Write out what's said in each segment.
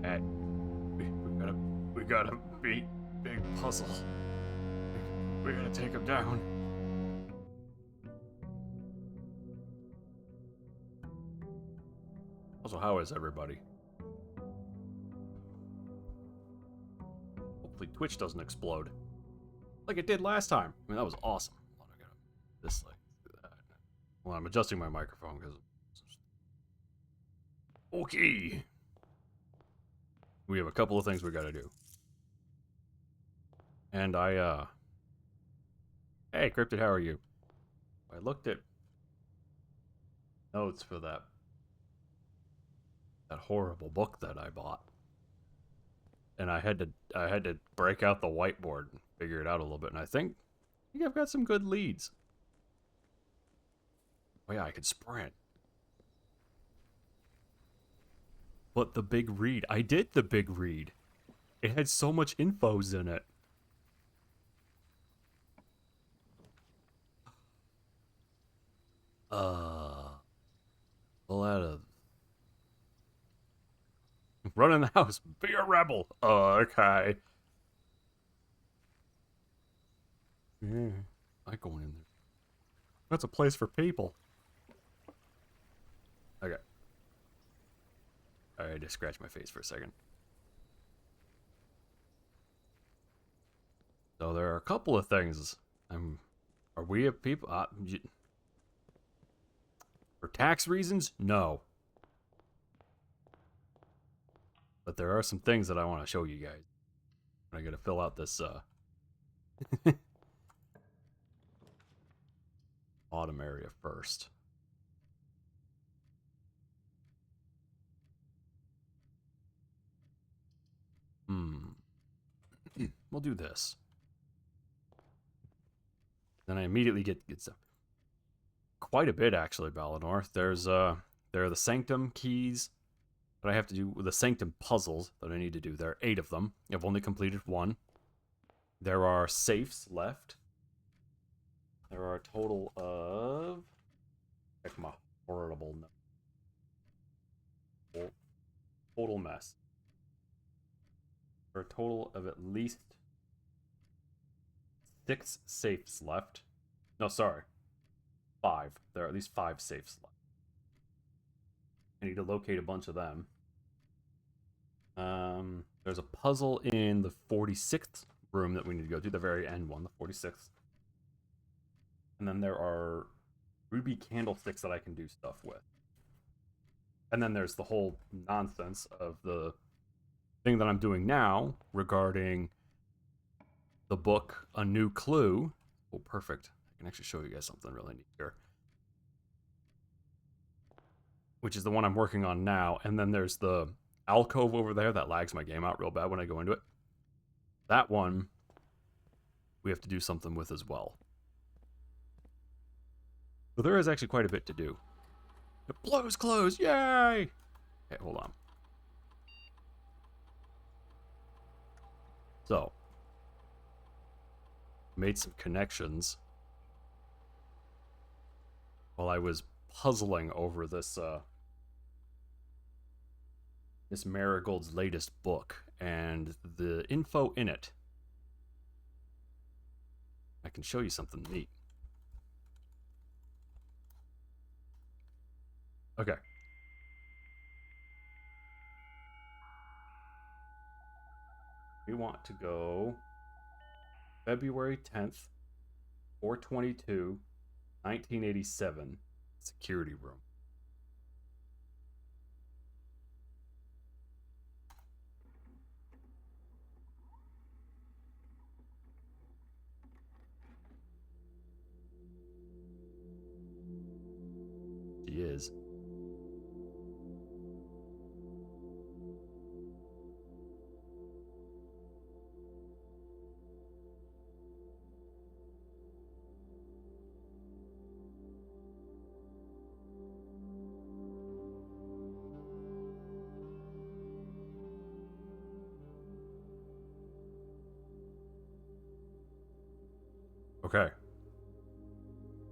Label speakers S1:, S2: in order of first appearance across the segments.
S1: Okay. We gotta beat Big Puzzle. We're gonna take him down. Also, how is everybody? Hopefully Twitch doesn't explode. Like it did last time. I mean, that was awesome. Hold on, I gotta this like that. Well, I'm adjusting my microphone because okay. We have a couple of things we gotta do. And hey Cryptid, how are you? I looked at notes for that horrible book that I bought. And I had to break out the whiteboard and figure it out a little bit, and I think I've got some good leads. Oh yeah, I could sprint. But the big read, I did the big read. It had so much infos in it. Pull out of run in the house, be a rebel. Okay. Yeah, I like going in there. That's a place for people. Okay. I had to scratch my face for a second. So there are a couple of things. Are we a people? For tax reasons, no. But there are some things that I want to show you guys. I gotta fill out this autumn area first. We'll do this. Then I immediately get some. Quite a bit actually, Balinor. There are the Sanctum keys that I have to do with the Sanctum puzzles that I need to do. There are 8 of them. I've only completed 1. There are safes left. There are a total of... Check my horrible total mess. There are a total of at least 6 safes left. No, sorry. 5. There are at least 5 safes left. I need to locate a bunch of them. There's a puzzle in the 46th room that we need to go to, the very end one, the 46th. And then there are ruby candlesticks that I can do stuff with. And then there's the whole nonsense of the thing that I'm doing now regarding the book A New Clue. Oh, perfect. I can actually show you guys something really neat here. Which is the one I'm working on now. And then there's the alcove over there that lags my game out real bad when I go into it. That one we have to do something with as well. But there is actually quite a bit to do. The blows closed, yay! Okay, hold on. So, made some connections while I was puzzling over this Miss Marigold's latest book and the info in it. I can show you something neat. Okay. We want to go February 10th, 4/22, 1987, security room. She is. Okay.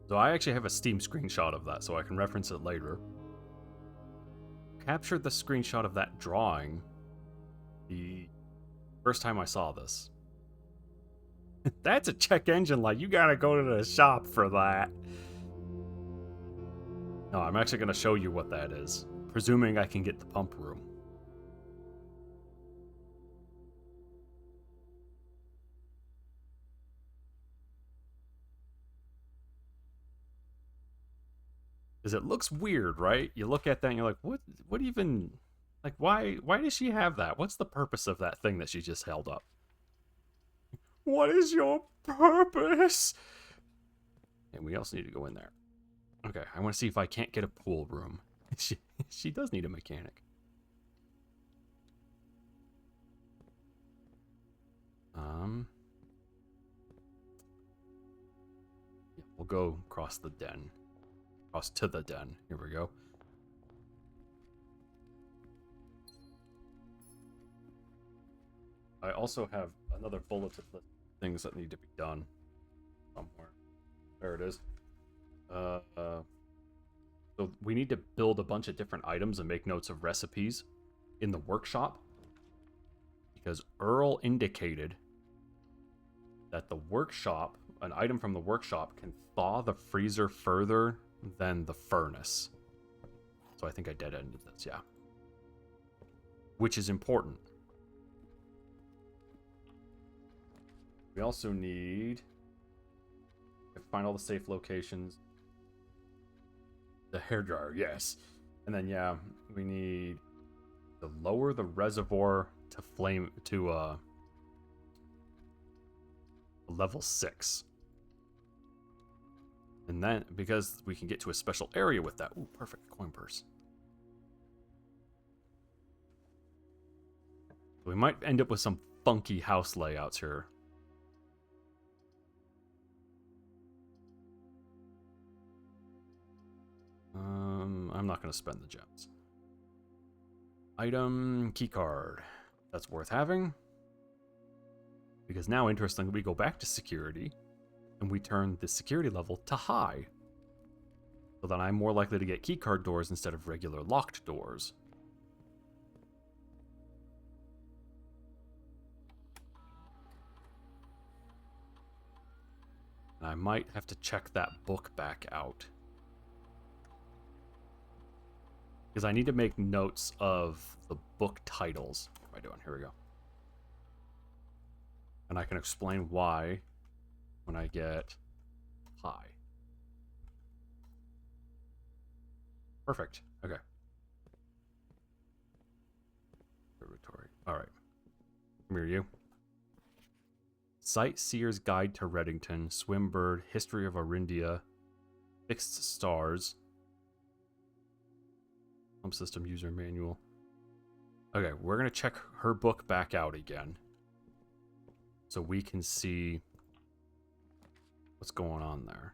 S1: So I actually have a Steam screenshot of that, so I can reference it later. Captured the screenshot of that drawing the first time I saw this. That's a check engine light. You gotta go to the shop for that. No, I'm actually gonna show you what that is, presuming I can get the pump room. Because it looks weird, right? You look at that and you're like, what even, like, why does she have that? What's the purpose of that thing that she just held up? What is your purpose? And we also need to go in there. Okay, I want to see if I can't get a pool room. She does need a mechanic. Yeah, we'll go across the den. Across to the den. Here we go. I also have another bulleted list of things that need to be done somewhere. There it is. So we need to build a bunch of different items and make notes of recipes in the workshop. Because Earl indicated that the workshop, an item from the workshop, can thaw the freezer further than the furnace. So I think I dead-ended this, yeah. Which is important. We also need to find all the safe locations. The hairdryer, yes. And then, yeah, we need to lower the reservoir to flame to level 6. And then, because we can get to a special area with that. Ooh, perfect. Coin purse. We might end up with some funky house layouts here. I'm not going to spend the gems. Item, keycard. That's worth having. Because now, interestingly, we go back to security, and we turn the security level to high. So that I'm more likely to get keycard doors instead of regular locked doors. And I might have to check that book back out. Because I need to make notes of the book titles. What am I doing? Here we go. And I can explain why when I get high. Perfect. Okay. Observatory. Alright. Come here, you. Sightseer's Guide to Reddington, Swimbird, History of Arindia, Fixed Stars, Pump System User Manual. Okay, we're going to check her book back out again. So we can see what's going on there.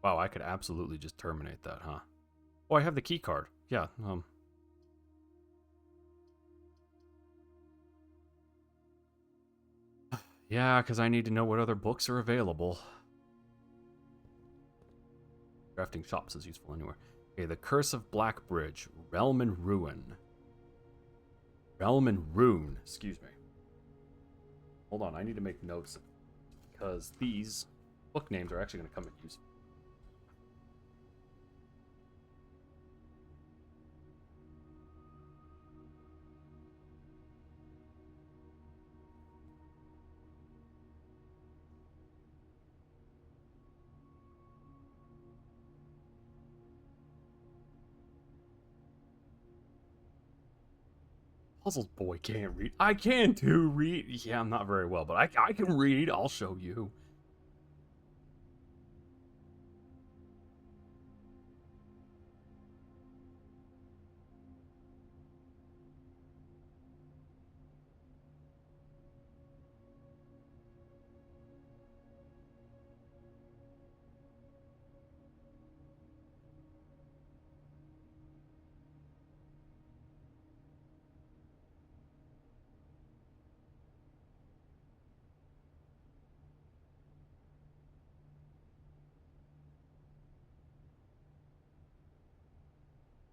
S1: Wow, I could absolutely just terminate that, huh? Oh, I have the key card. Yeah, yeah, because I need to know what other books are available. Crafting shops is useful anywhere. Okay, The Curse of Blackbridge, Realm and Ruin. Realm and Rune, excuse me. Hold on, I need to make notes because these book names are actually going to come in useful. Puzzles boy can't read. I can too read. Yeah, I'm not very well, but I can read. I'll show you.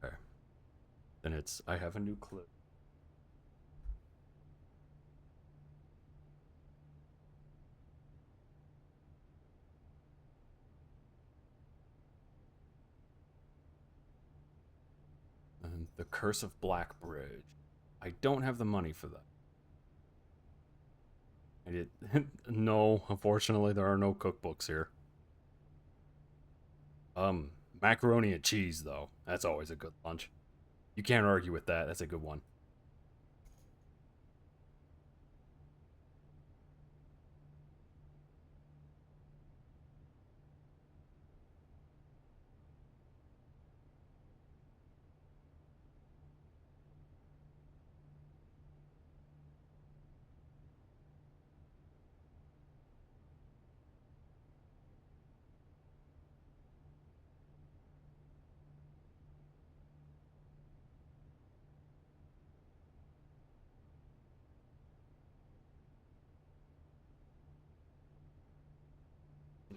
S1: Okay. Then it's I have a new clue. The Curse of Black Bridge. I don't have the money for that. I did. No, unfortunately, there are no cookbooks here. Macaroni and cheese, though. That's always a good lunch. You can't argue with that. That's a good one.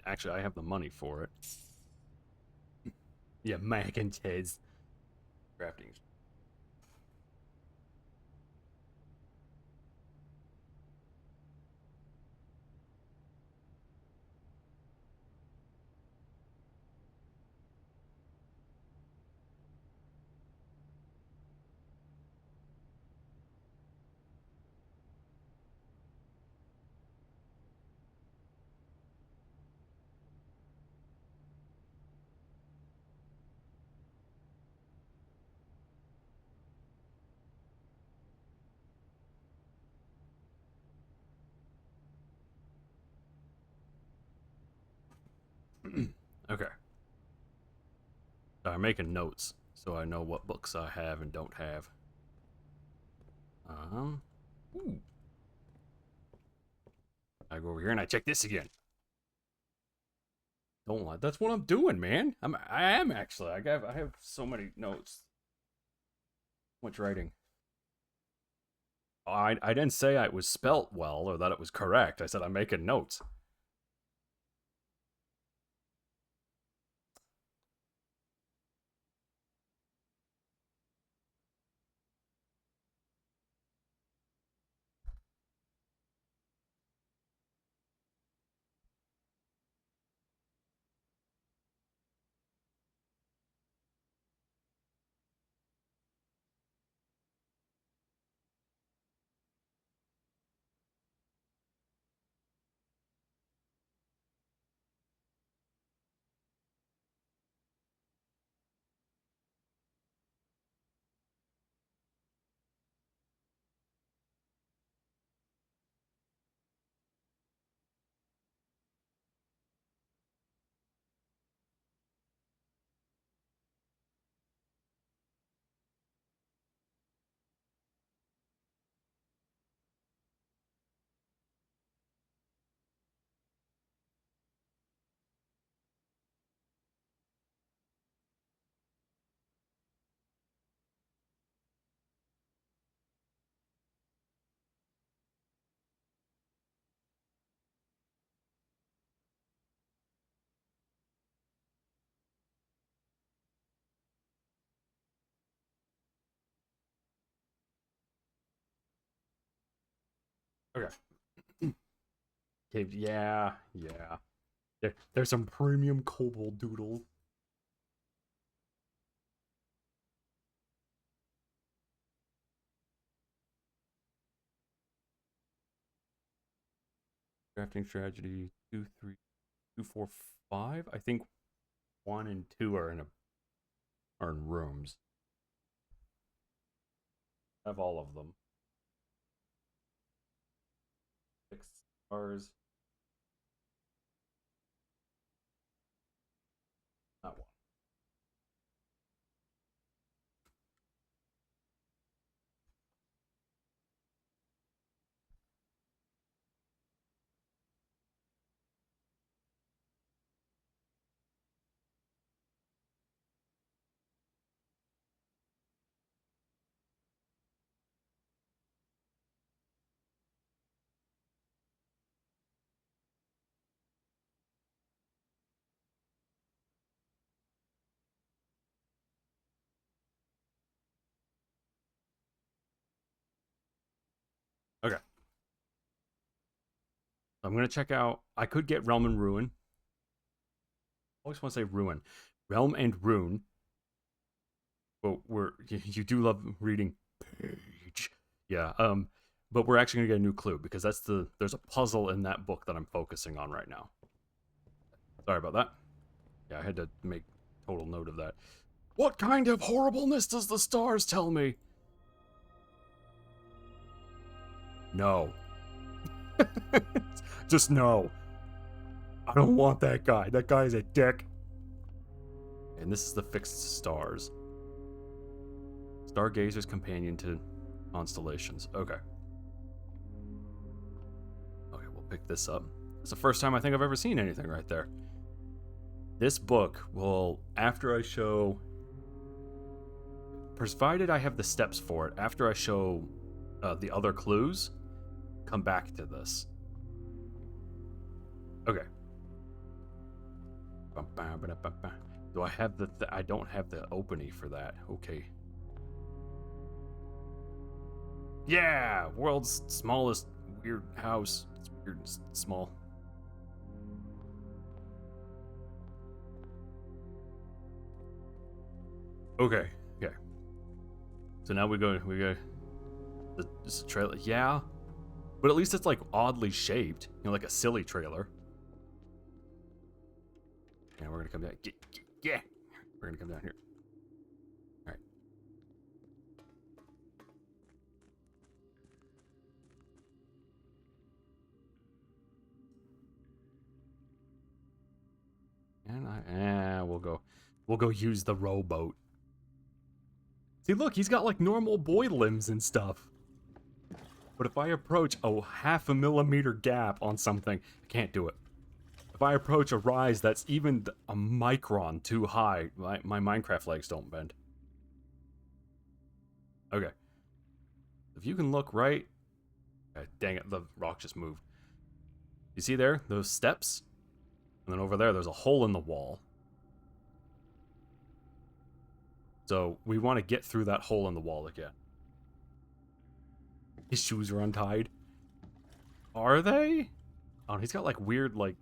S1: Actually, I have the money for it. Yeah, mac and cheese. Crafting. Okay. So I'm making notes so I know what books I have and don't have. Ooh. I go over here and I check this again. Don't lie. That's what I'm doing, man. I am actually. I have so many notes. Much writing. I didn't say it was spelt well or that it was correct. I said I'm making notes. Okay. Okay. Yeah. Yeah. There's some premium kobold doodle. Crafting strategy 2, 3, 2, 4, 5. I think 1 and 2 are in rooms. I have all of them. 6 stars. Not one. Okay. I'm gonna check out. I could get Realm and Ruin. I always want to say Ruin. Realm and Rune. But you do love reading page. Yeah. But we're actually gonna get a new clue because there's a puzzle in that book that I'm focusing on right now. Sorry about that. Yeah, I had to make total note of that. What kind of horribleness does the stars tell me? No. Just no. I don't want that guy. That guy is a dick. And this is the fixed stars. Stargazer's companion to constellations. Okay. Okay, we'll pick this up. It's the first time I think I've ever seen anything right there. This book will, after I show... Provided I have the steps for it, after I show the other clues, come back to this. Okay. Do I have the... I don't have the opening for that. Okay. Yeah! World's smallest weird house. It's weird and small. Okay. Okay. So now we go... This trailer... Yeah. But at least it's like oddly shaped. You know, like a silly trailer. Yeah, we're gonna come down. Yeah! We're gonna come down here. Alright. And we'll go use the rowboat. See, look, he's got like normal boy limbs and stuff. But if I approach a 0.5 millimeter gap on something, I can't do it. If I approach a rise that's even a micron too high, my Minecraft legs don't bend. Okay. If you can look right... Okay, dang it, the rock just moved. You see there? Those steps? And then over there, there's a hole in the wall. So we want to get through that hole in the wall again. His shoes are untied. Are they? Oh, he's got like weird, like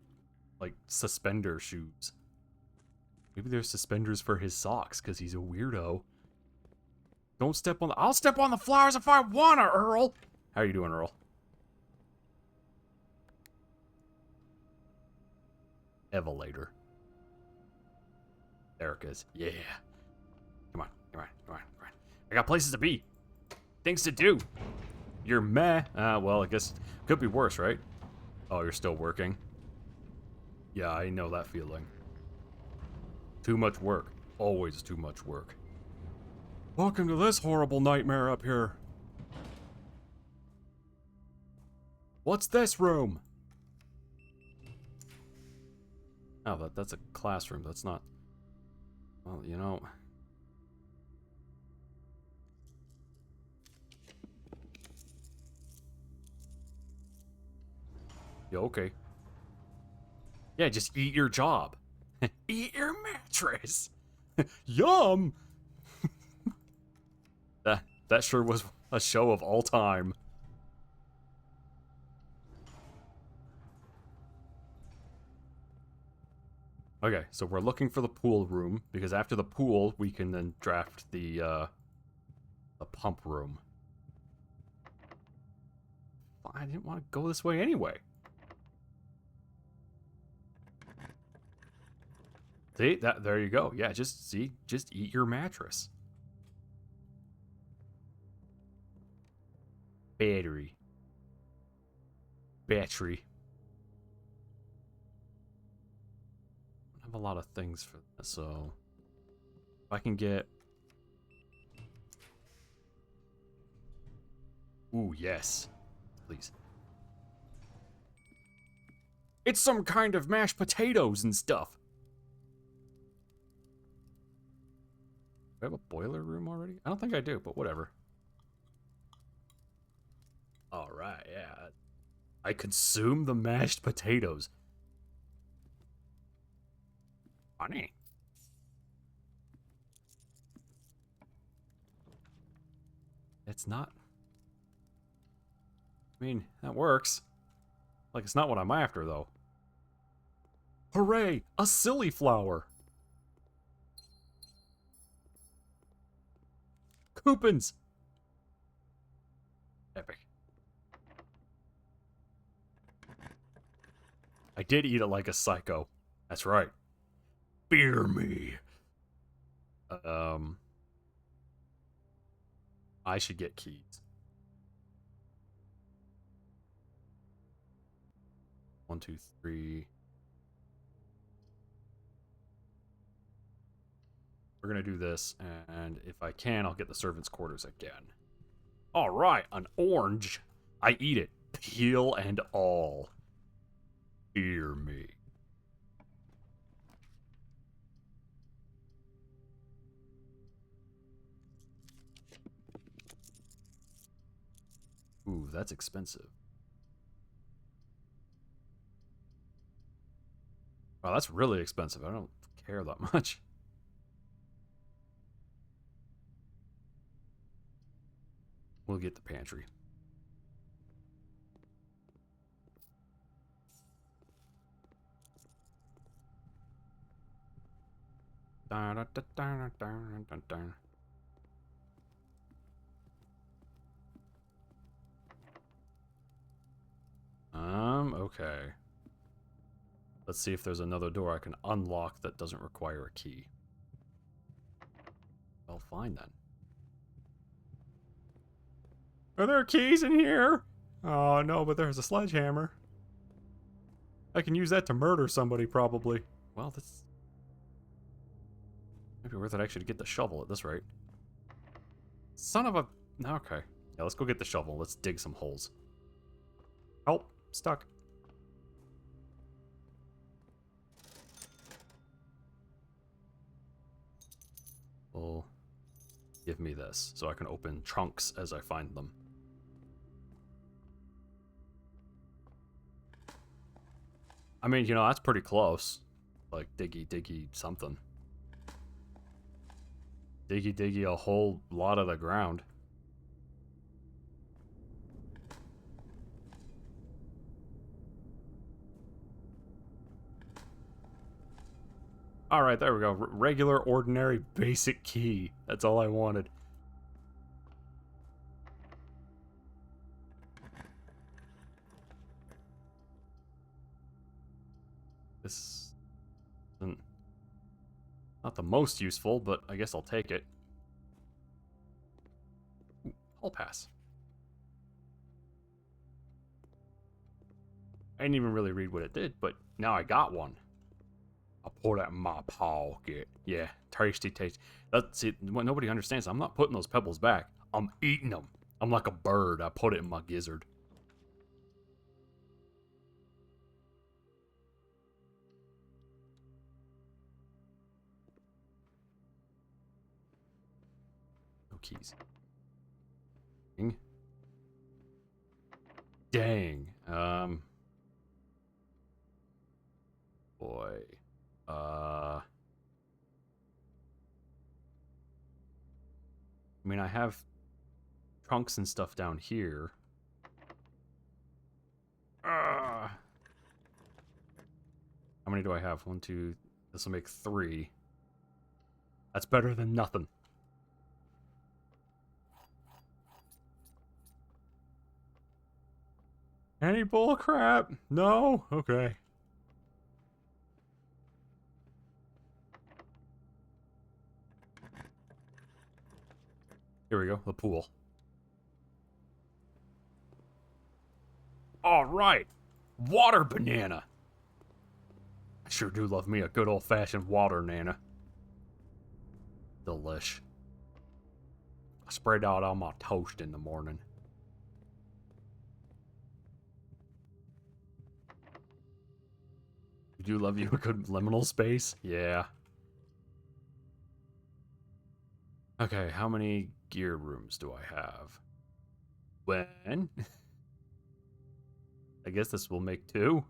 S1: suspender shoes. Maybe they're suspenders for his socks because he's a weirdo. Don't step on the... I'll step on the flowers if I wanna, Earl! How are you doing, Earl? Evelator. Erica's. Yeah. Come on, come on, come on, come on. I got places to be. Things to do. You're meh. Well, I guess could be worse, right? Oh, you're still working? Yeah, I know that feeling. Too much work. Always too much work. Welcome to this horrible nightmare up here. What's this room? Oh, that's a classroom. That's not... Well, you know... Yeah, okay. Yeah, just eat your job. Eat your mattress. Yum! That sure was a show of all time. Okay, so we're looking for the pool room, because after the pool, we can then draft the pump room. I didn't want to go this way anyway. See, there you go. Yeah, just eat your mattress. Battery. I have a lot of things for this, so if I can get... Ooh, yes. Please. It's some kind of mashed potatoes and stuff. Do I have a boiler room already? I don't think I do, but whatever. Alright, yeah. I consume the mashed potatoes. Funny. It's not... I mean, that works. Like, it's not what I'm after, though. Hooray! A silly flower! coupons. Epic. I did eat it like a psycho. That's right. Fear me. I should get keys. 1, 2, 3. We're gonna do this, and if I can, I'll get the servants' quarters again. All right, an orange. I eat it, peel and all. Fear me. Ooh, that's expensive. Wow, that's really expensive. I don't care that much. We'll get the pantry. Okay. Let's see if there's another door I can unlock that doesn't require a key. Well, fine then. Are there keys in here? Oh, no, but there's a sledgehammer. I can use that to murder somebody, probably. Well, that's... maybe worth it actually to get the shovel at this rate. Son of a... okay. Yeah, let's go get the shovel. Let's dig some holes. Help. Stuck. Well, give me this so I can open trunks as I find them. I mean, you know, that's pretty close. Like, diggy, diggy, something. Diggy, diggy, a whole lot of the ground. Alright, there we go. Regular, ordinary, basic key. That's all I wanted. This isn't not the most useful, but I guess I'll take it. Ooh, I'll pass. I didn't even really read what it did, but now I got one. I'll pour that in my pocket. Yeah, tasty taste. That's it. What nobody understands, I'm not putting those pebbles back. I'm eating them. I'm like a bird. I put it in my gizzard. No keys. Dang. Boy. I mean, I have trunks and stuff down here. How many do I have? 1, 2. This will make 3. That's better than nothing. Any bull crap? No? Okay. Here we go, the pool. Alright! Water banana! I sure do love me a good old-fashioned water nana. Delish. I spread out all my toast in the morning. I do love you a good liminal space? Yeah. Okay, how many gear rooms do I have? When? I guess this will make 2.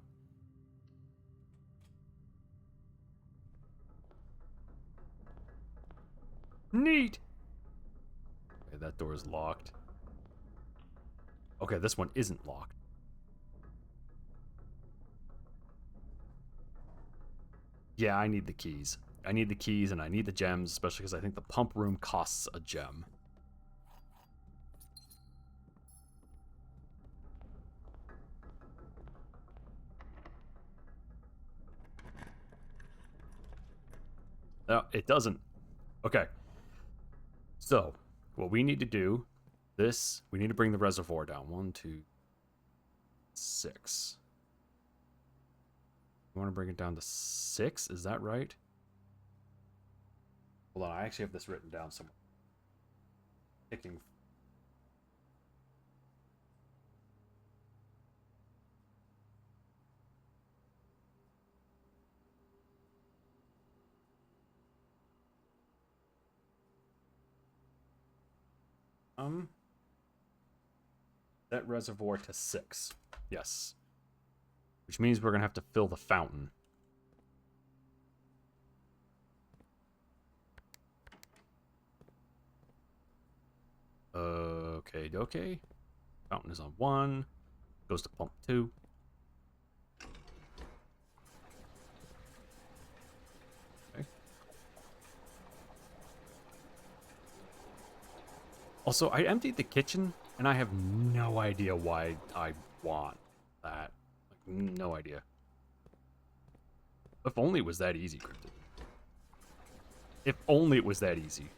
S1: Neat! Okay, that door is locked. Okay, this one isn't locked. Yeah, I need the keys. I need the keys and I need the gems, especially because I think the pump room costs a gem. it doesn't. Okay. So, what we need to do, we need to bring the reservoir down. 1, 2, 6. You want to bring it down to 6? Is that right? Hold on, I actually have this written down somewhere. Picking. That reservoir to 6. Yes. Which means we're going to have to fill the fountain. Okay. Fountain is on 1. Goes to pump 2. Okay. Also, I emptied the kitchen, and I have no idea why I want that. Like, no idea. If only it was that easy, Cryptid. If only it was that easy.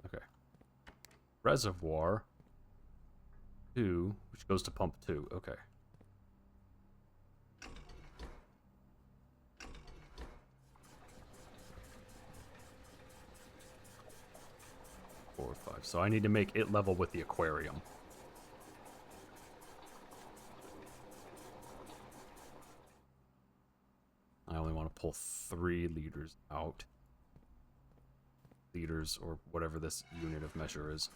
S1: Okay. Reservoir 2, which goes to pump 2. Okay. 4, 5. So I need to make it level with the aquarium. I only want to pull 3 liters out. Liters, or whatever this unit of measure is.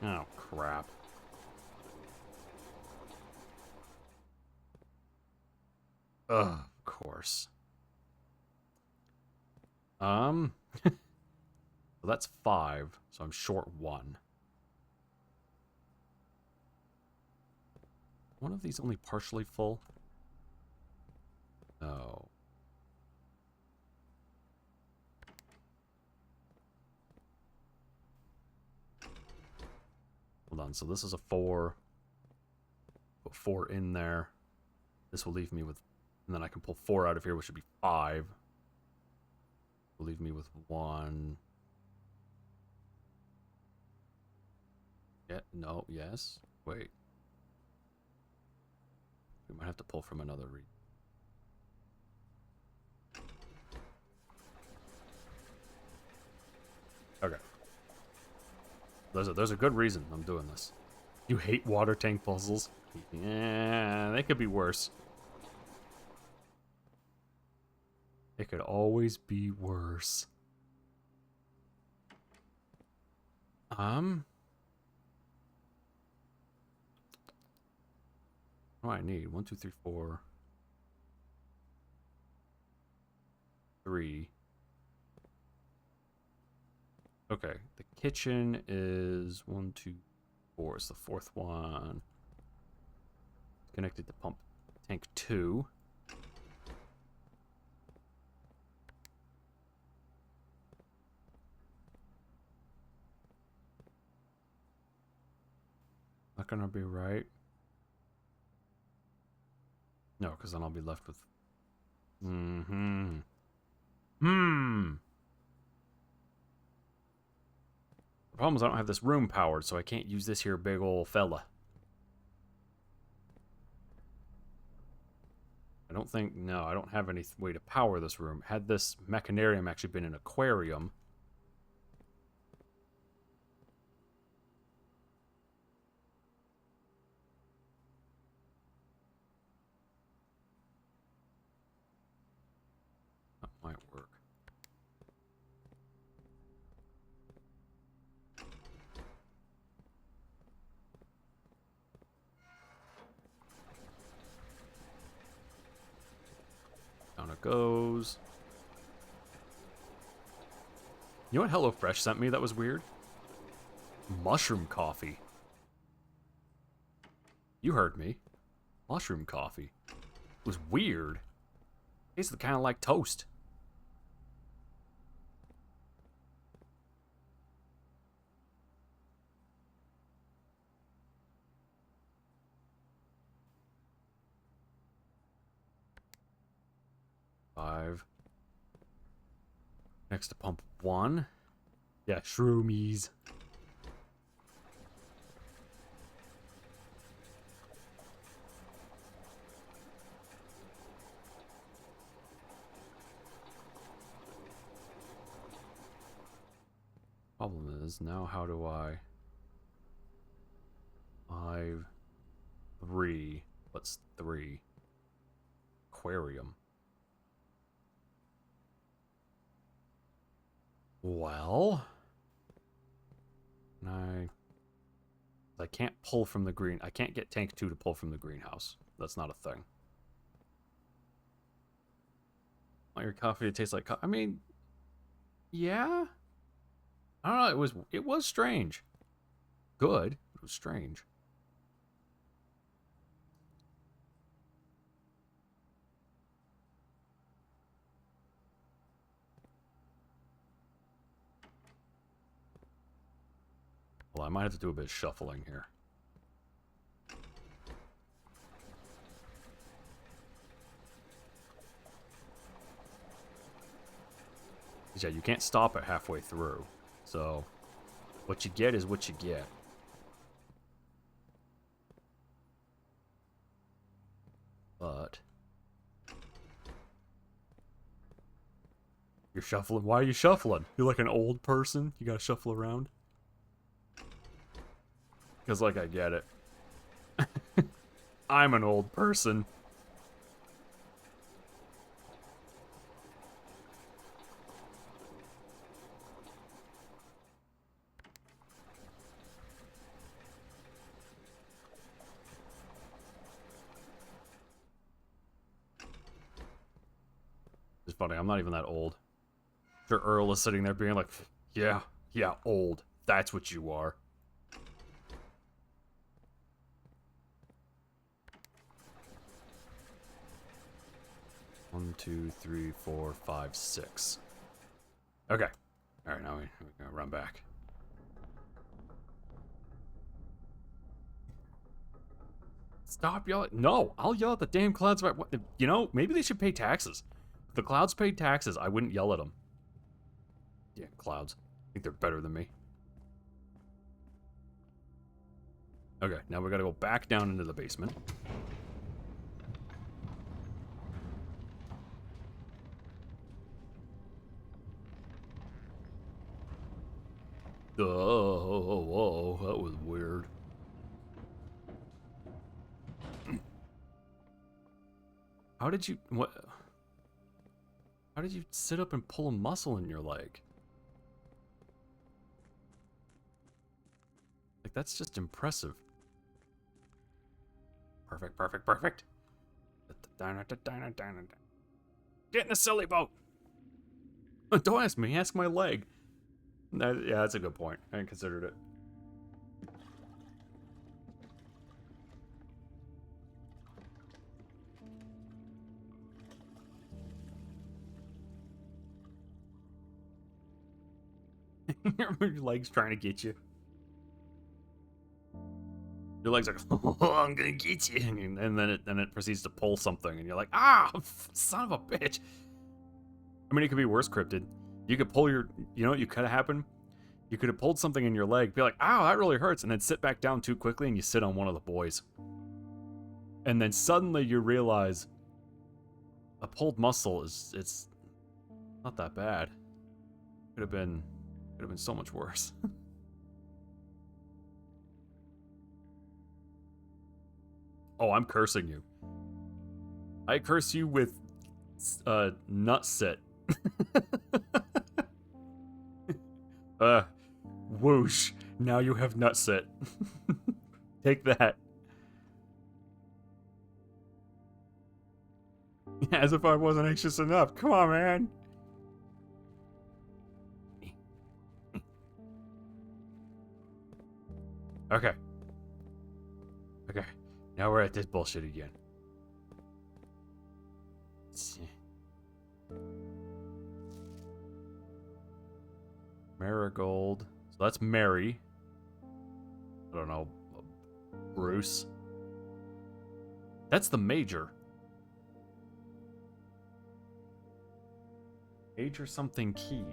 S1: Oh, crap. Ugh, of course. So that's 5, so I'm short 1. One of these only partially full? No. Hold on, so this is a 4. Put 4 in there. This will leave me with... And then I can pull 4 out of here, which should be 5. Will leave me with 1. Yeah, no, yes. Wait. We might have to pull from another region. Okay. There's a good reason I'm doing this. You hate water tank puzzles? Yeah, they could be worse. It could always be worse. What do I need? 1, 2, 3, 4. 3. Okay, the kitchen is 1, 2, 4. It's the 4th one. Connected to pump tank 2. Not gonna be right. No, because then I'll be left with... The problem is I don't have this room powered, so I can't use this here big ol' fella. I don't think... No, I don't have any way to power this room. Had this mechanarium actually been an aquarium... That might work. Down it goes. You know what HelloFresh sent me that was weird? Mushroom coffee. You heard me. Mushroom coffee. It was weird. Tastes kind of like toast. Five. Next to pump 1. Yeah, shroomies. Problem is, now how do I... 5, 3. What's 3? Aquarium. Well... I can't pull from the green... I can't get tank 2 to pull from the greenhouse. That's not a thing. Want your coffee to taste like coffee? I mean... Yeah? I don't know, it was strange. Good. It was strange. Well, I might have to do a bit of shuffling here. Yeah, you can't stop it halfway through. So, what you get is what you get. But... You're shuffling? Why are you shuffling? You're like an old person? You gotta shuffle around? Because, like, I get it. I'm an old person. It's funny, I'm not even that old. Sure, Earl is sitting there being like, yeah, old. That's what you are. One, 2, 3, 4, 5, 6. Okay. Alright, now we're gonna run back. Stop yelling. No, I'll yell at the damn clouds about what. You know, maybe they should pay taxes. If the clouds paid taxes, I wouldn't yell at them. Yeah, clouds. I think they're better than me. Okay, now we gotta go back down into the basement. Oh, whoa, that was weird. How did you, what? How did you sit up and pull a muscle in your leg? Like, that's just impressive. Perfect, perfect, perfect. Get in the silly boat. Don't ask me, ask my leg. Yeah, that's a good point. I hadn't considered it. Your leg's trying to get you. Your leg's like, oh, I'm gonna get you, and then it proceeds to pull something, and you're like, ah, son of a bitch. I mean, it could be worse, Cryptid. You could pull your, you know what you could have happened? You could have pulled something in your leg, be like, ow, that really hurts, and then sit back down too quickly, and you sit on one of the boys. And then suddenly you realize a pulled muscle it's not that bad. Could have been so much worse. Oh, I'm cursing you. I curse you with nut sit. Whoosh. Now you have nut sit. Take that. As if I wasn't anxious enough. Come on, man. Okay. Okay. Now we're at this bullshit again. Marigold. So that's Mary. I don't know. Bruce. That's the major. Major something key.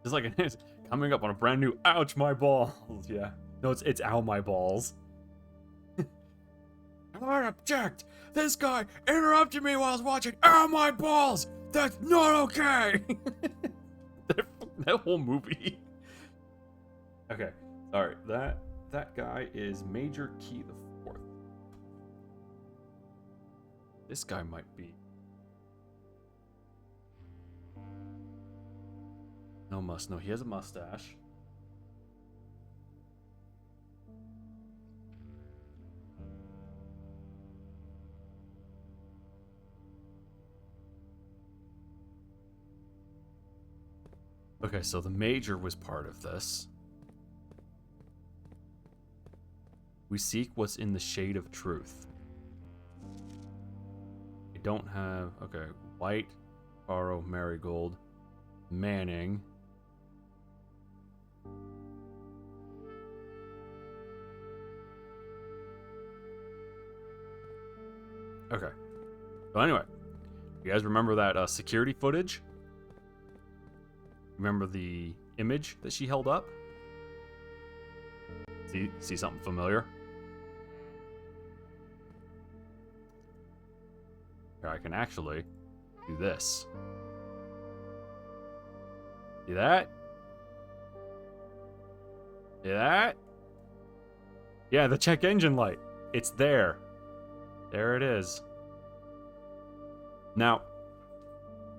S1: It's like it's coming up on a brand new ouch my balls. Yeah. No, it's ow my balls. I object! This guy interrupted me while I was watching Ow My Balls! That's not okay! that whole movie. Okay. Alright, that guy is Major Key the Fourth. This guy might be. No, he has a mustache. Okay, so the Major was part of this. We seek what's in the shade of truth. I don't have... Okay, White, Faro, Marigold, Manning. Okay. So anyway, you guys remember that security footage? Remember the image that she held up? See something familiar? Here, I can actually do this. See that? See that? Yeah, the check engine light. It's there. There it is. Now,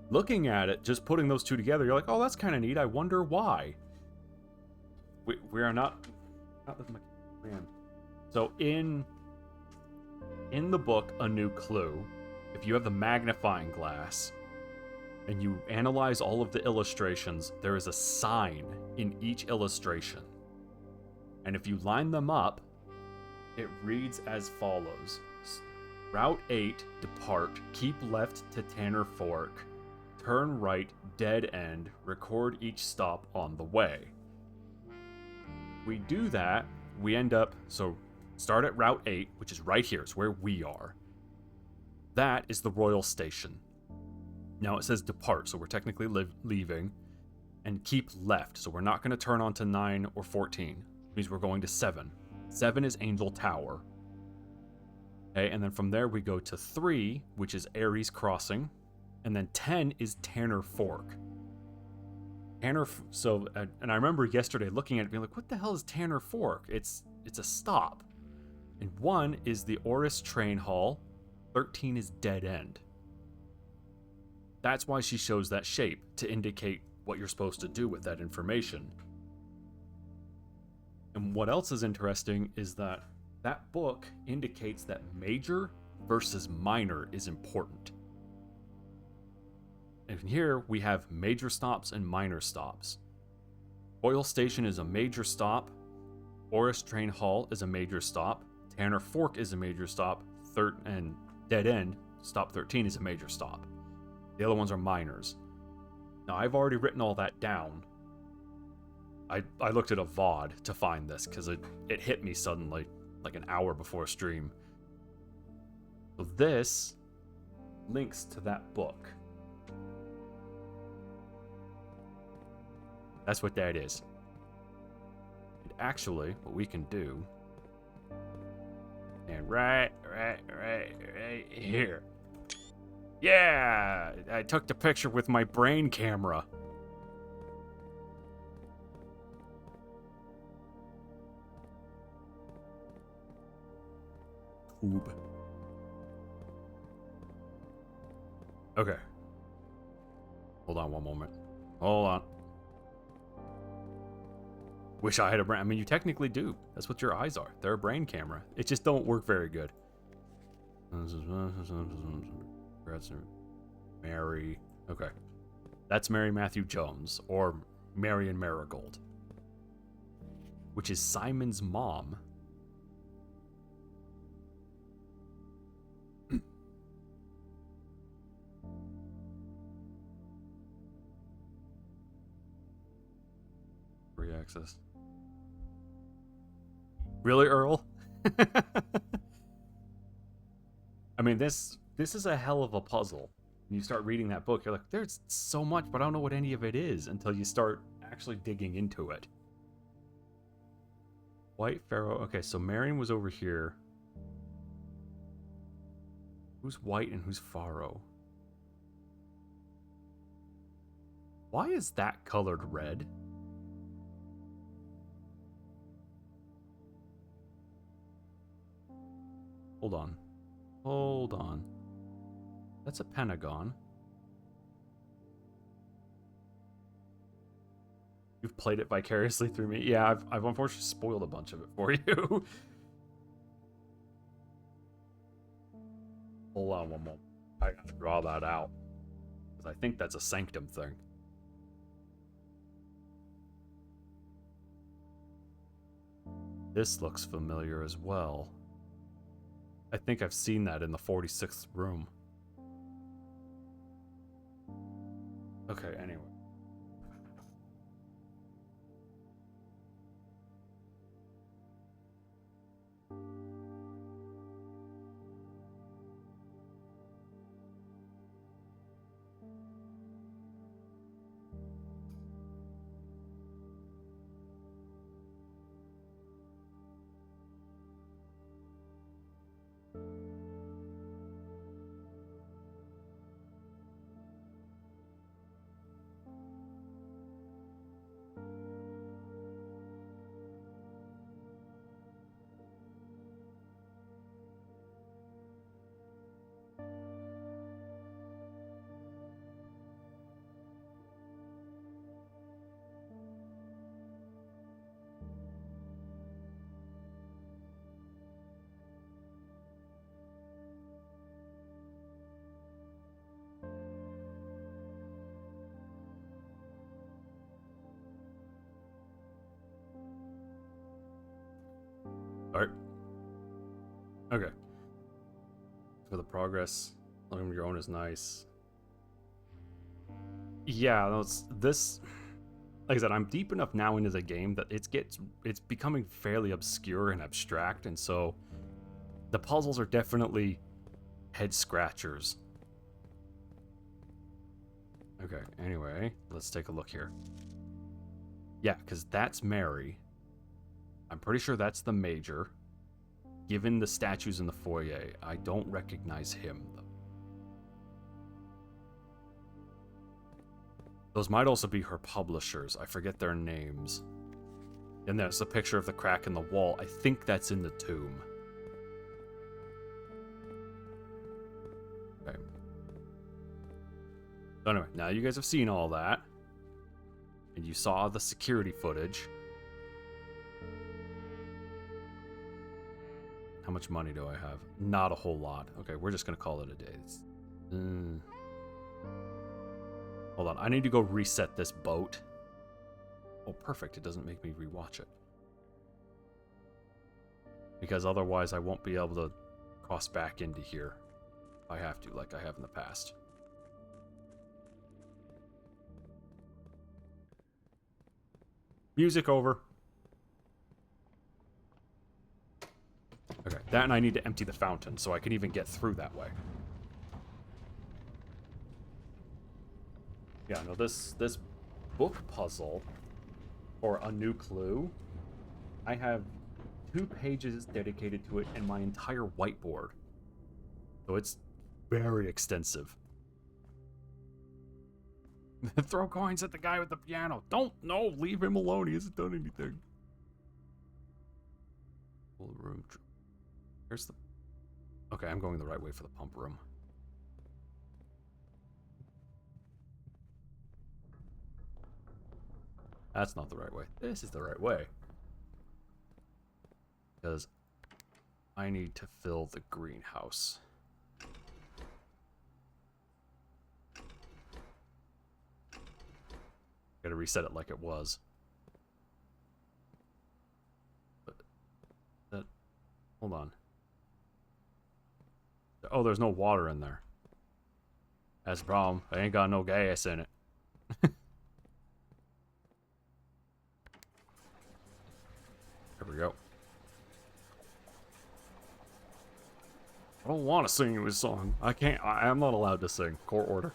S1: looking at it, just putting those two together, you're like, oh, that's kind of neat. I wonder why. We are not man. So in the book, A New Clue, if you have the magnifying glass and you analyze all of the illustrations, there is a sign in each illustration. And if you line them up, it reads as follows. Route 8, depart, keep left to Tanner Fork. Turn right, dead end, record each stop on the way. We do that, we end up, so start at Route 8, which is right here, it's where we are. That is the Royal Station. Now it says depart, so we're technically leaving, and keep left, so we're not going to turn onto 9 or 14. It means we're going to 7. 7 is Angel Tower. Okay, and then from there we go to 3, which is Ares Crossing. And then 10 is Tanner Fork. And I remember yesterday looking at it being like, what the hell is Tanner Fork? It's a stop. And 1 is the Oris Train Hall. 13 is Dead End. That's why she shows that shape, to indicate what you're supposed to do with that information. And what else is interesting is that book indicates that major versus minor is important. And here we have major stops and minor stops. Royal Station is a major stop. Oris Train Hall is a major stop. Tanner Fork is a major stop. And Dead End, stop 13, is a major stop. The other ones are minors. Now, I've already written all that down. I looked at a VOD to find this because it hit me suddenly, like an hour before stream. So this links to that book. That's what that is. And actually, what we can do, and right here. Yeah, I took the picture with my brain camera. Oob. Okay. Hold on one moment. Hold on. Wish I had a brain. I mean, you technically do. That's what your eyes are. They're a brain camera. It just don't work very good. Mary. Okay. That's Mary Matthew Jones, or Marion Marigold, which is Simon's mom. access. Really, Earl? I mean, this is a hell of a puzzle. When you start reading that book, you're like, there's so much, but I don't know what any of it is until you start actually digging into it. White Pharaoh. Okay, so Marion was over here. Who's White and who's Pharaoh? Why is that colored red? Hold on. Hold on. That's a pentagon. You've played it vicariously through me. Yeah, I've unfortunately spoiled a bunch of it for you. Hold on one moment. I gotta draw that out. Because I think that's a sanctum thing. This looks familiar as well. I think I've seen that in the 46th room. Okay, anyway. Alright. Okay. For the progress, looking at your own is nice. Yeah, no, this. Like I said, I'm deep enough now into the game that it's becoming fairly obscure and abstract, and so the puzzles are definitely head scratchers. Okay. Anyway, let's take a look here. Yeah, because that's Mary. I'm pretty sure that's the Major. Given the statues in the foyer, I don't recognize him, though. Those might also be her publishers. I forget their names. And there's a picture of the crack in the wall. I think that's in the tomb. Okay. So anyway, now you guys have seen all that. And you saw the security footage. How much money do I have? Not a whole lot. Okay, we're just going to call it a day. Hold on, I need to go reset this boat. Oh, perfect. It doesn't make me rewatch it. Because otherwise I won't be able to cross back into here. If I have to, like I have in the past. Music over. Okay, that and I need to empty the fountain so I can even get through that way. Yeah, no, this book puzzle for a new clue, I have 2 pages dedicated to it and my entire whiteboard. So it's very extensive. Throw coins at the guy with the piano. No, leave him alone. He hasn't done anything. Full room. Here's the... Okay, I'm going the right way for the pump room. That's not the right way. This is the right way. Because I need to fill the greenhouse. Gotta reset it like it was. But that... Hold on. Oh, there's no water in there. That's the problem. I ain't got no gas in it. don't want to sing you a song. I can't. I'm not allowed to sing. Court order.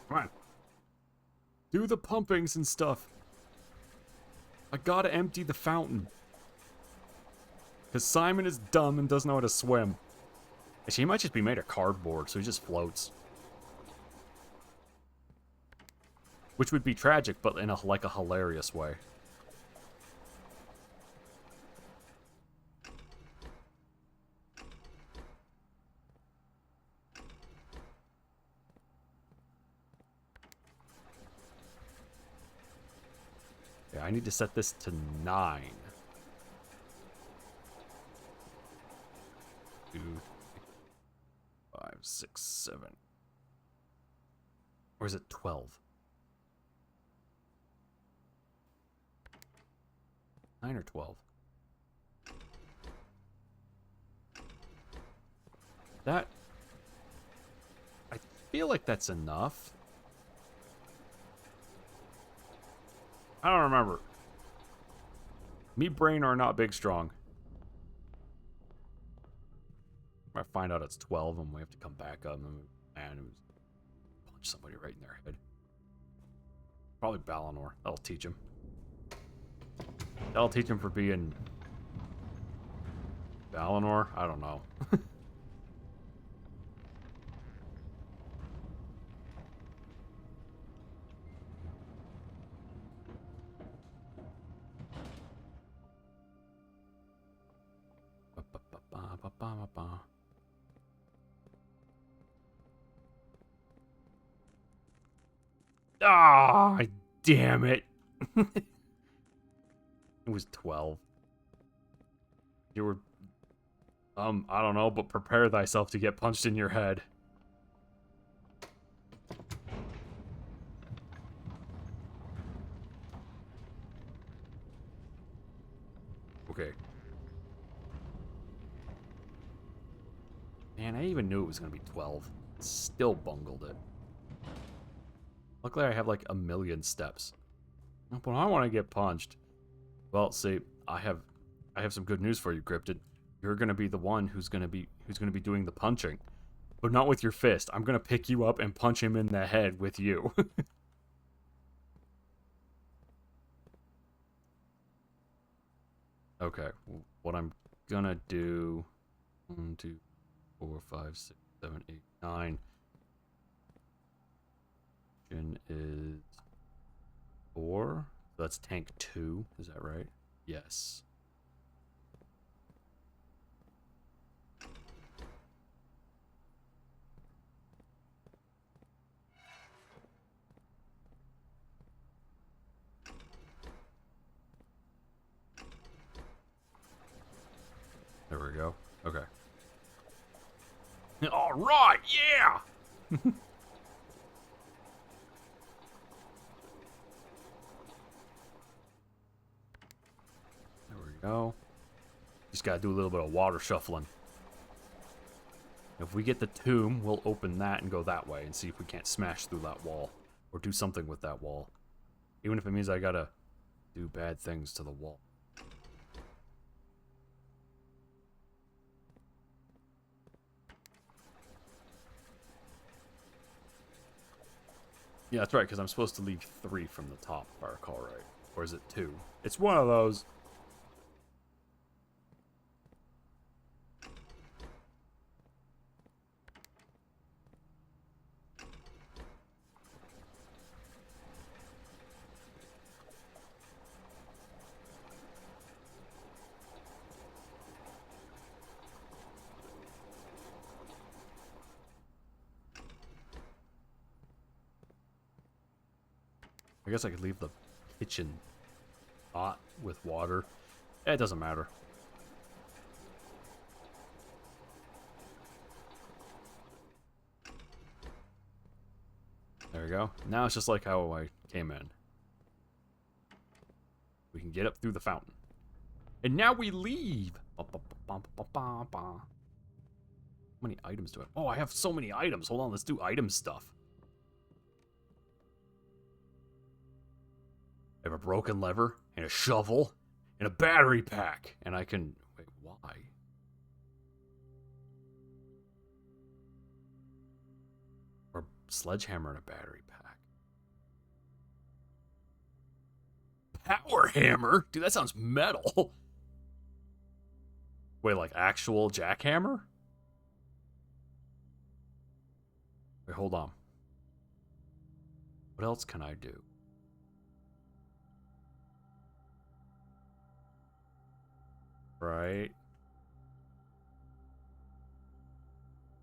S1: Come on. Do the pumpings and stuff. I gotta empty the fountain. Because Simon is dumb and doesn't know how to swim. Actually, he might just be made of cardboard, so he just floats. Which would be tragic, but in like a hilarious way. Yeah, I need to set this to 9. 2, 5, 6, 7. Or is it 12? 9 or 12? That... I feel like that's enough. I don't remember. Me brain are not big strong. I find out it's 12 and we have to come back up and punch somebody right in their head. Probably Balinor. That'll teach him. That'll teach him for being Balinor? I don't know. Ah, damn it. It was 12. You were, I don't know, but prepare thyself to get punched in your head. Okay. Man, I even knew it was going to be 12. Still bungled it. Luckily, I have like a million steps. But I want to get punched. Well, see, I have some good news for you, Cryptid. You're gonna be the one who's gonna be doing the punching, but not with your fist. I'm gonna pick you up and punch him in the head with you. Okay, what I'm gonna do? 1, 2, 4, 5, 6, 7, 8, 9. Is 4. So that's tank 2. Is that right? Yes. There we go. Okay. All right, yeah. Go. Just gotta do a little bit of water shuffling. If we get the tomb, we'll open that and go that way and see if we can't smash through that wall. Or do something with that wall. Even if it means I gotta do bad things to the wall. Yeah, that's right, because I'm supposed to leave 3 from the top, if I recall right. Or is it 2? It's one of those. I guess I could leave the kitchen hot with water. It doesn't matter. There we go. Now it's just like how I came in. We can get up through the fountain. And now we leave! How many items do I have? Oh, I have so many items. Hold on, let's do item stuff. I have a broken lever, and a shovel, and a battery pack. And I can... Wait, why? Or sledgehammer and a battery pack. Power hammer? Dude, that sounds metal. Wait, like actual jackhammer? Wait, hold on. What else can I do? Right.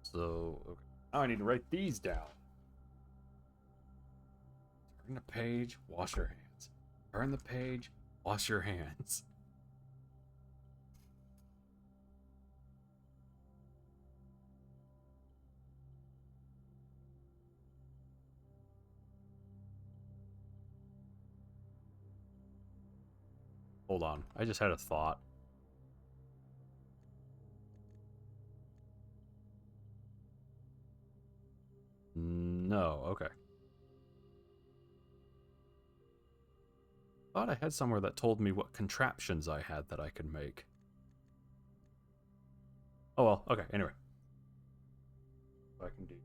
S1: So, okay. Now I need to write these down. Turn the page, wash your hands. Turn the page, wash your hands. Hold on, I just had a thought. No, okay. Thought I had somewhere that told me what contraptions I had that I could make. Oh well, okay, anyway. What I can do.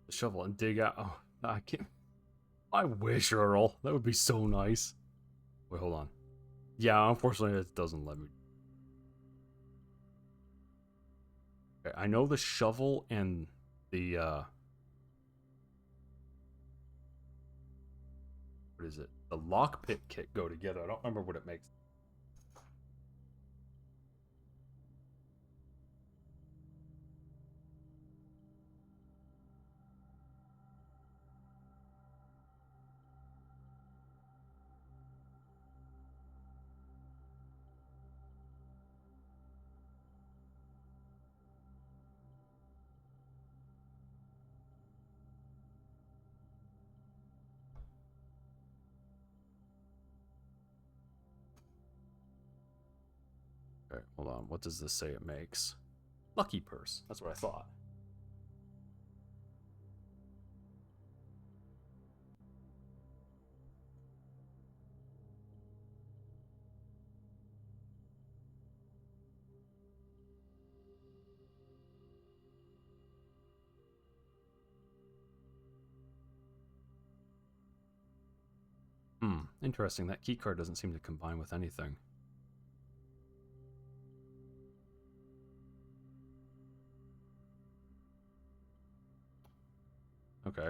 S1: The shovel and dig out. Oh, I can't. I wish, Earl. That would be so nice. Wait, hold on. Yeah, unfortunately, it doesn't let me. Okay, I know the shovel and the, what is it? The lockpick kit go together. I don't remember what it makes. Okay, hold on. What does this say it makes? Lucky purse. That's what I thought. Interesting. That keycard doesn't seem to combine with anything. Okay.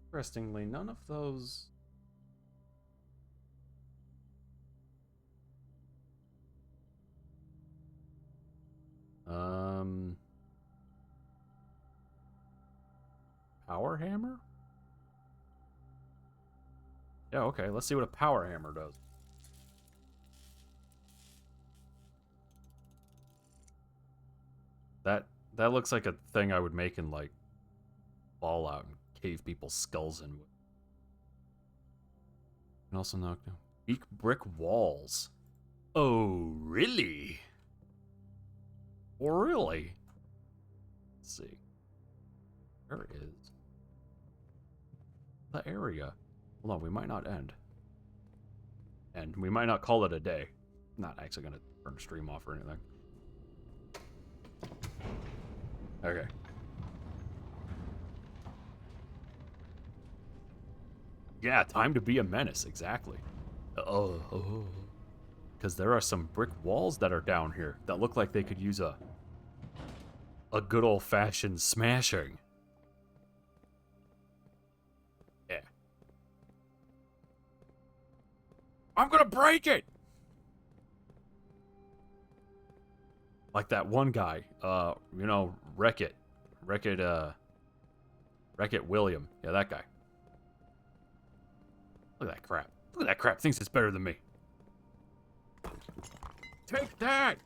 S1: Interestingly, none of those... Power hammer? Yeah, okay. Let's see what a power hammer does. That looks like a thing I would make in, like, Fallout and cave people's skulls in. And also knock down weak brick walls. Oh, really? Really? Let's see. Where is the area? Hold on, we might not end. And we might not call it a day. I'm not actually going to turn the stream off or anything. Okay. Yeah, time to be a menace, exactly. Oh. Because there are some brick walls that are down here that look like they could use a good old-fashioned smashing. Yeah. I'm gonna break it! Like that one guy, you know, Wreck-It William. Yeah, that guy. Look at that crap. Look at that crap. Thinks it's better than me. Take that!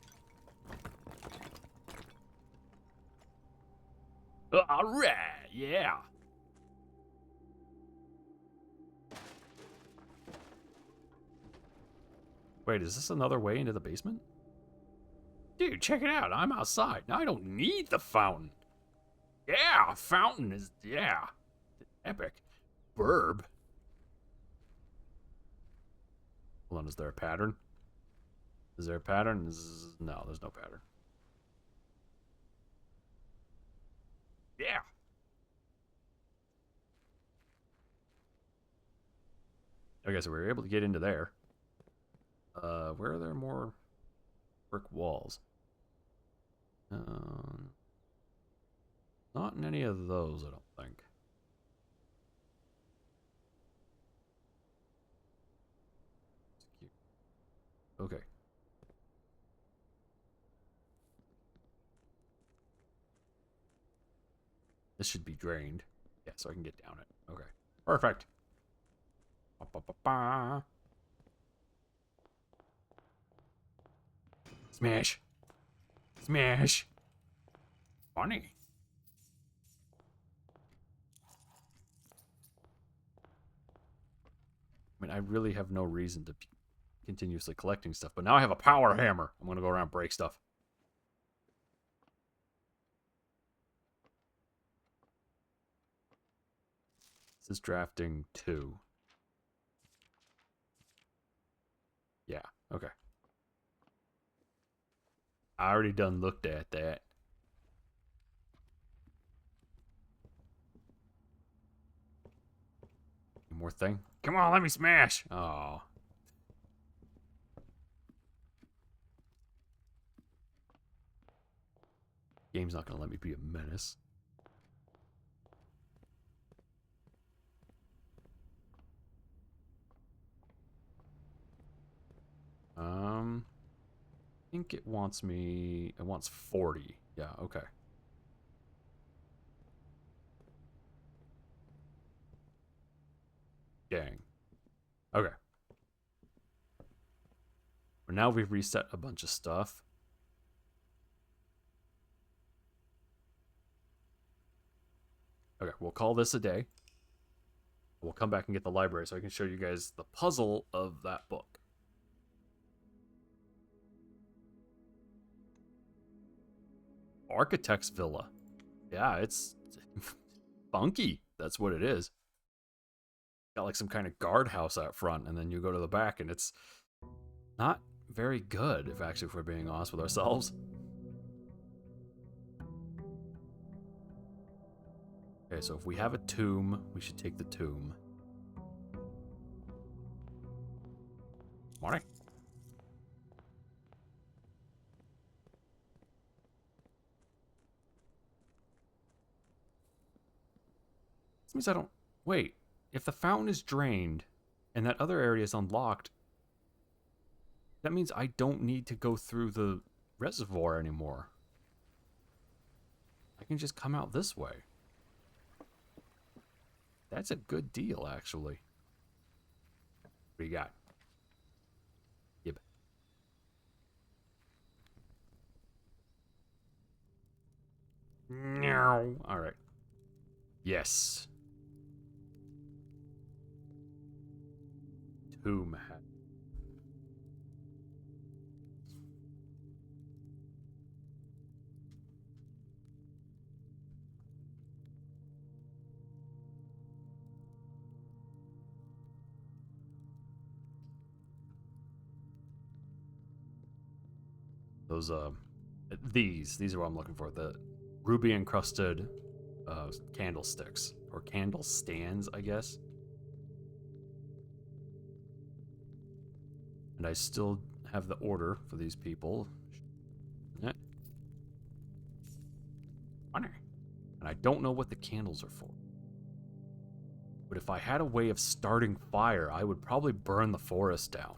S1: Alright, yeah. Wait, is this another way into the basement? Dude, check it out. I'm outside. Now I don't need the fountain. Yeah, a fountain is, yeah. Epic. Burb. Hold on, is there a pattern? Is there a pattern? No, there's no pattern. Yeah. Okay, so we were able to get into there. Where are there more brick walls? Not in any of those, I don't think. Okay. This should be drained. Yeah, so I can get down it. Okay. Perfect. Ba-ba-ba-ba. Smash. Smash. Funny. I mean, I really have no reason to be continuously collecting stuff, but now I have a power hammer. I'm going to go around and break stuff. This is drafting 2. Yeah, okay. I already done looked at that. One more thing. Come on, let me smash. Oh. Game's not gonna let me be a menace. I think it wants me. It wants 40. Yeah, okay. Dang. Okay. Well, now we've reset a bunch of stuff. Okay, we'll call this a day. We'll come back and get the library so I can show you guys the puzzle of that book. Architect's Villa. Yeah, it's funky. That's what it is. Got like some kind of guardhouse out front, and then you go to the back, and it's not very good, if we're being honest with ourselves. Okay, so if we have a tomb, we should take the tomb. Morning. This means I don't... Wait, if the fountain is drained and that other area is unlocked, that means I don't need to go through the reservoir anymore. I can just come out this way. That's a good deal, actually. What do you got? Yep. No. All right. Yes. Tomb hat. those these are what I'm looking for. The ruby encrusted candlesticks or candle stands, I guess. And I still have the order for these people. And I don't know what the candles are for. But if I had a way of starting fire, I would probably burn the forest down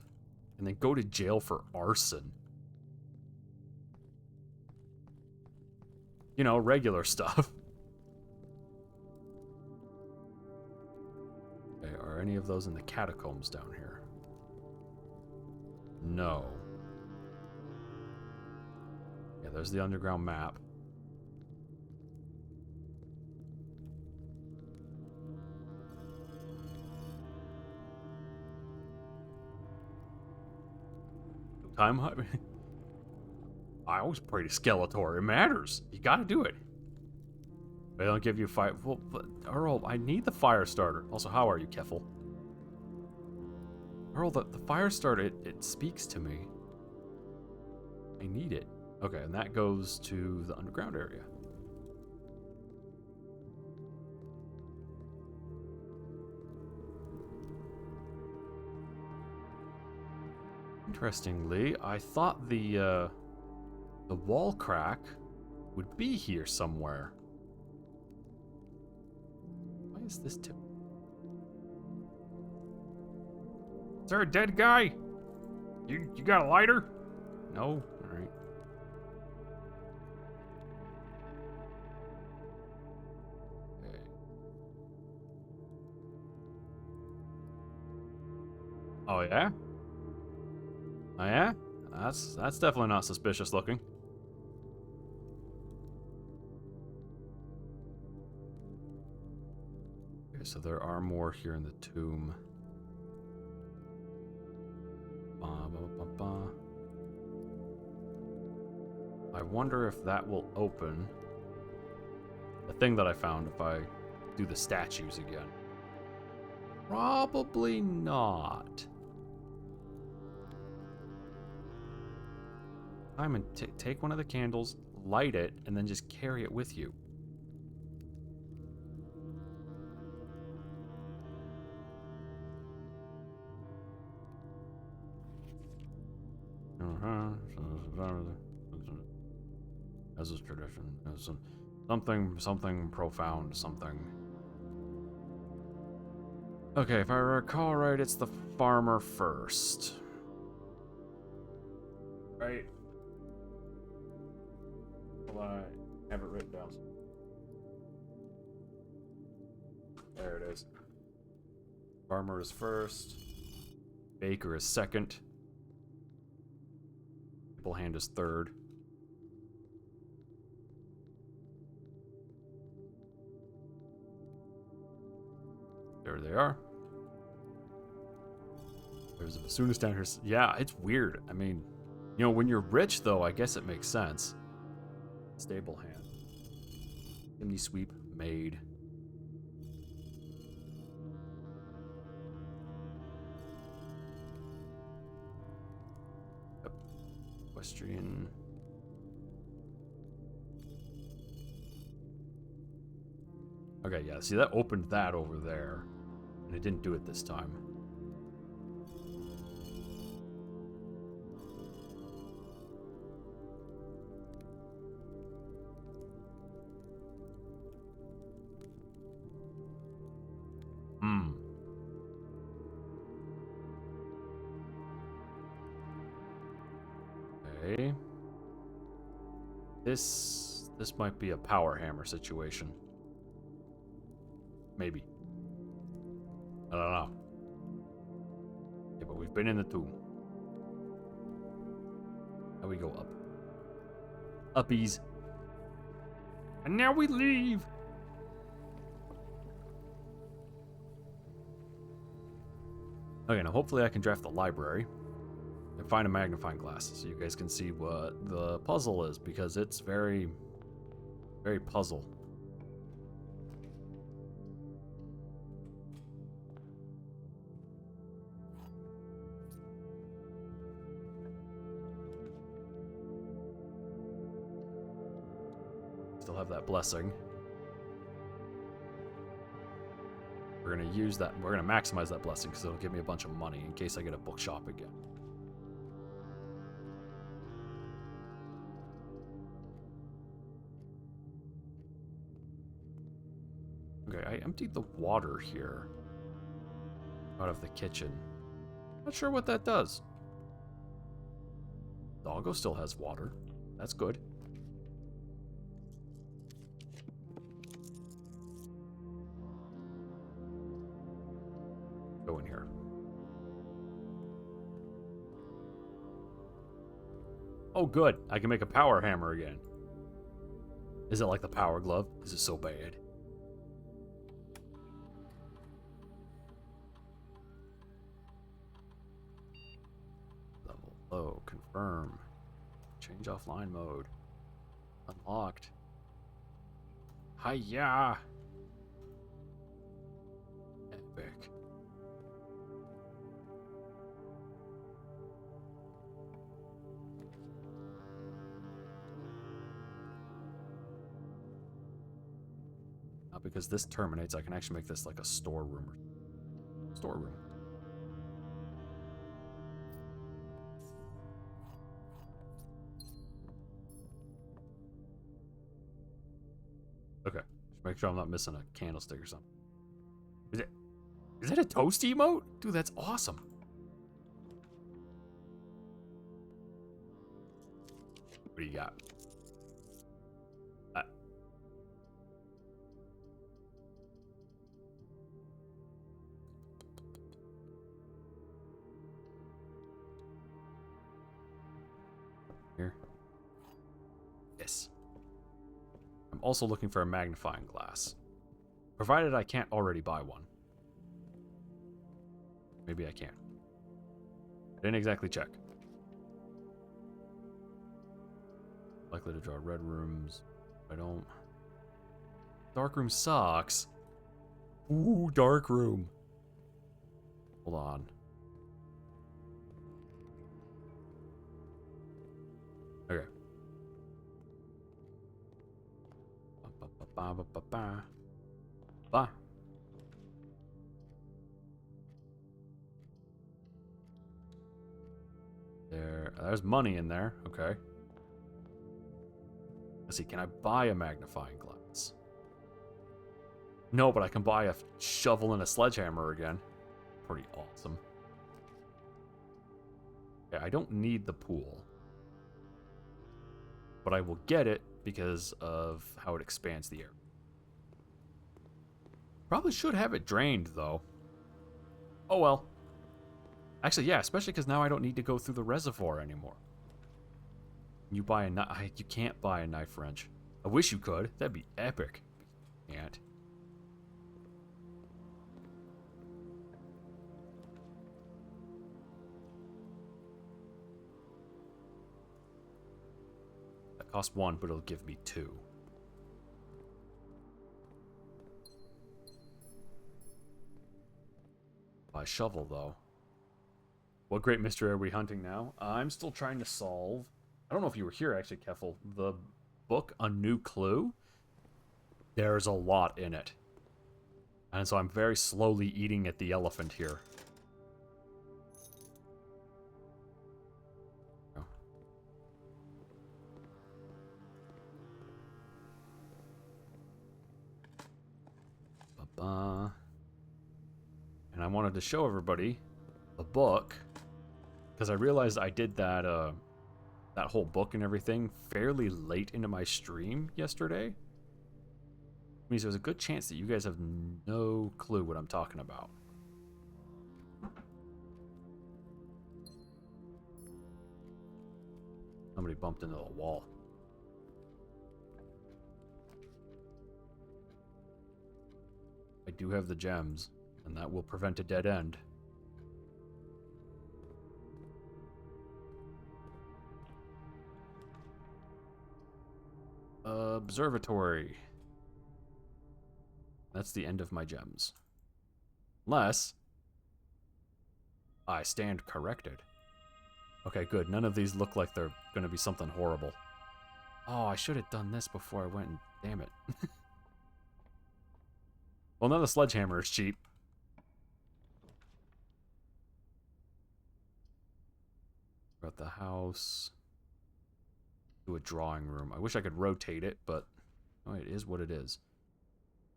S1: and then go to jail for arson. You know, regular stuff. Okay, are any of those in the catacombs down here? No. Yeah, there's the underground map. Time. I always pray to Skeletor. It matters. You gotta do it. They don't give you fire. Well, but Earl, I need the fire starter. Also, how are you, Keffel? Earl, the fire starter, it speaks to me. I need it. Okay, and that goes to the underground area. Interestingly, I thought the wall crack would be here somewhere. Why is this tip? Is there a dead guy? You got a lighter? No? Alright. Okay. Oh yeah? Oh yeah? That's definitely not suspicious looking. Okay, so there are more here in the tomb. I wonder if that will open the thing that I found if I do the statues again. Probably not. Simon, take one of the candles, light it, and then just carry it with you. As is tradition, something profound, something. Okay, if I recall right, it's the farmer first. Right. Well, I have it written down. There it is. Farmer is first. Baker is second. Hand is third. There they are. There's a bassoonist down here. Yeah, it's weird. I mean, you know, when you're rich, though, I guess it makes sense. Stable hand. Chimney sweep made. Yep. Equestrian. Okay, yeah, see, that opened that over there. And it didn't do it this time. Okay. This might be a power hammer situation. Maybe. I don't know. Yeah, but we've been in the tomb. Now we go up. Uppies. And now we leave. Okay, now hopefully I can draft the library and find a magnifying glass so you guys can see what the puzzle is, because it's very, very puzzle. Still have that blessing. We're gonna use that. We're gonna maximize that blessing because it'll give me a bunch of money in case I get a bookshop again. Okay, I emptied the water here out of the kitchen. Not sure what that does. Doggo still has water. That's good. Go in here. Oh, good. I can make a power hammer again. Is it like the power glove? Is it so bad? Level low. Confirm. Change offline mode. Unlocked. Hiya! Epic. Now, because this terminates, I can actually make this like a storeroom. Storeroom. Okay. Just make sure I'm not missing a candlestick or something. Is that a toast emote? Dude, that's awesome. What do you got? Here. Yes. I'm also looking for a magnifying glass. Provided I can't already buy one. Maybe I can. Didn't exactly check. Likely to draw red rooms. I don't. Dark room sucks. Ooh, dark room. Hold on. Okay. Bye. There's money in there. Okay. Let's see. Can I buy a magnifying glass? No, but I can buy a shovel and a sledgehammer again. Pretty awesome. Yeah, I don't need the pool. But I will get it because of how it expands the air. Probably should have it drained, though. Oh well. Actually, yeah, especially because now I don't need to go through the reservoir anymore. You buy a knife. You can't buy a knife wrench. I wish you could. That'd be epic. You can't. That costs one, but it'll give me two. Buy a shovel, though. What great mystery are we hunting now? I'm still trying to solve... I don't know if you were here, actually, Keffel. The book, A New Clue? There's a lot in it. And so I'm very slowly eating at the elephant here. Oh. Ba-ba. And I wanted to show everybody the book, because I realized I did that that whole book and everything fairly late into my stream yesterday. Means there's a good chance that you guys have no clue what I'm talking about. Somebody bumped into the wall. I do have the gems, and that will prevent a dead end. Observatory. That's the end of my gems. Unless I stand corrected. Okay, good. None of these look like they're going to be something horrible. Oh, I should have done this before I went and Damn it. Well, now the sledgehammer is cheap. About the house. Do a drawing room. I wish I could rotate it, but oh, it is what it is.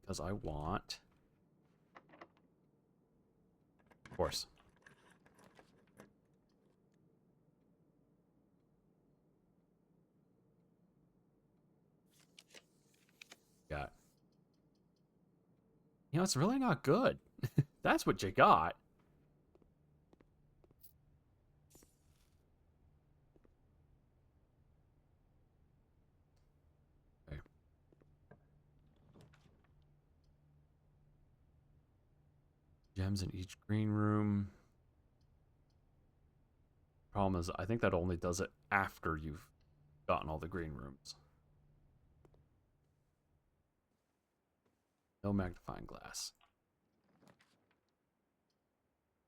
S1: Because I want... Of course. Got. You know, it's really not good. That's what you got. Okay. Gems in each green room. Problem is, I think that only does it after you've gotten all the green rooms. No magnifying glass.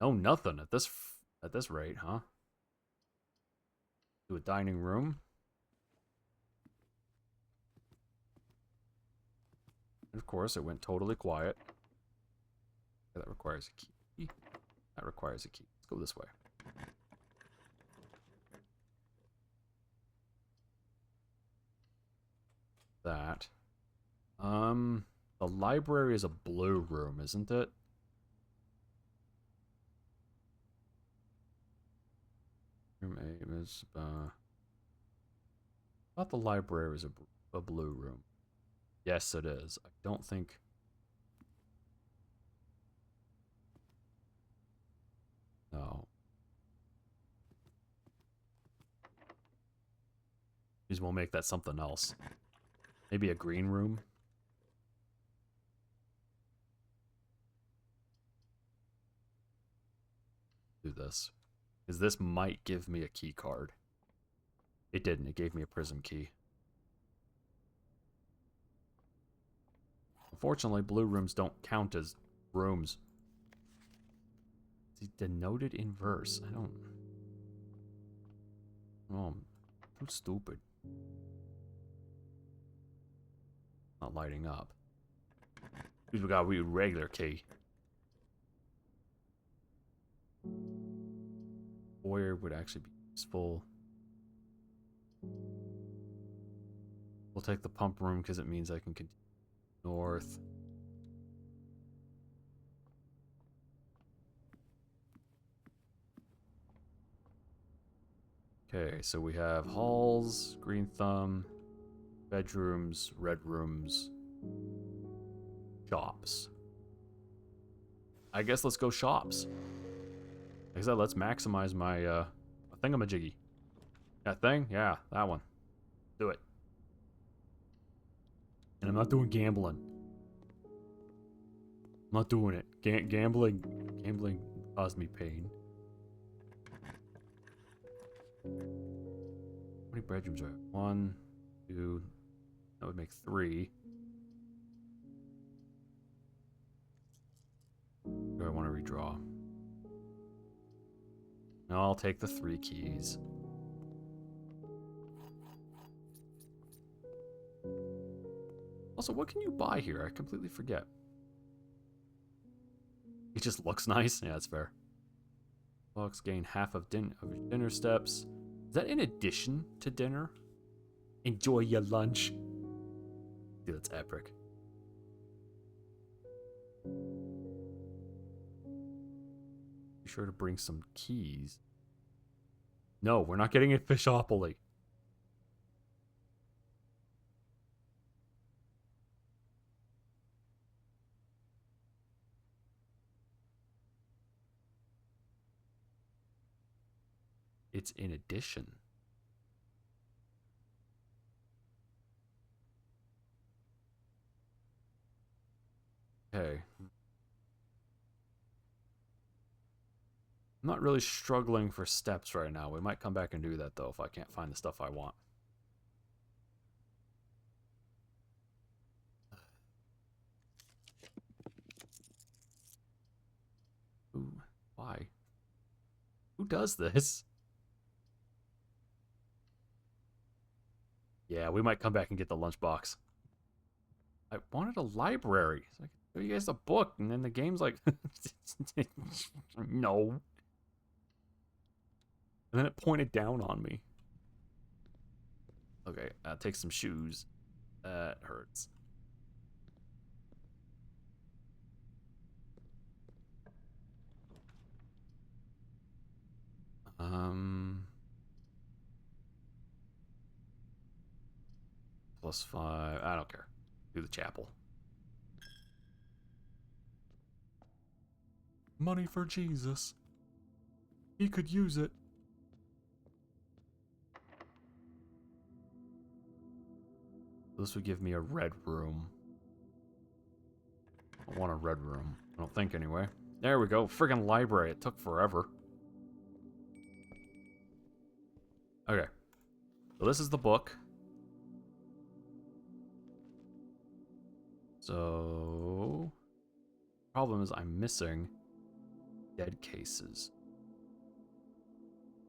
S1: No, nothing at this rate, huh? Do a dining room. And of course, it went totally quiet. That requires a key. That requires a key. Let's go this way. That. The library is a blue room, isn't it? Room 8 is, I thought the library was a blue room. Yes, it is. I don't think... No. Maybe we'll make that something else. Maybe a green room? Do this. Because this might give me a key card. It didn't. It gave me a prism key. Unfortunately, blue rooms don't count as rooms. It's denoted in verse. I don't... Oh, I'm too stupid. Not lighting up. We got a regular key. Foyer would actually be useful. We'll take the pump room because it means I can continue north. Okay, so we have halls, green thumb, bedrooms, red rooms, shops. I guess let's go shops. Like I said, let's maximize my thingamajiggy. That thing? Yeah, that one. Do it. And I'm not doing gambling. I'm not doing it. Gambling caused me pain. How many bedrooms are there? 1, 2, that would make 3. Do I want to redraw? No, I'll take the 3 keys. Also, what can you buy here? I completely forget. It just looks nice. Yeah, that's fair. Box gain half of dinner steps. Is that in addition to dinner? Enjoy your lunch. Dude, that's epic. Be sure to bring some keys. No, we're not getting a Fishopoly. It's in addition. Okay. I'm not really struggling for steps right now. We might come back and do that, though, if I can't find the stuff I want. Ooh, why? Who does this? Yeah, we might come back and get the lunchbox. I wanted a library. So I could show you guys a book, and then the game's like, no. And then it pointed down on me. Okay, I'll take some shoes. That hurts. +5. I don't care. Do the chapel. Money for Jesus. He could use it. This would give me a red room. I want a red room. I don't think anyway. There we go. Friggin' library. It took forever. Okay. So this is the book. So... problem is I'm missing dead cases.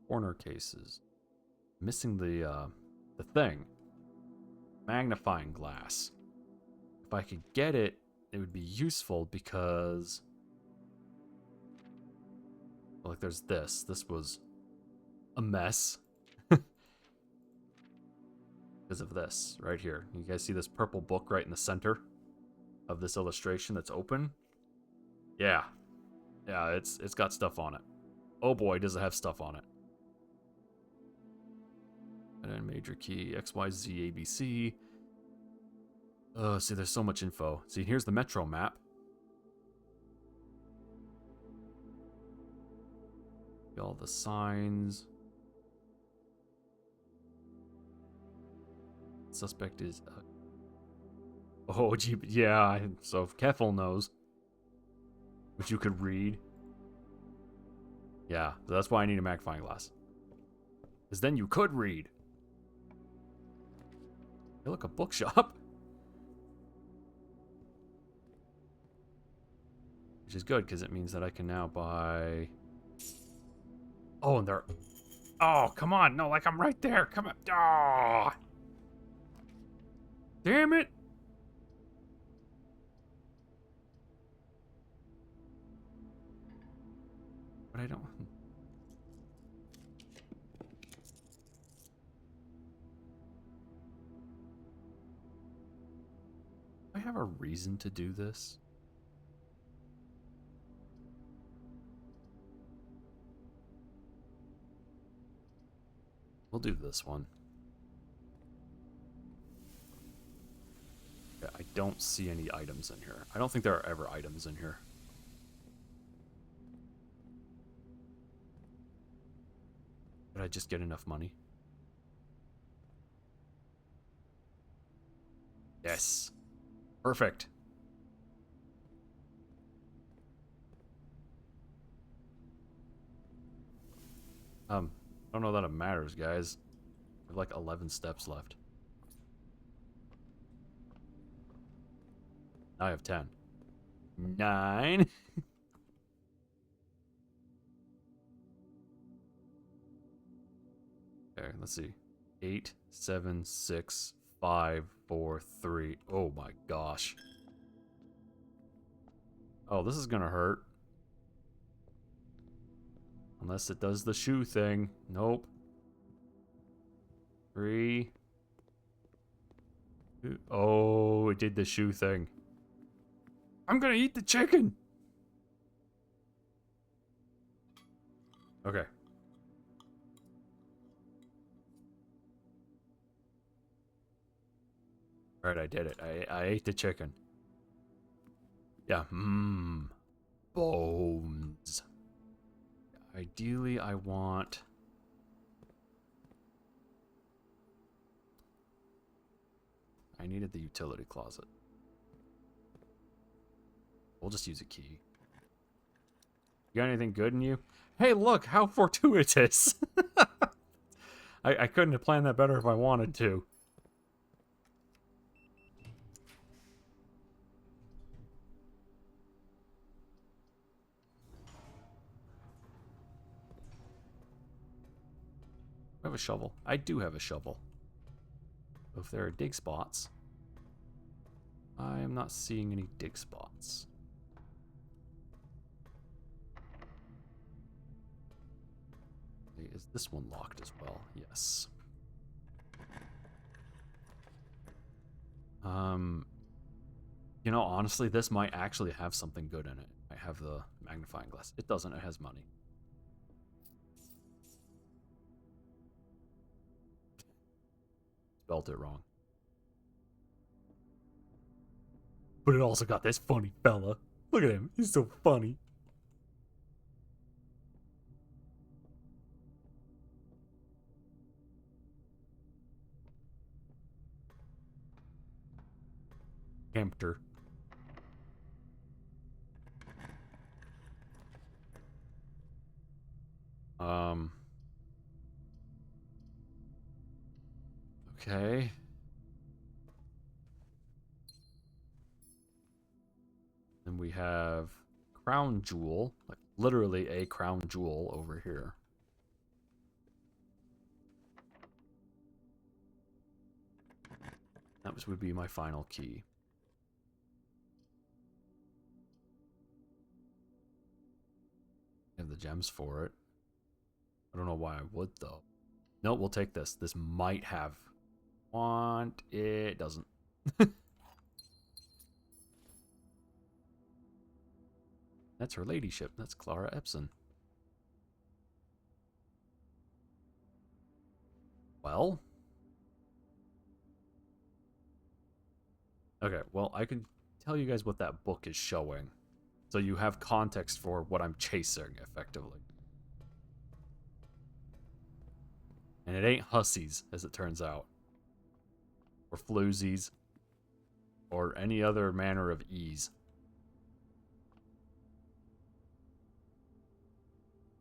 S1: Corner cases. Missing the thing. Magnifying glass. If I could get it, it would be useful because... like there's this. This was a mess. Because of this right here. You guys see this purple book right in the center of this illustration that's open? Yeah. Yeah, it's got stuff on it. Oh boy, does it have stuff on it. And then major key, X, Y, Z, A, B, C. Oh, see, there's so much info. See, here's the metro map. All the signs. Suspect is... oh, gee, yeah, so if Keffel knows. Which you could read. Yeah, so that's why I need a magnifying glass. Because then you could read. Hey, look, a bookshop. Which is good, because it means that I can now buy... oh, and they're... oh, come on. No, like I'm right there. Come on. Oh. Damn it. But I don't... I have a reason to do this. We'll do this one. Yeah, I don't see any items in here. I don't think there are ever items in here. Did I just get enough money? Yes. Perfect. I don't know that it matters, guys. I have like 11 steps left. Now I have 10. 9. Okay, let's see. 8, 7, 6, 5, 4, 3. Oh my gosh. Oh, this is gonna hurt. Unless it does the shoe thing. Nope. 3. 2. Oh, it did the shoe thing. I'm gonna eat the chicken. Okay. Alright, I did it. I ate the chicken. Yeah, bones. Ideally, I want... I needed the utility closet. We'll just use a key. You got anything good in you? Hey, look, how fortuitous. I couldn't have planned that better if I wanted to. I have a shovel. I do have a shovel. If there are dig spots. I am not seeing any dig spots. Is this one locked as well? Yes. You know, honestly, this might actually have something good in it. I have the magnifying glass. It doesn't. It has money. Spelled it wrong. But it also got this funny fella. Look at him. He's so funny. Hamster. Okay. Then we have crown jewel, like literally a crown jewel over here. That would be my final key. I have the gems for it. I don't know why I would, though. No, we'll take this. This might have... Want... It doesn't. That's her ladyship. That's Clara Epson. Well... Okay, well, I can tell you guys what that book is showing. So you have context for what I'm chasing, effectively. And it ain't hussies, as it turns out. Or floozies. Or any other manner of ease.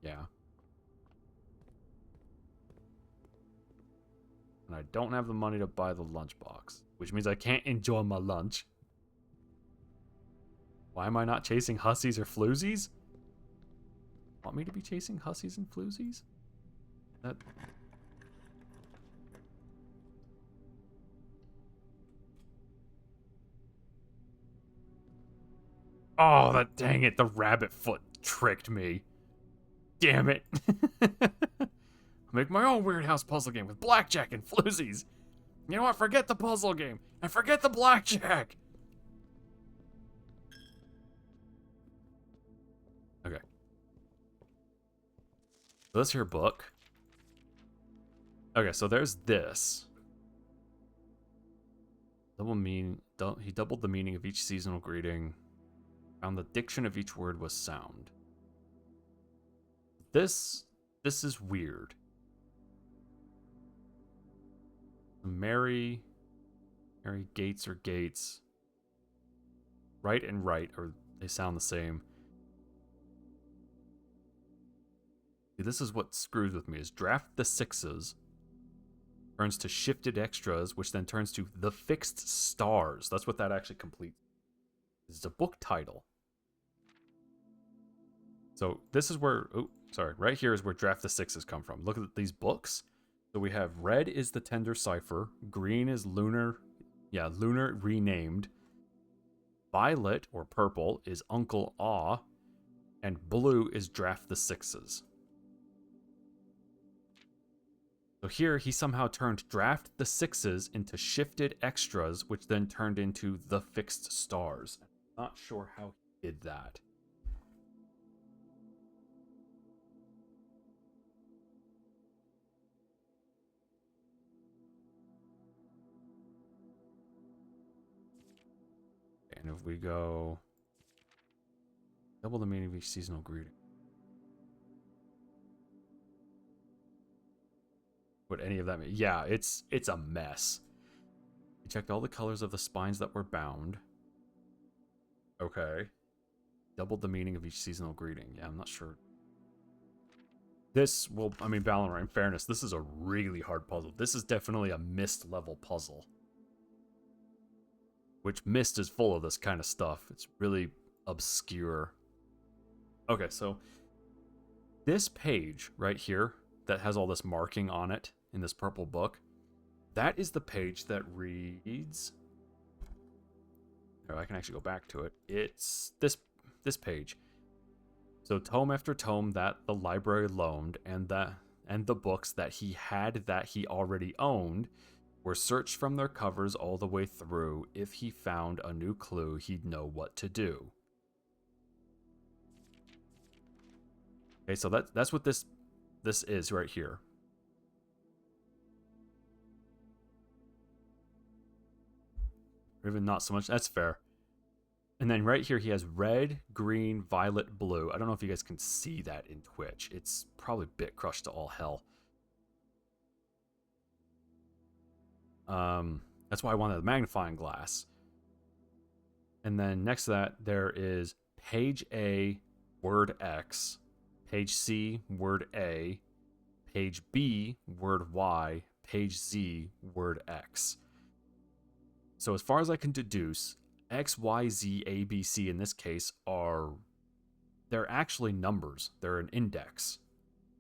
S1: Yeah. And I don't have the money to buy the lunchbox. Which means I can't enjoy my lunch. Why am I not chasing hussies or floozies? Want me to be chasing hussies and floozies? That... Oh, that dang it, the rabbit foot tricked me. Damn it. Make my own weird house puzzle game with blackjack and floozies. You know what? Forget the puzzle game and forget the blackjack. Okay. So that's your book. Okay, so there's this. He doubled the meaning of each seasonal greeting. Found the diction of each word was sound. This is weird. Mary Gates or Gates. Right and right, or they sound the same. See, this is what screws with me, is draft the sixes turns to shifted extras, which then turns to the fixed stars. That's what that actually completes. It's a book title. So this is where, oh, sorry, right here is where draft the sixes come from. Look at these books. So we have red is the Tender Cipher, green is Lunar renamed, violet or purple is Uncle Aw, and blue is draft the sixes. So here he somehow turned draft the sixes into shifted extras, which then turned into the fixed stars. I'm not sure how he did that. And if we go double the meaning of each seasonal greeting. What any of that mean? Yeah, it's a mess. We checked all the colors of the spines that were bound. Okay. Doubled the meaning of each seasonal greeting. Yeah, I'm not sure. This will, I mean, Valorant, in fairness, this is a really hard puzzle. This is definitely a Myst level puzzle. Which Myst is full of this kind of stuff. It's really obscure. Okay, so this page right here that has all this marking on it in this purple book, that is the page that reads Or I can actually go back to it. It's this page. So tome after tome that the library loaned, and the books that he had that he already owned were searched from their covers all the way through. If he found a new clue, he'd know what to do. Okay, so that's what this is right here. Or even not so much. That's fair. And then right here he has red, green, violet, blue. I don't know if you guys can see that in Twitch. It's probably bit crushed to all hell. That's why I wanted a magnifying glass. And then next to that, there is page A, word X, page C, word A, page B, word Y, page Z, word X. So as far as I can deduce, X, Y, Z, A, B, C in this case they're actually numbers. They're an index,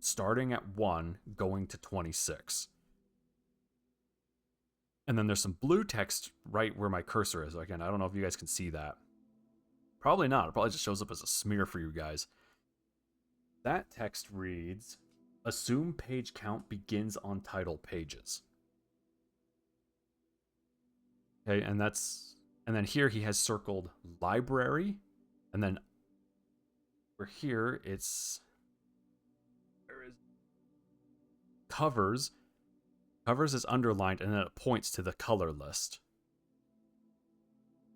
S1: starting at 1, going to 26. And then there's some blue text right where my cursor is. Again, I don't know if you guys can see that. Probably not. It probably just shows up as a smear for you guys. That text reads, assume page count begins on title pages. Okay, and then here he has circled library, and then over here it's covers. Covers is underlined, and then it points to the color list,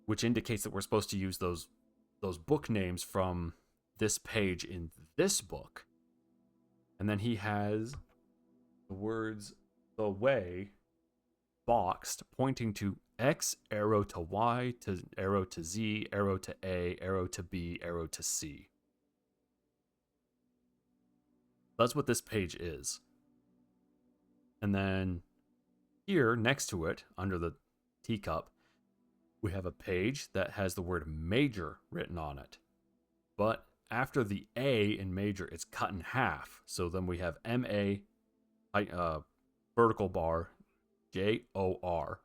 S1: which indicates that we're supposed to use those book names from this page in this book. And then he has the words the way boxed, pointing to X, arrow to Y, to arrow to Z, arrow to A, arrow to B, arrow to C. That's what this page is. And then here next to it, under the teacup, we have a page that has the word major written on it. But after the A in major, it's cut in half. So then we have MA, vertical bar, JOR.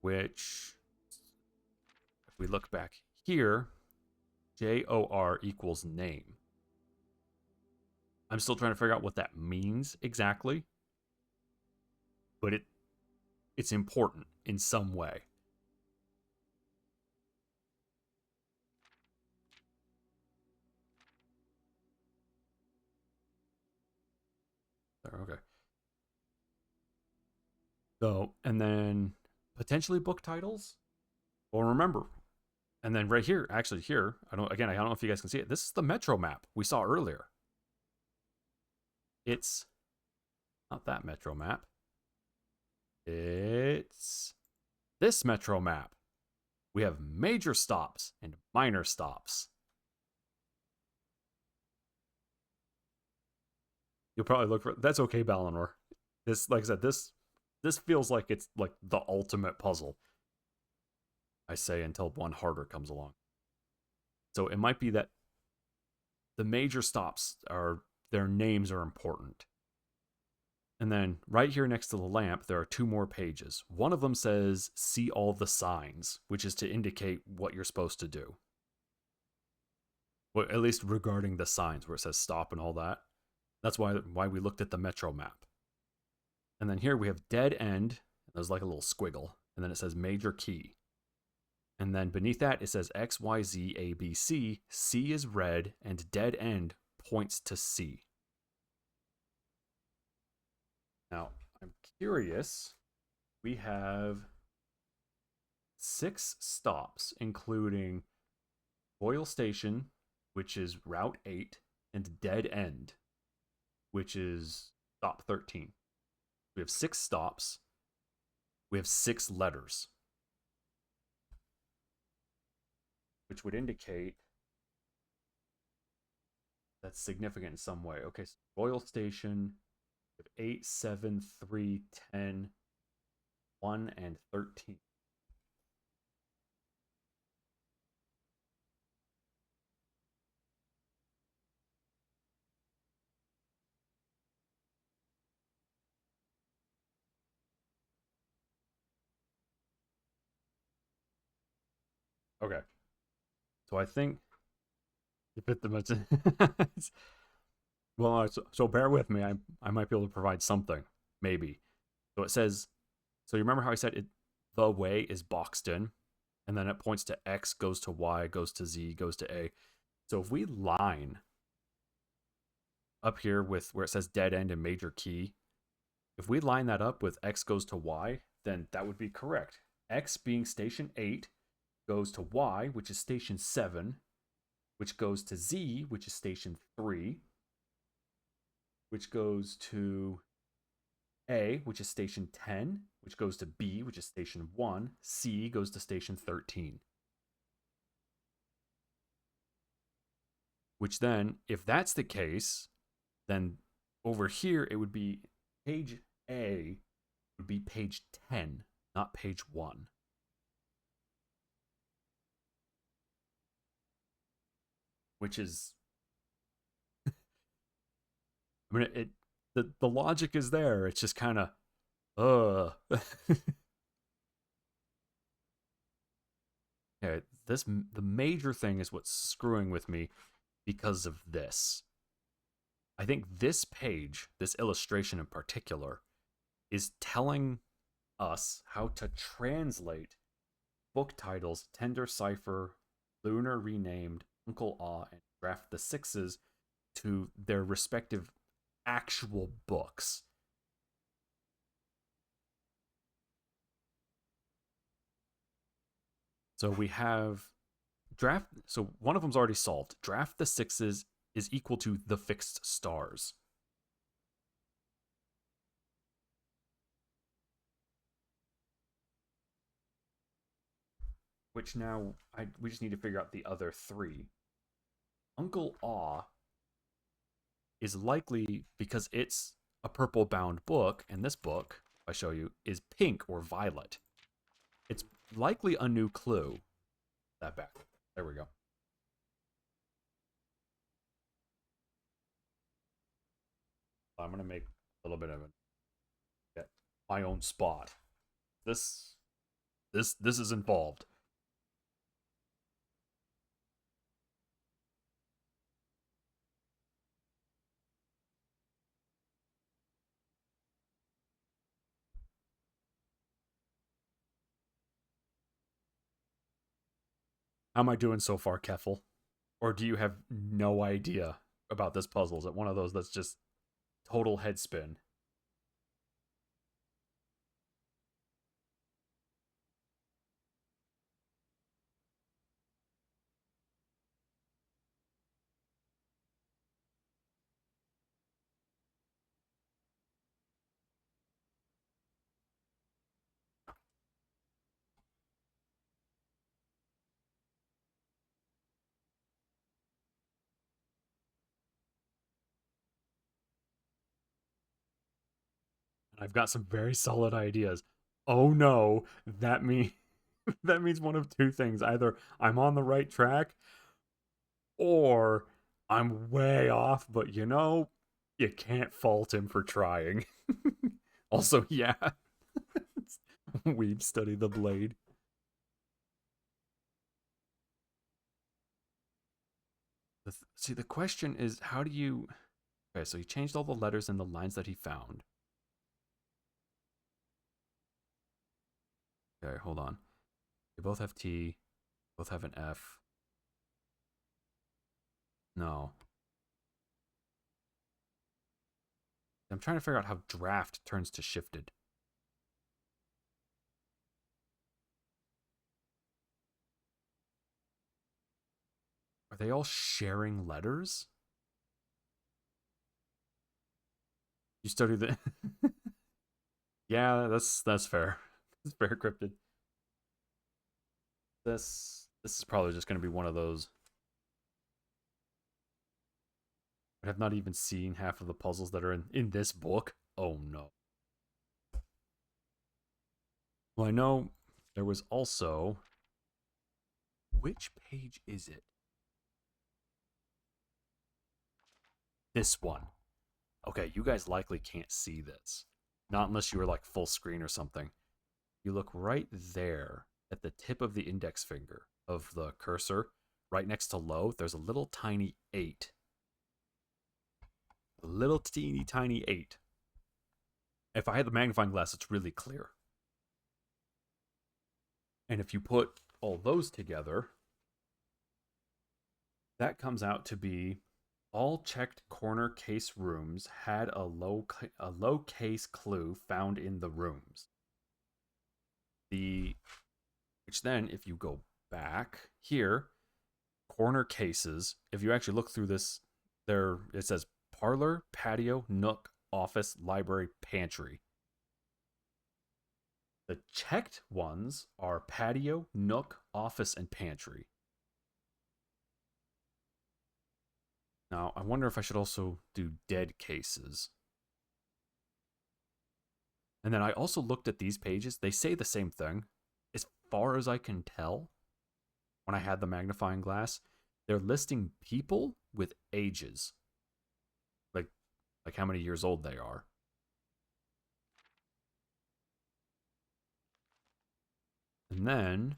S1: Which, if we look back here, JOR equals name. I'm still trying to figure out what that means exactly, but it's important in some way. Okay. So, and then potentially book titles. Well, remember, and then right here, actually here, I don't know if you guys can see it. This is the Metro map we saw earlier. It's not that Metro map. It's this Metro map. We have major stops and minor stops. You'll probably look for that's okay, Balinor. This, like I said, this feels like it's like the ultimate puzzle. I say until one harder comes along. So it might be that the major stops their names are important. And then right here next to the lamp, there are 2 more pages. One of them says, see all the signs, which is to indicate what you're supposed to do. Well, at least regarding the signs where it says stop and all that. That's why we looked at the Metro map. And then here we have dead end. There's like a little squiggle. And then it says major key. And then beneath that, it says X, Y, Z, A, B, C. C is red, and dead end points to C. Now, I'm curious. We have 6 stops, including Royal Station, which is Route 8, and Dead End, which is stop 13. We have 6 stops. We have 6 letters, which would indicate that's significant in some way. Okay, so Royal Station, 8, 7, 3, 10, 1, and 13. Okay. So I think if it the much well, so bear with me. I might be able to provide something, maybe. So it says. So you remember how I said it? The way is boxed in, and then it points to X, goes to Y, goes to Z, goes to A. So if we line up here with where it says dead end and major key, if we line that up with X goes to Y, then that would be correct. X being station 8 goes to Y, which is station 7, which goes to Z, which is station 3, which goes to A, which is station 10, which goes to B, which is station 1, C goes to station 13. Which then, if that's the case, then over here it would be page A would be page 10, not page 1. Which is, I mean, the logic is there. It's just kind of, okay, the major thing is what's screwing with me because of this. I think this page, this illustration in particular, is telling us how to translate book titles Tender Cipher, Lunar Renamed, Uncle Aw, and Draft the Sixes to their respective actual books. So we have draft. So one of them's already solved. Draft the Sixes is equal to the fixed stars. Which now we just need to figure out the other three. Uncle Aw is likely because it's a purple bound book, and this book, I show you, is pink or violet. It's likely a new clue. That back. There we go. I'm gonna make a little bit of my own spot. This is involved. How am I doing so far, Keffel? Or do you have no idea about this puzzle? Is it one of those that's just total head spin? I've got some very solid ideas. Oh no, that means that means one of two things. Either I'm on the right track or I'm way off, but you can't fault him for trying. Also, yeah. We've studied the blade. See, the question is how do you. Okay, so he changed all the letters and the lines that he found. Okay, hold on. They both have T, both have an F. No. I'm trying to figure out how draft turns to shifted. Are they all sharing letters? You study the. Yeah, that's fair. It's fair, cryptid. This is probably just going to be one of those. I have not even seen half of the puzzles that are in this book. Oh no. Well, I know there was also. Which page is it? This one. Okay, you guys likely can't see this. Not unless you were like full screen or something. You look right there at the tip of the index finger. of the cursor, right next to low, there's a little tiny 8. A little teeny tiny 8. If I had the magnifying glass, it's really clear. And if you put all those together, that comes out to be all checked corner case rooms had a low case clue found in the rooms. Which then, if you go back here, corner cases, if you actually look through this, it says parlor, patio, nook, office, library, pantry. The checked ones are patio, nook, office, and pantry. Now, I wonder if I should also do dead cases. And then I also looked at these pages. They say the same thing. As far as I can tell, when I had the magnifying glass, they're listing people with ages. Like how many years old they are. And then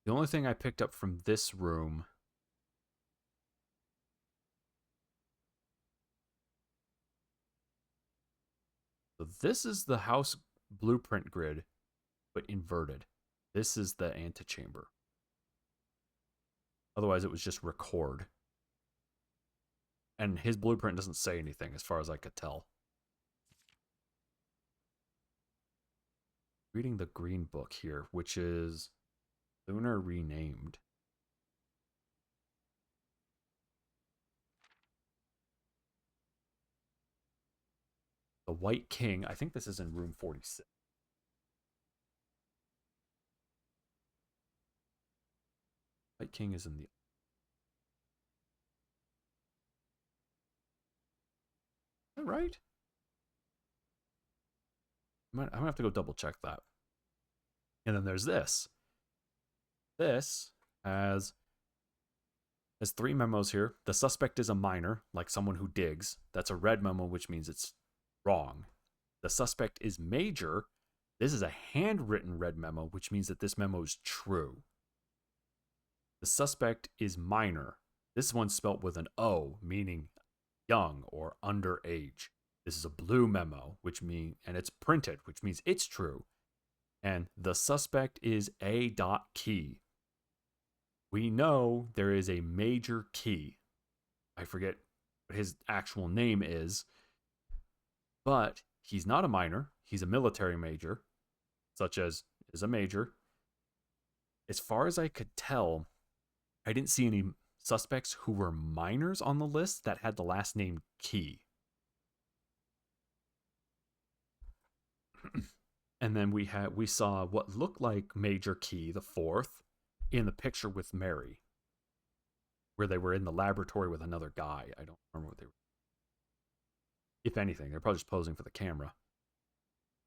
S1: the only thing I picked up from this room so this is the house blueprint grid, but inverted. This is the antechamber. Otherwise, it was just record. And his blueprint doesn't say anything as far as I could tell. Reading the green book here, which is Lunar Renamed. The White King, I think this is in room 46. White King is in the... Is that right? I'm gonna have to go double check that. And then there's this. This has 3 memos here. The suspect is a minor, like someone who digs. That's a red memo, which means it's wrong. The suspect is major. This is a handwritten red memo, which means that this memo is true. The suspect is minor. This one's spelt with an O, meaning young or underage. This is a blue memo, and it's printed, which means it's true. And the suspect is A. Key. We know there is a major key. I forget what his actual name is, but he's not a minor. He's a military major, such as is a major. As far as I could tell, I didn't see any suspects who were minors on the list that had the last name Key. And then we saw what looked like Major Key, the 4th, in the picture with Mary, where they were in the laboratory with another guy. I don't remember what they were. If anything, they're probably just posing for the camera.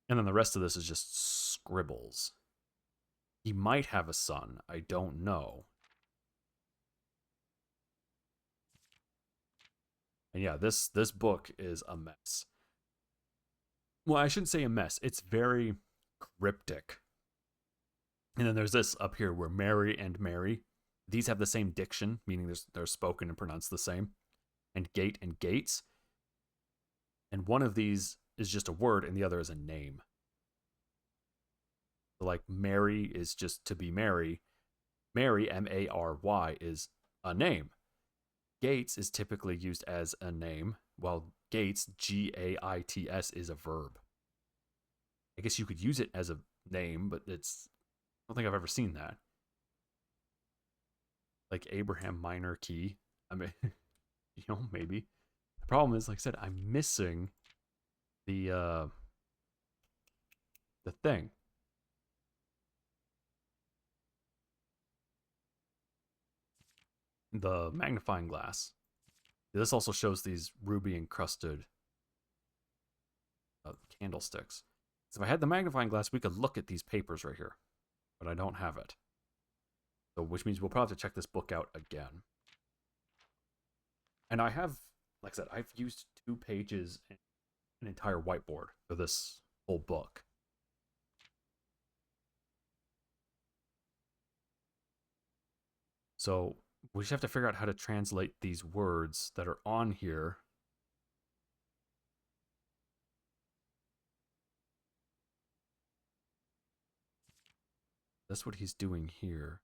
S1: And then the rest of this is just scribbles. He might have a son. I don't know. And yeah, this book is a mess. Well, I shouldn't say a mess. It's very cryptic. And then there's this up here where Mary and Mary, these have the same diction, meaning they're spoken and pronounced the same. And gate and gates. And one of these is just a word and the other is a name. So like Mary is just to be Mary. Mary, Mary, is a name. Gates is typically used as a name, while Gates, Gaits, is a verb. I guess you could use it as a name, but I don't think I've ever seen that. Like Abraham Minor Key. I mean, maybe. The problem is, like I said, I'm missing the thing. The magnifying glass. This also shows these ruby encrusted candlesticks. So if I had the magnifying glass, we could look at these papers right here, but I don't have it. So, which means we'll probably have to check this book out again. And I have, like I said, I've used 2 pages and an entire whiteboard for this whole book. So we just have to figure out how to translate these words that are on here. That's what he's doing here.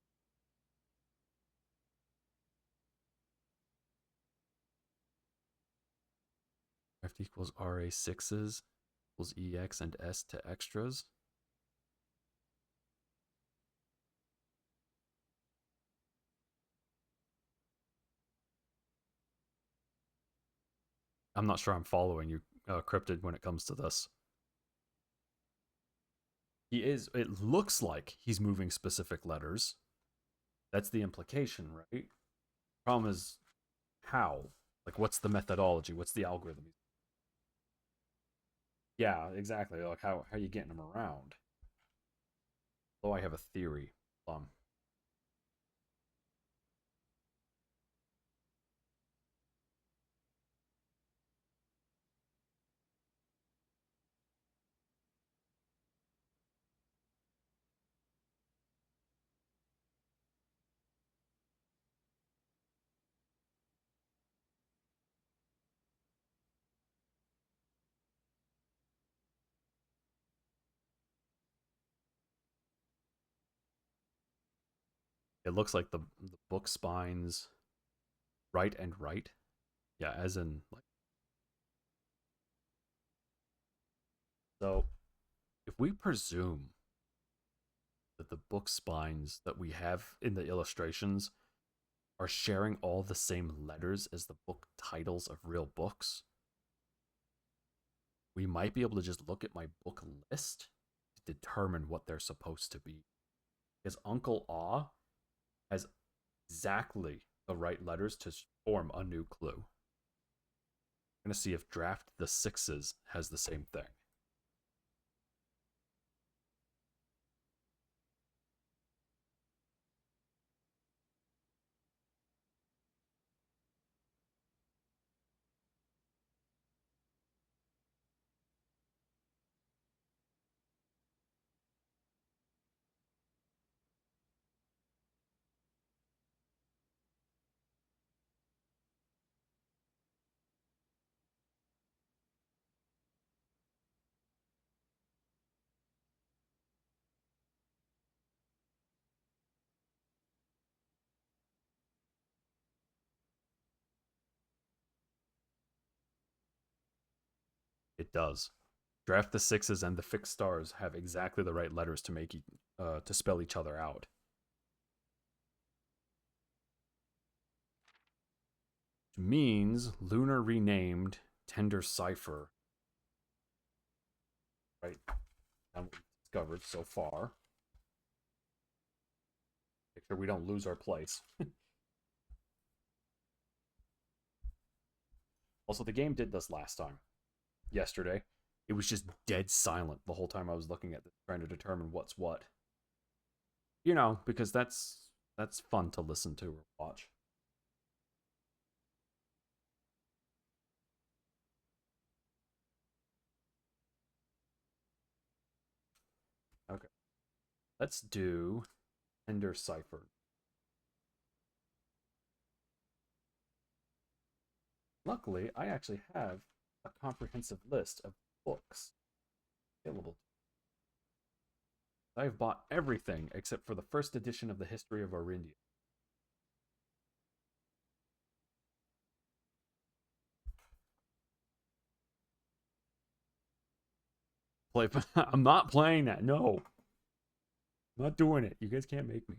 S1: F equals RA6s equals EX and S to extras. I'm not sure I'm following you, Cryptid, when it comes to this. He is, it looks like he's moving specific letters. That's the implication, right? Problem is, how? Like, what's the methodology? What's the algorithm? Yeah, exactly. Like, how are you getting them around? Though I have a theory. It looks like the book spines right and right. Yeah, as in like, so if we presume that the book spines that we have in the illustrations are sharing all the same letters as the book titles of real books, we might be able to just look at my book list to determine what they're supposed to be. Because Uncle Aw has exactly the right letters to form a new clue. I'm going to see if Draft the Sixes has the same thing. It does. Draft the Sixes and the fixed stars have exactly the right letters to make to spell each other out. Which means Lunar renamed Tender Cipher. Right. Now we've discovered so far. Make sure we don't lose our place. Also, the game did this last time. Yesterday. It was just dead silent the whole time I was looking at this, trying to determine what's what. You know, because that's fun to listen to or watch. Okay. Let's do Tender Cipher. Luckily, I actually have a comprehensive list of books available. I've bought everything except for the first edition of the History of Orindia. Play. I'm not playing that. No, I'm not doing it. You guys can't make me.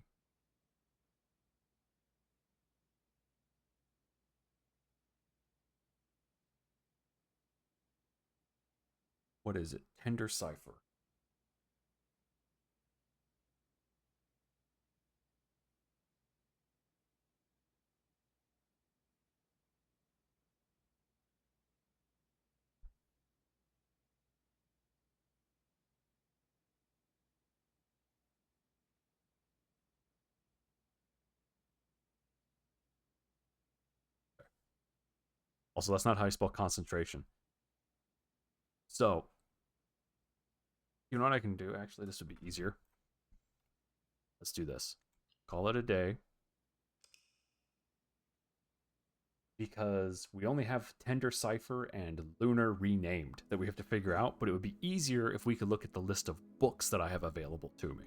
S1: What is it? Tender Cipher. Also, that's not how you spell concentration. So, you know what I can do? Actually, this would be easier. Let's do this. Call it a day. because we only have Tender Cipher and Lunar renamed that we have to figure out, but it would be easier if we could look at the list of books that I have available to me.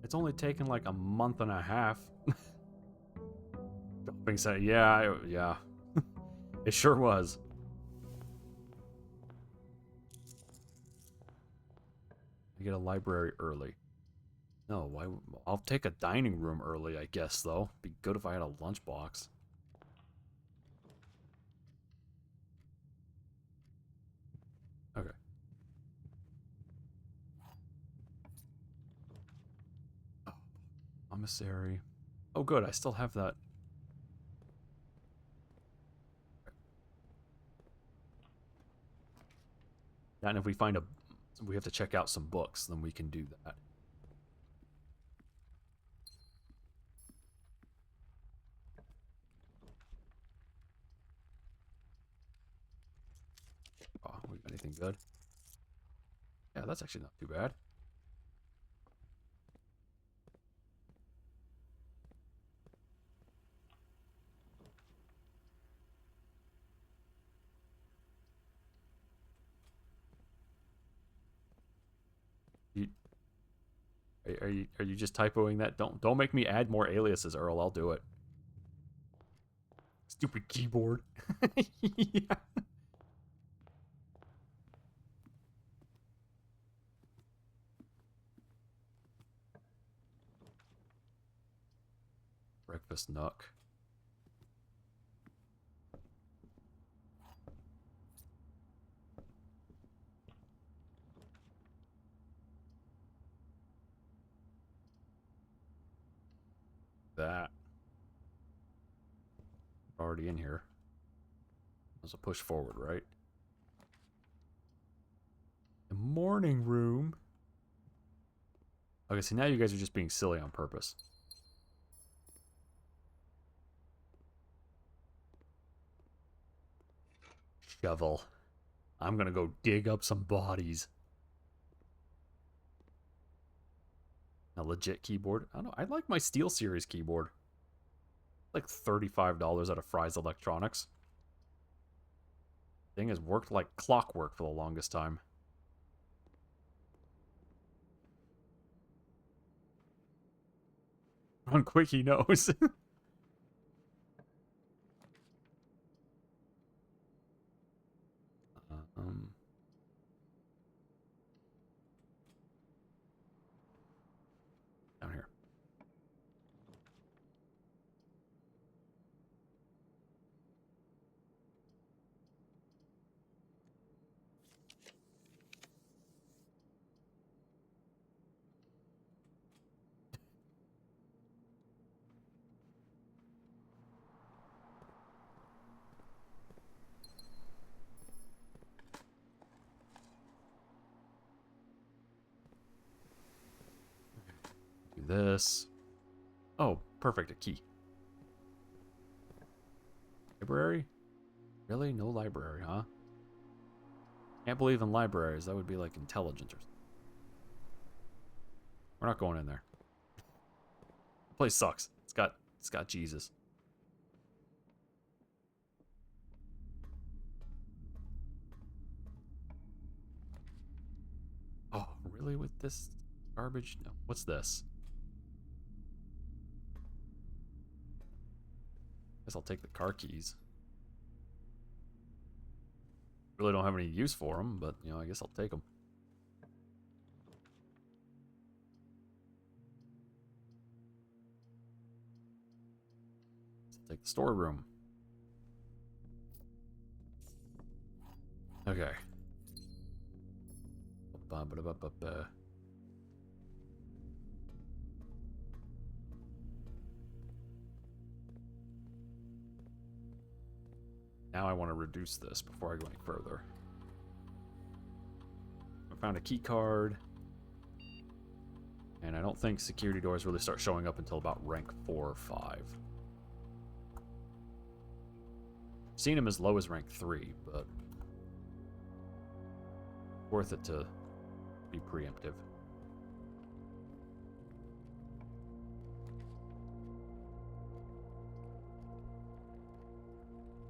S1: It's only taken like a month and a half. Being said, yeah. It sure was. I get a library early. No, why? I'll take a dining room early, I guess, though. Be good if I had a lunchbox. Okay. Oh, commissary. Oh, good. I still have that. And if we find we have to check out some books, then we can do that. Oh, we got anything good? Yeah, that's actually not too bad. Are you just typoing that? Don't make me add more aliases, Earl. I'll do it. Stupid keyboard. Yeah. Breakfast Nook. That. Already in here. There's a push forward, right? The morning room. Okay, see, now you guys are just being silly on purpose. Shovel. I'm gonna go dig up some bodies. A legit keyboard. I don't know. I like my Steel Series keyboard. Like $35 out of Fry's Electronics. Thing has worked like clockwork for the longest time. Run quick, he knows. um, Down here. Do this. Oh, perfect, a key. Library? Really? No library, huh? Can't believe in libraries. That would be like intelligence or something. We're not going in there. The place sucks. It's got Jesus. Oh, really with this garbage? No. What's this? Guess I'll take the car keys. Really don't have any use for them, but, you know, I guess I'll take them. I'll take the storeroom. Okay. Now I want to reduce this before I go any further. I found a key card. And I don't think security doors really start showing up until about rank 4 or 5. Seen him as low as rank 3, but worth it to be preemptive.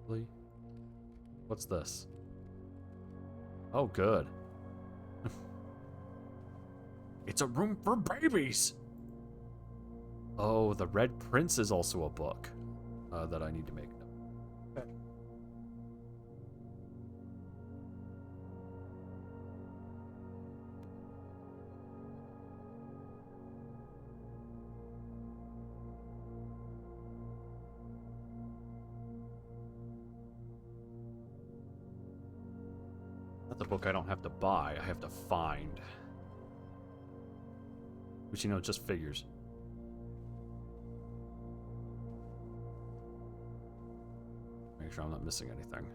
S1: Really? What's this? Oh, good. It's a room for babies! Oh, the Red Prince is also a book that I need to make. Okay. That's a book I don't have to buy, I have to find. Which, you know, just figures. Make sure I'm not missing anything.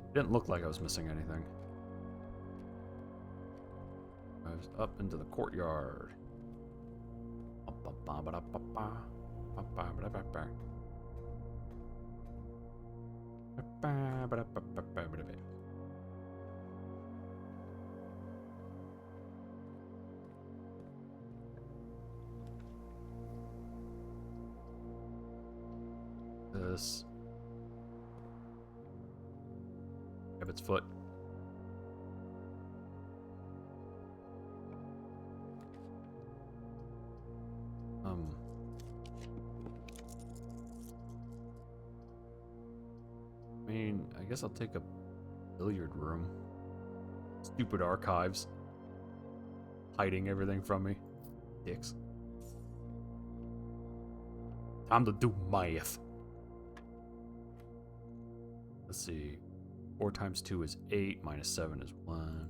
S1: It didn't look like I was missing anything. I was up into the courtyard. This. Have its foot. I mean, I guess I'll take a billiard room. Stupid archives. Hiding everything from me. Dicks. Time to do math. Let's see. 4 times 2 is 8, minus 7 is 1.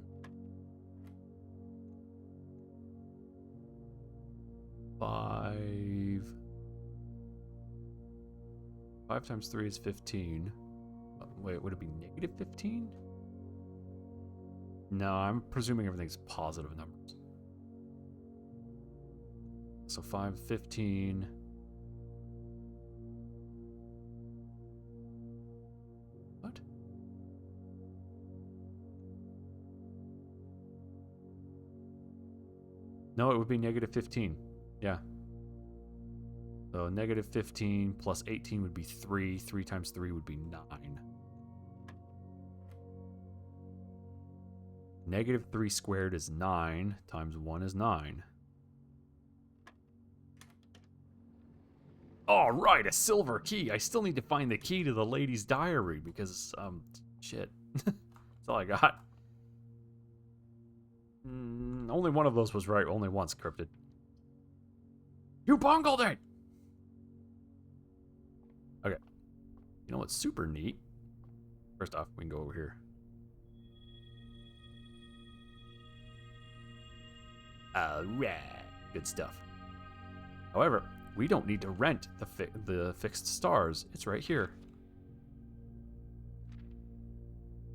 S1: 5. 5 times 3 is 15. Wait, would it be negative 15? No, I'm presuming everything's positive numbers. So 5, 15. What? No, it would be negative 15. Yeah. So negative 15 plus 18 would be 3. 3 times 3 would be 9. Negative 3 squared is 9, times 1 is 9. All right, a silver key. I still need to find the key to the lady's diary because, shit. That's all I got. Only one of those was right. Only once, Cryptid. You bungled it! Okay. You know what's super neat? First off, we can go over here. Alright. Good stuff. However, we don't need to rent the fixed stars. It's right here.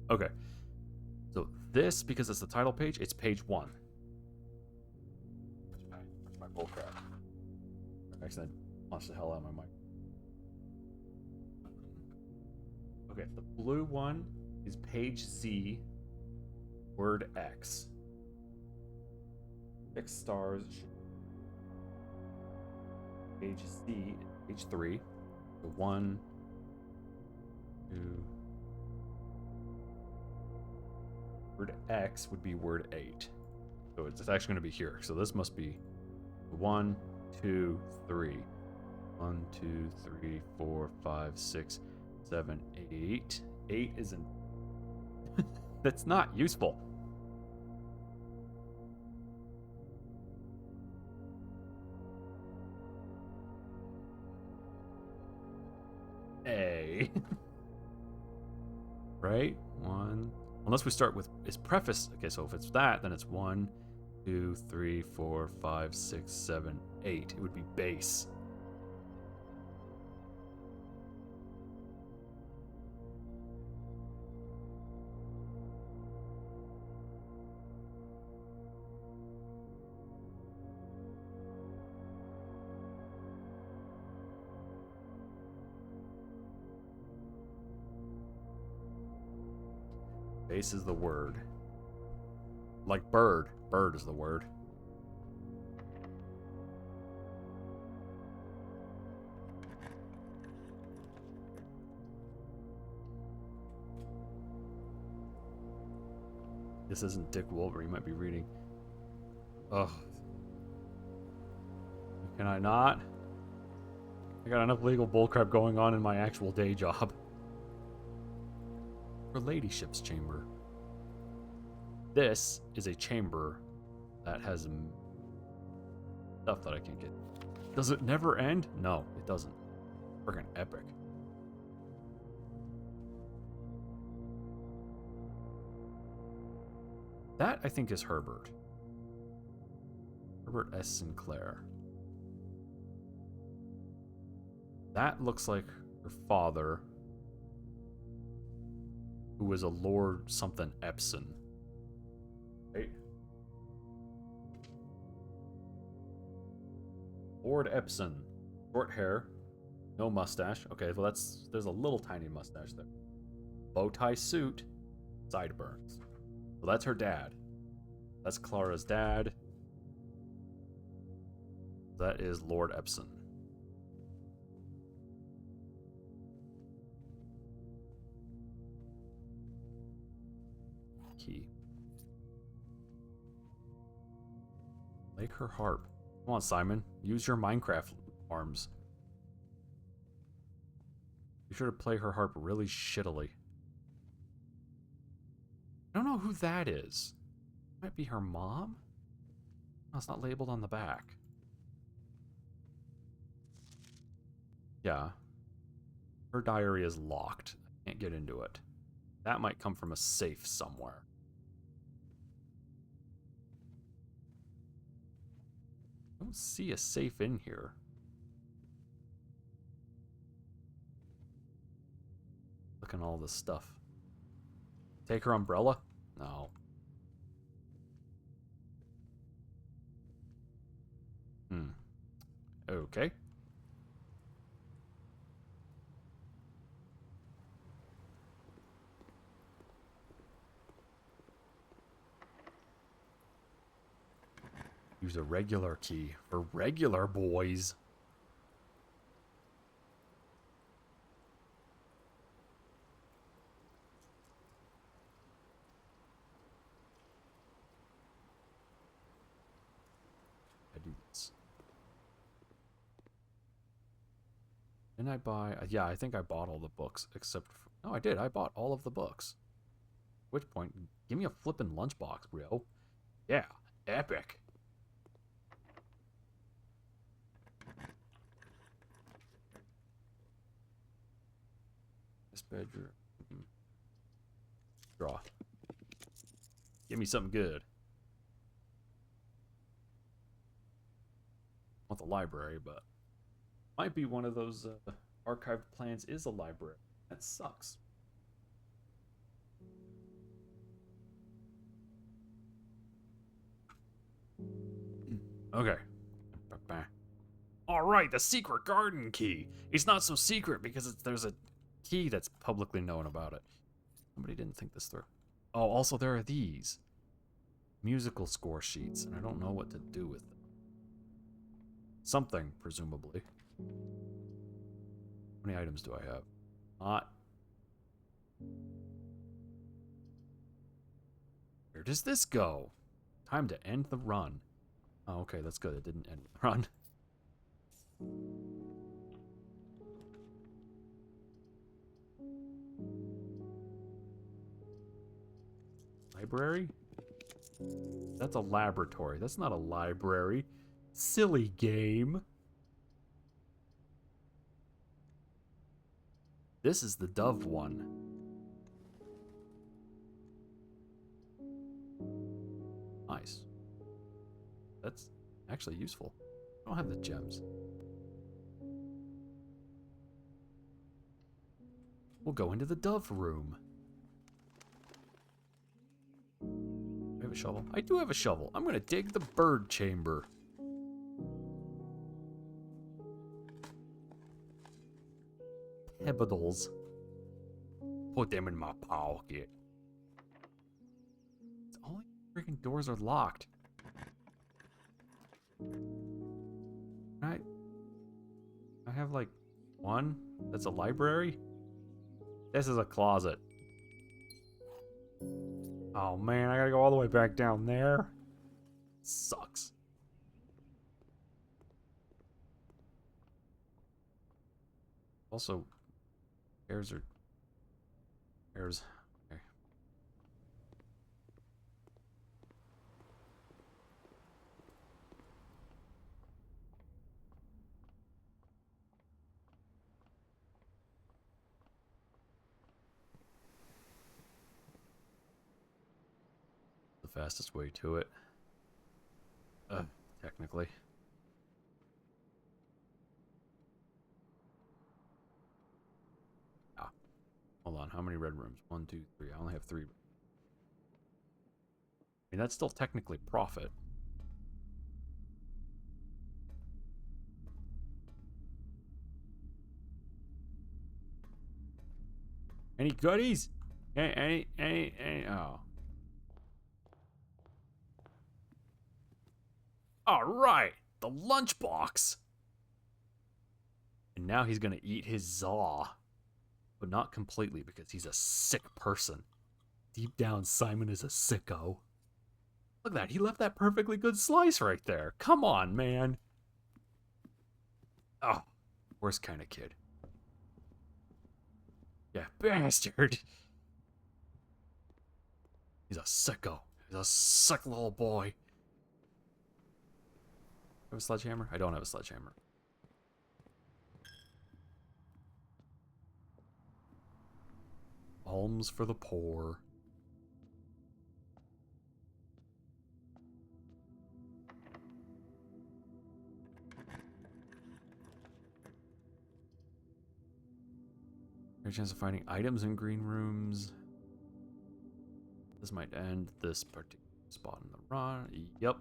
S1: Okay. So this, because it's the title page, it's page 1. Where's my bullcrap? I accidentally launched the hell out of my mic. Okay, the blue one is page Z, word X. Fixed stars. Page Z, page 3. The 1, 2. Word X would be word 8. So it's actually going to be here. So this must be 1, 2, 3. 1, 2, 3, 4, 5, 6, 7, 8. 8 isn't. That's not useful. A. Right? 1. Unless we start with its preface. Okay, so if it's that, then it's 1, 2, 3, 4, 5, 6, 7, 8. It would be base. Base is the word. Like bird. Bird is the word. This isn't Dick Wolver, you might be reading. Ugh. Can I not? I got enough legal bullcrap going on in my actual day job. Her ladyship's chamber. This is a chamber that has stuff that I can't get. Does it never end? No, it doesn't. Freaking epic. That, I think, is Herbert. Herbert S. Sinclair. That looks like her father, who was a Lord something Epson. Right? Lord Epson. Short hair. No mustache. Okay, well there's a little tiny mustache there. Bow tie suit. Sideburns. So that's her dad. That's Clara's dad. That is Lord Epson. Key. Make her harp. Come on, Simon. Use your Minecraft arms. Be sure to play her harp really shittily. I don't know who that is. Might be her mom? No, it's not labeled on the back. Yeah. Her diary is locked. I can't get into it. That might come from a safe somewhere. I don't see a safe in here. Look at all this stuff. Take her umbrella? No. Okay. Use a regular key for regular boys. I do this. Didn't I buy? Yeah, I think I bought all the books except for, no, I did. I bought all of the books. At which point, give me a flippin' lunchbox, bro. Yeah, epic. This bedroom. Draw. Give me something good. Want the library, but might be one of those archived plans is a library. That sucks. Okay. All right, the secret garden key. It's not so secret because there's a key that's publicly known about it. Somebody didn't think this through. Oh, also there are these musical score sheets, and I don't know what to do with them. Something, presumably. How many items do I have? Not. Where does this go? Time to end the run. Oh, okay, that's good. It didn't end the run. Library? That's a laboratory. That's not a library. Silly game. This is the dove one. Nice. That's actually useful. I don't have the gems. We'll go into the dove room. I have a shovel. I do have a shovel. I'm gonna dig the bird chamber. Pebbles. Put them in my pocket. freaking doors are locked? I have like one that's a library. This is a closet. Oh man, I gotta go all the way back down there. Sucks. Also, stairs are stairs. Okay. The fastest way to it. Technically. Ah. Hold on, how many red rooms? 1, 2, 3. I only have 3. I mean, that's still technically profit. Any goodies? Any, oh. Alright, the lunchbox. And now he's gonna eat his zaw. But not completely, because he's a sick person. Deep down, Simon is a sicko. Look at that, he left that perfectly good slice right there. Come on, man. Oh, worst kind of kid. Yeah, bastard. He's a sicko. He's a sick little boy. Have a sledgehammer? I don't have a sledgehammer. Alms for the poor. Your chance of finding items in green rooms. This might end this particular spot in the run. Yep.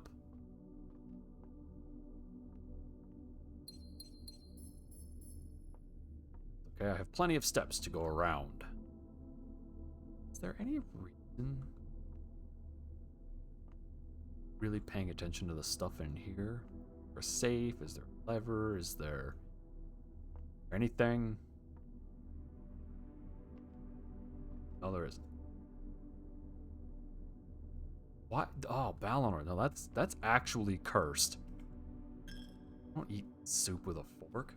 S1: Okay, I have plenty of steps to go around. Is there any reason really paying attention to the stuff in here? Is there a safe? Is there a lever? Is there anything? No, there isn't. What? Oh, Balinor. No, that's actually cursed. Don't eat soup with a fork.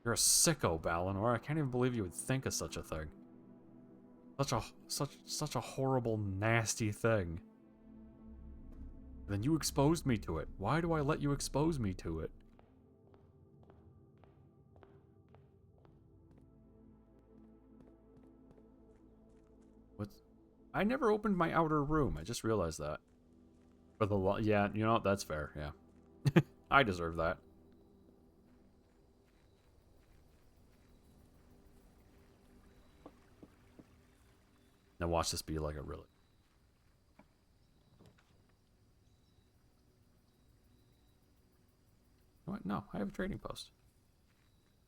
S1: You're a sicko, Balinor. I can't even believe you would think of such a thing. Such a horrible, nasty thing. Then you exposed me to it. Why do I let you expose me to it? What's... I never opened my outer room. I just realized that. For the yeah, you know, that's fair. Yeah. I deserve that. Now watch this be like a really... What? No, I have a trading post.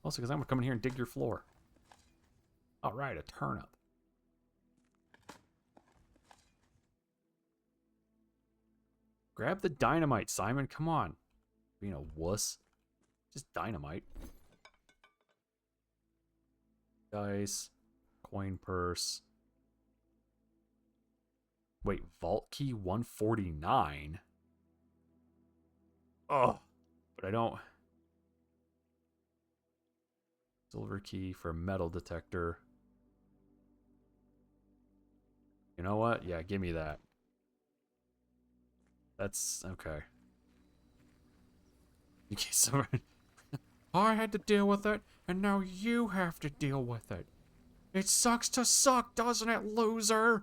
S1: Also, because I'm gonna come in here and dig your floor. Alright, a turnip. Grab the dynamite, Simon. Come on. Being a wuss. Just dynamite. Dice. Coin purse. Wait, vault key 149? Oh, but I don't... Silver key for metal detector. You know what? Yeah, give me that. That's okay. I had to deal with it, and now you have to deal with it. It sucks to suck, doesn't it, loser?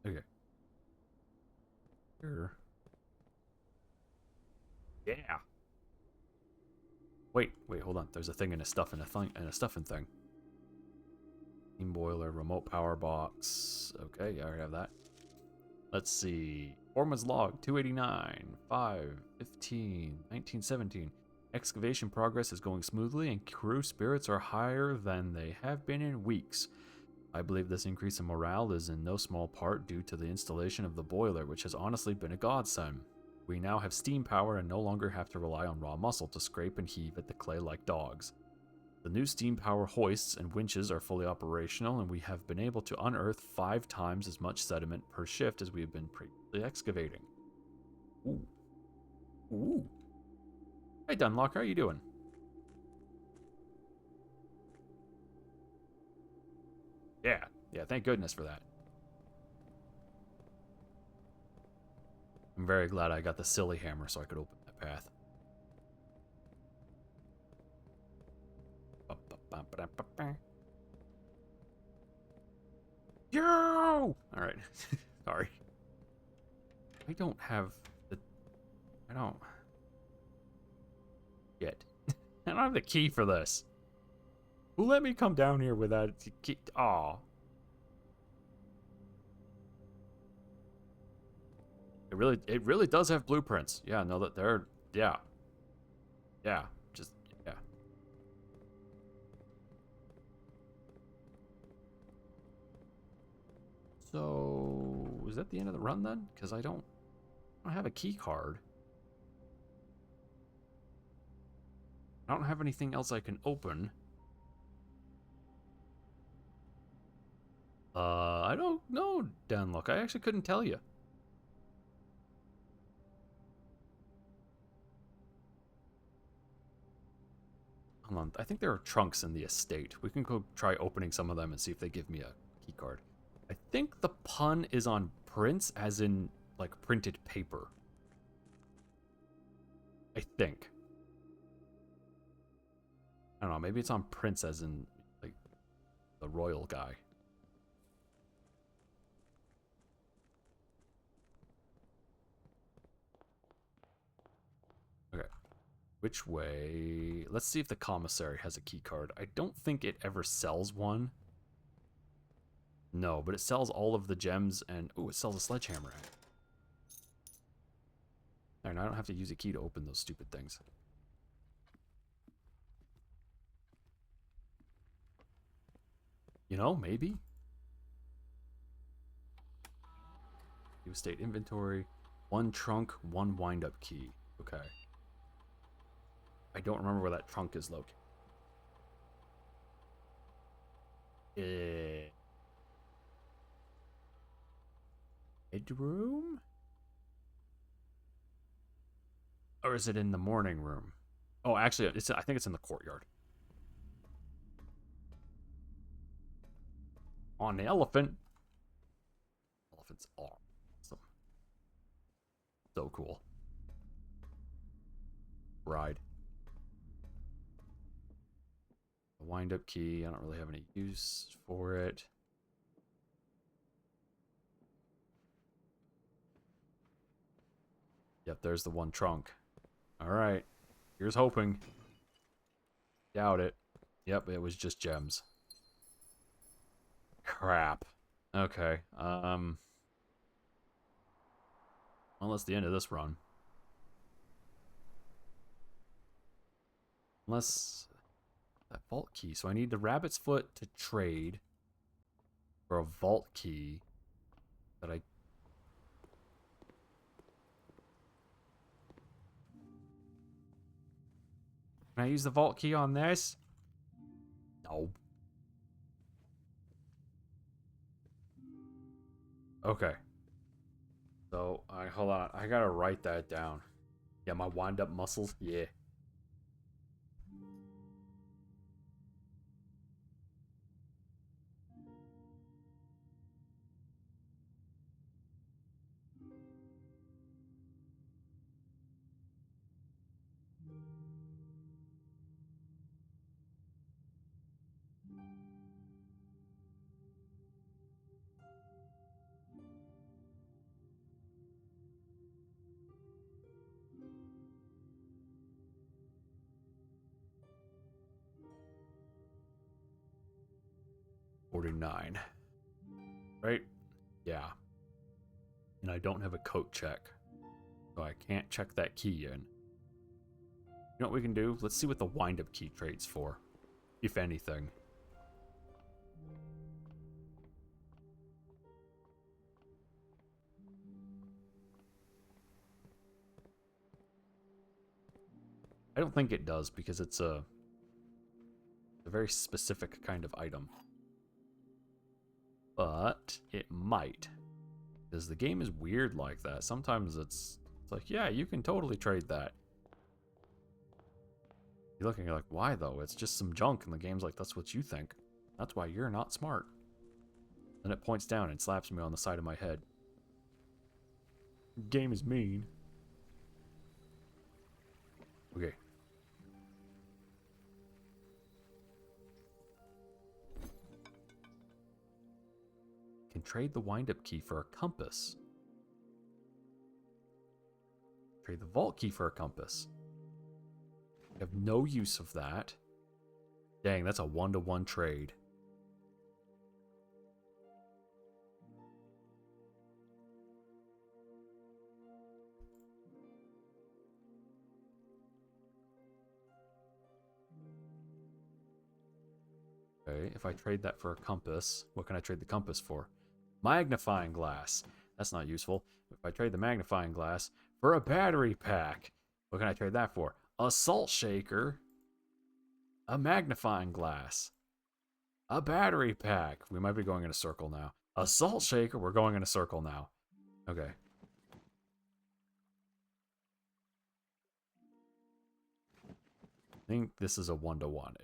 S1: Okay. Sure. Yeah. Wait, hold on. There's a thing and a stuff and a thing and a stuffing thing. Steam boiler, remote power box. Okay, yeah, I already have that. Let's see. Foreman's log, 289, 5, 15, 1917. Excavation progress is going smoothly and crew spirits are higher than they have been in weeks. I believe this increase in morale is in no small part due to the installation of the boiler, which has honestly been a godsend. We now have steam power and no longer have to rely on raw muscle to scrape and heave at the clay like dogs. The new steam power hoists and winches are fully operational, and we have been able to unearth 5 times as much sediment per shift as we have been previously excavating. Ooh. Ooh. Hey Dunlock, how are you doing? Yeah, thank goodness for that. I'm very glad I got the silly hammer so I could open that path. Yo! Alright. Sorry. I don't have the... I don't... Yet. I don't have the key for this. Who let me come down here without a key? Aw. It really does have blueprints. Yeah, no, that they're... Yeah. Yeah. Just... Yeah. So... is that the end of the run then? Because I don't have a key card. I don't have anything else I can open. I don't know, Danlook. I actually couldn't tell you. Hold on. I think there are trunks in the estate. We can go try opening some of them and see if they give me a key card. I think the pun is on prints, as in, like, printed paper. I think. I don't know. Maybe it's on prints, as in, like, the royal guy. Okay. Which way? Let's see if the commissary has a key card. I don't think it ever sells one. No, but it sells all of the gems and... oh, it sells a sledgehammer. And I don't have to use a key to open those stupid things. You know, maybe. New estate inventory. 1 trunk, 1 wind-up key. Okay. I don't remember where that trunk is located. Bedroom? Or is it in the morning room? Oh, actually, I think it's in the courtyard. On the elephant. Elephants are awesome. So cool. Ride. A wind-up key. I don't really have any use for it. Yep, there's the 1 trunk. Alright. Here's hoping. Doubt it. Yep, it was just gems. Crap. Okay. Well, that's the end of this run. Unless... that vault key. So I need the rabbit's foot to trade for a vault key that I... Can I use the vault key on this? No. Okay. So, hold on. I gotta write that down. Yeah, my wind-up muscles. Yeah. $49. Right? Yeah. And I don't have a coat check. So I can't check that key in. You know what we can do? Let's see what the wind-up key trades for, if anything. I don't think it does because it's a very specific kind of item. But it might. Because the game is weird like that. Sometimes it's like, yeah, you can totally trade that. You're looking, you're like, why though? It's just some junk, and the game's like, that's what you think. That's why you're not smart. Then it points down and slaps me on the side of my head. Game is mean. Okay. Can trade the wind-up key for a compass. Trade the vault key for a compass. I have no use of that. Dang, that's a 1-to-1 trade. Okay, if I trade that for a compass, what can I trade the compass for? Magnifying glass. That's not useful. If I trade the magnifying glass for a battery pack, what can I trade that for? A salt shaker, a magnifying glass, a battery pack. We might be going in a circle now. A salt shaker, we're going in a circle now. Okay. I think this is a 1-to-1.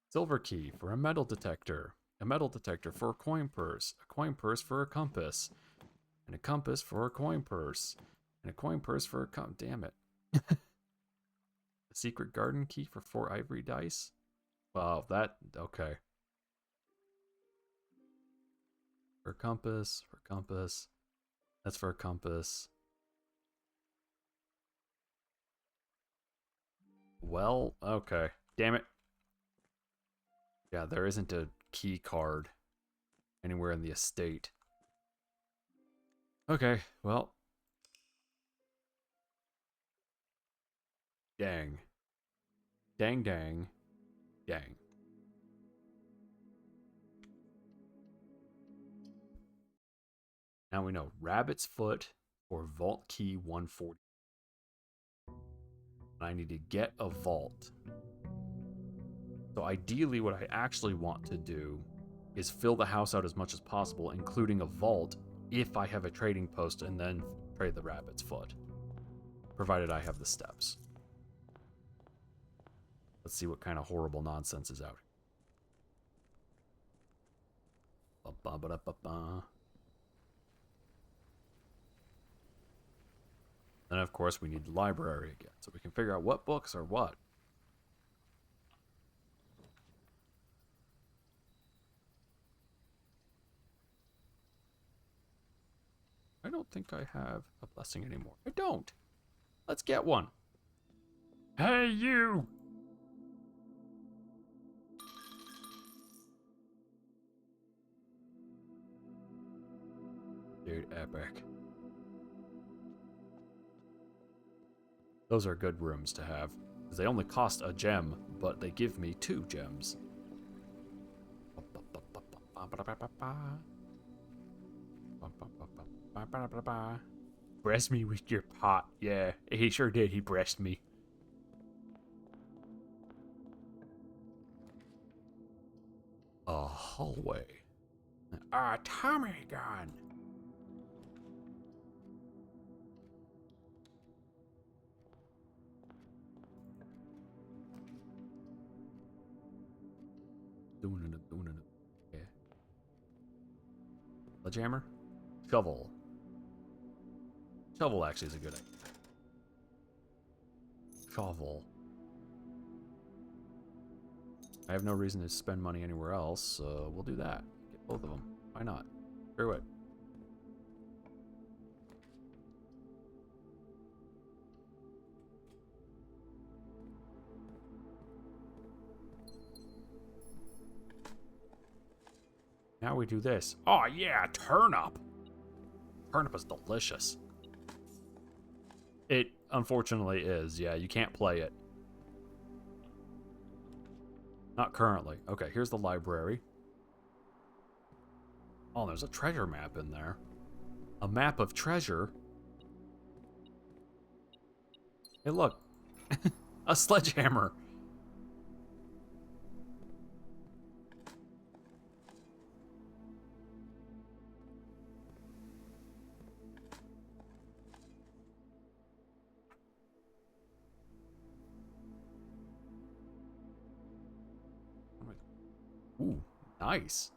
S1: Silver key for a metal detector for a coin purse for a compass, and a compass for a coin purse, and a coin purse for a damn it. A secret garden key for 4 ivory dice. Wow, okay. For a compass, that's for a compass. Well, okay. Damn it. Yeah, there isn't a key card anywhere in the estate. Okay, well. Dang. Dang, dang. Dang. Now we know Rabbit's Foot or Vault Key 140. I need to get a vault. So ideally what I actually want to do is fill the house out as much as possible, including a vault, if I have a trading post, and then trade the Rabbit's Foot. Provided I have the steps. Let's see what kind of horrible nonsense is out. Then of course we need the library again, so we can figure out what books are what. I don't think I have a blessing anymore. I don't. Let's get one. Hey, you! Dude, epic. Those are good rooms to have. Because they only cost a gem, but they give me 2 gems. Breast me with your pot. Yeah, he sure did. He breast me. A hallway. A Tommy gun. Doing it. Yeah. Sledgehammer? Shovel. Shovel actually is a good idea. Shovel. I have no reason to spend money anywhere else, so we'll do that. Get both of them. Why not? Screw it. Now we do this. Oh yeah, turnip. Turnip is delicious. It unfortunately is. Yeah, you can't play it. Not currently. Okay, here's the library. Oh, there's a treasure map in there. A map of treasure. Hey, look. A sledgehammer. Ooh, nice.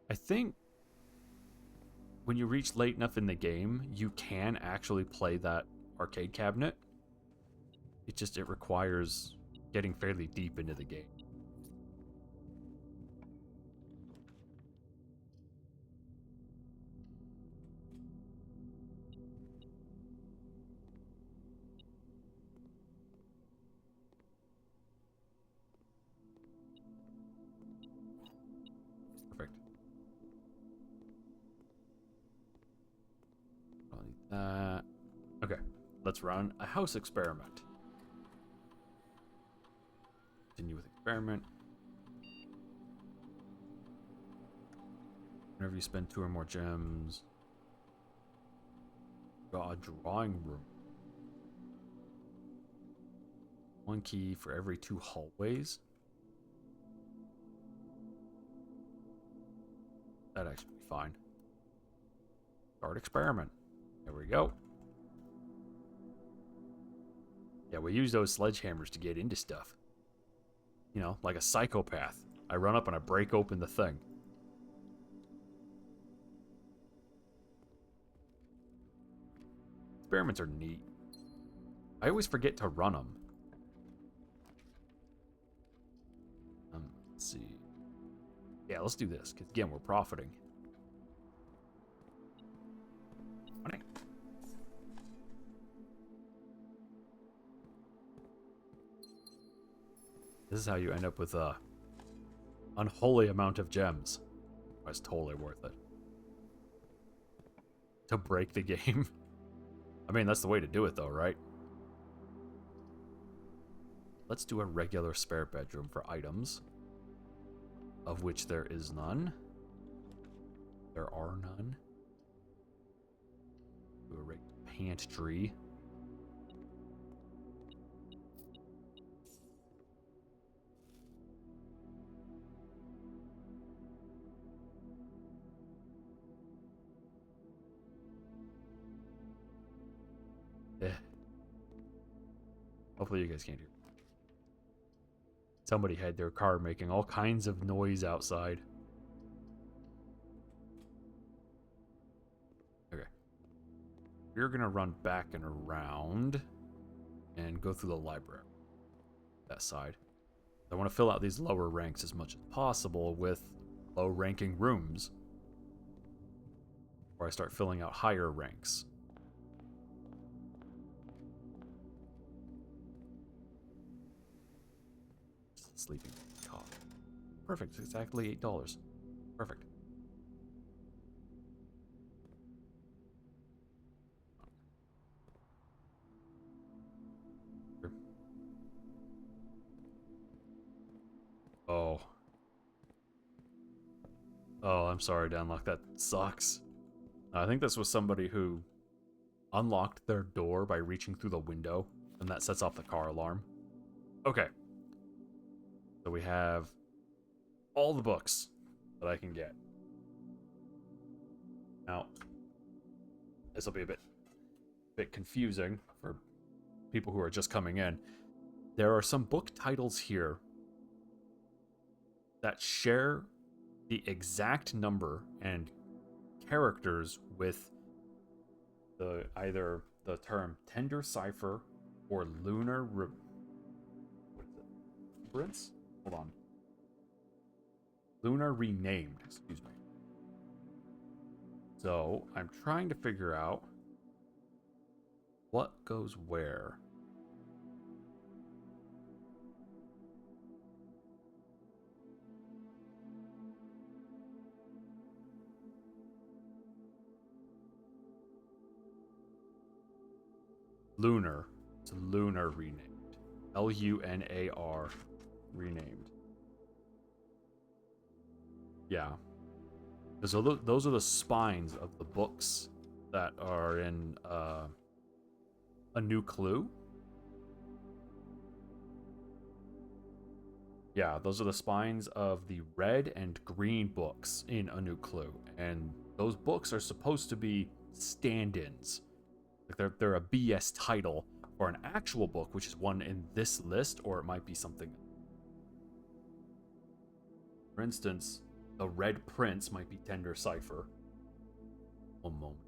S1: I think when you reach late enough in the game, you can actually play that arcade cabinet. It requires getting fairly deep into the game. Perfect. I'll need that. Okay, let's run a house experiment. Continue with experiment. Whenever you spend 2 or more gems, got a drawing room. 1 key for every 2 hallways. That'd actually be fine. Start experiment. There we go. Yeah, we use those sledgehammers to get into stuff. You know, like a psychopath. I run up and I break open the thing. Experiments are neat. I always forget to run them. Let's see. Yeah, let's do this, because again, we're profiting. Money. This is how you end up with a unholy amount of gems. It's totally worth it. To break the game. I mean, that's the way to do it though, right? Let's do a regular spare bedroom for items. Of which there is none. There are none. Do a regular pantry. Hopefully you guys can't hear. Somebody had their car making all kinds of noise outside. Okay. We're gonna run back and around and go through the library. That side. I want to fill out these lower ranks as much as possible with low-ranking rooms. Before I start filling out higher ranks. Sleeping cough. Perfect. It's exactly $8. Perfect. Here. Oh. Oh, I'm sorry, Downlock. That sucks. I think this was somebody who unlocked their door by reaching through the window, and that sets off the car alarm. Okay. So we have all the books that I can get. Now, this will be a bit confusing for people who are just coming in. There are some book titles here that share the exact number and characters with either the term Tender Cipher or Lunar Remembrance? Hold on. Lunar Renamed, excuse me. So, I'm trying to figure out what goes where. Lunar. It's Lunar renamed. Lunar renamed. Yeah. So those are the spines of the books that are in A New Clue. Yeah, those are the spines of the red and green books in A New Clue. And those books are supposed to be stand-ins. Like they're a BS title for an actual book, which is one in this list, or it might be something. For instance, the Red Prince might be Tender Cipher. One moment.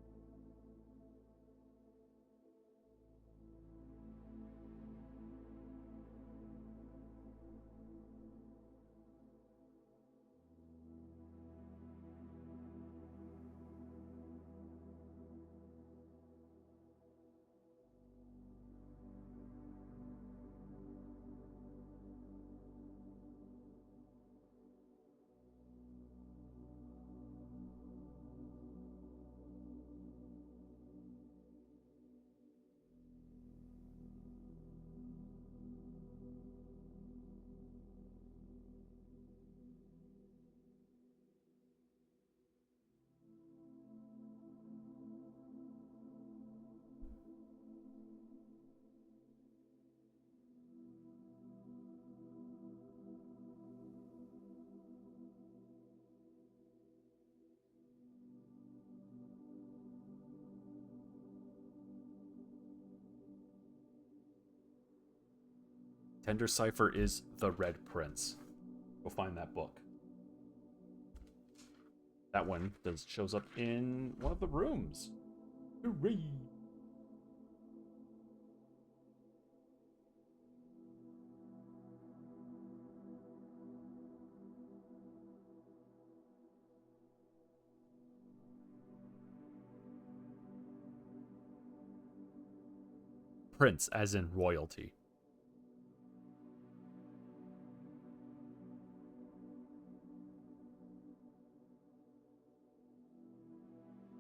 S1: Tender Cipher is the Red Prince. Go find that book. That one shows up in one of the rooms. Hooray! Prince, as in royalty.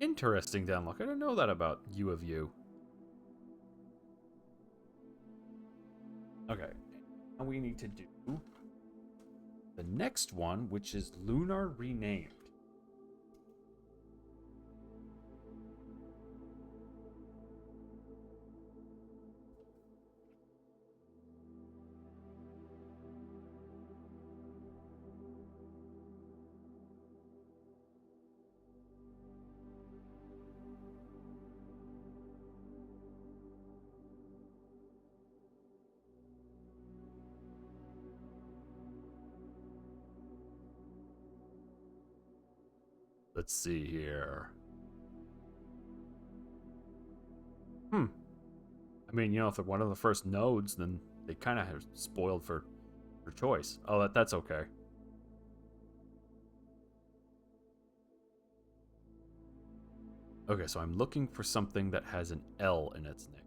S1: Interesting, Downlock. I didn't know that about U of U. Okay. Now we need to do the next one, which is Lunar Renamed. Let's see here. I mean, you know, if they're one of the first nodes, then they kind of have spoiled for choice. Oh, that's okay. Okay, so I'm looking for something that has an L in its name.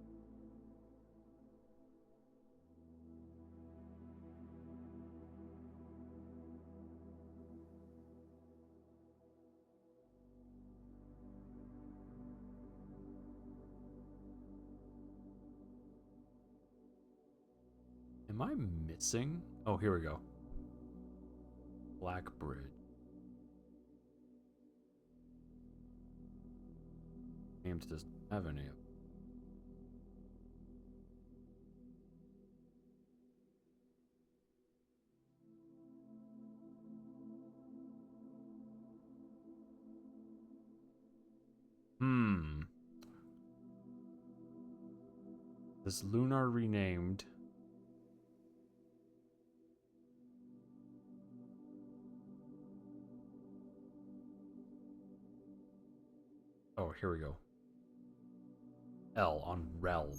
S1: Am I missing? Oh, here we go. Black Bridge. Games doesn't have any of. This Lunar Renamed. Oh, here we go. L on Realm.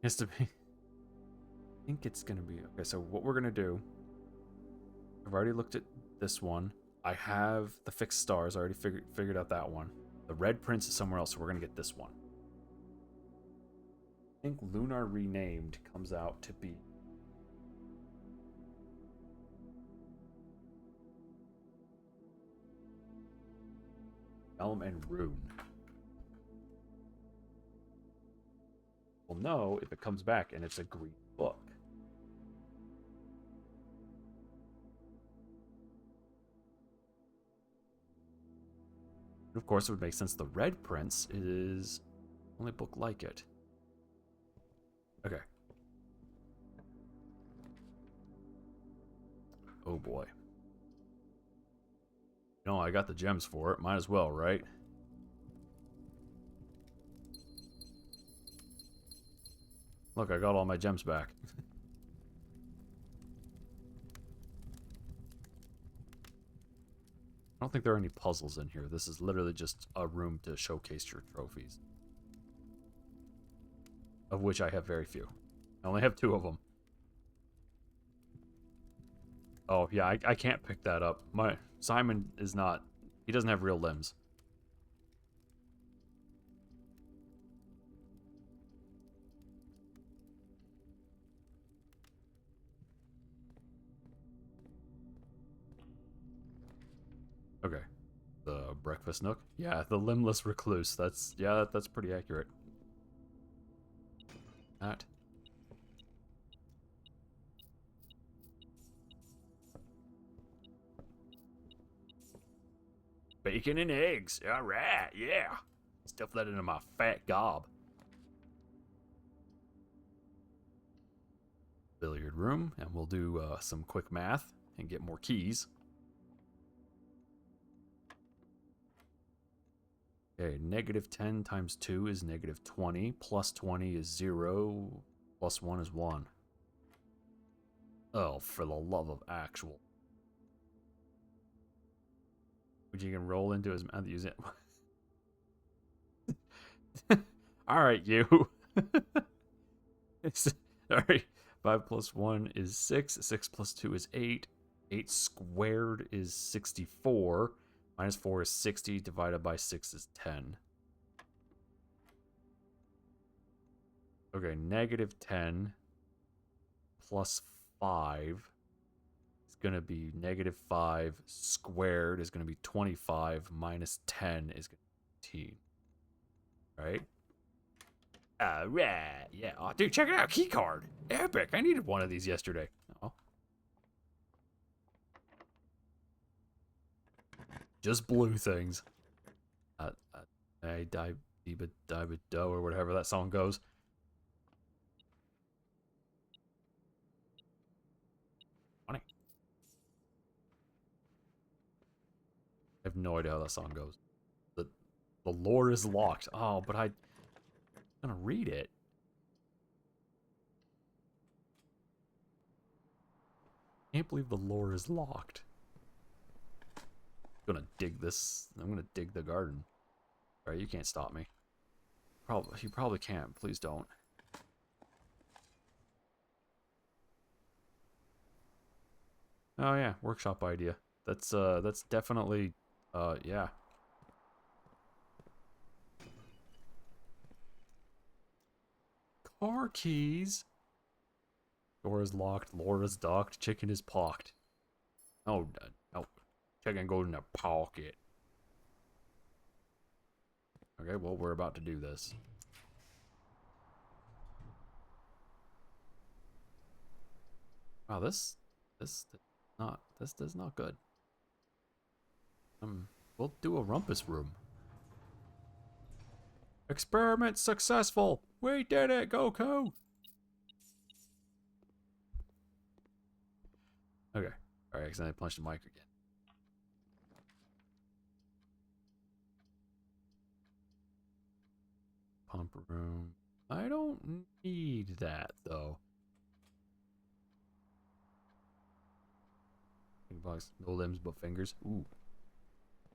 S1: Has to be. I think it's gonna be okay. So what we're gonna do? I've already looked at this one. I have the fixed stars. I already figured out that one. The red prince is somewhere else, so we're gonna get this one. I think Lunar Renamed comes out to be Elm and Rune. We'll know if it comes back and it's a green book. And of course, it would make sense the Red Prince is the only book like it. Okay. Oh boy. No, I got the gems for it. Might as well, right? Look, I got all my gems back. I don't think there are any puzzles in here. This is literally just a room to showcase your trophies. Of which I have very few. I only have 2 of them. Oh, yeah, I can't pick that up. Simon is not... He doesn't have real limbs. Okay. The breakfast nook? Yeah, the limbless recluse. That's pretty accurate. That. Bacon and eggs. All right, yeah. Stuff that into my fat gob. Billiard room, and we'll do some quick math and get more keys. Okay, -10 times 2 is -20. Plus 20 is 0. Plus 1 is 1. Oh, for the love of actual. Which you can roll into his mouth using it. Alright, you. Alright. 5 plus 1 is 6. 6 plus 2 is 8. 8 squared is 64. Minus 4 is 60. Divided by 6 is 10. Okay, -10 plus 5 is going to be -5 squared is going to be 25 minus 10 is going to be 18. Right? Alright. Yeah. Oh, dude, check it out. Key card. Epic. I needed one of these yesterday. Oh. Just blue things. Do or whatever that song goes. Funny. I have no idea how that song goes. The lore is locked. Oh, but I'm gonna read it. Can't believe the lore is locked. I'm gonna dig this. I'm gonna dig the garden. All right, you can't stop me. You probably can't. Please don't. Oh yeah, workshop idea. That's definitely yeah. Car keys. Door is locked. Lore is docked. Chicken is pocked. Oh no. Chicken goes in the pocket. Okay, well we're about to do this. Wow, this is not good. We'll do a rumpus room. Experiment successful. We did it, Goku. Okay. Alright, accidentally punched the mic again. Pump room. I don't need that though. Box, no limbs but fingers. Ooh.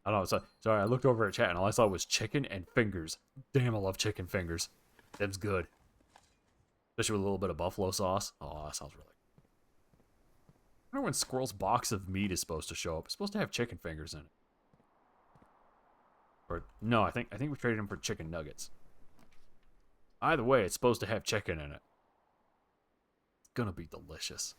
S1: I don't know. Sorry, I looked over at chat and all I saw was chicken and fingers. Damn, I love chicken fingers. Them's good. Especially with a little bit of buffalo sauce. Oh, that sounds really good. I wonder when Squirrel's box of meat is supposed to show up. It's supposed to have chicken fingers in it. Or no, I think we traded him for chicken nuggets. Either way, it's supposed to have chicken in it. It's gonna be delicious.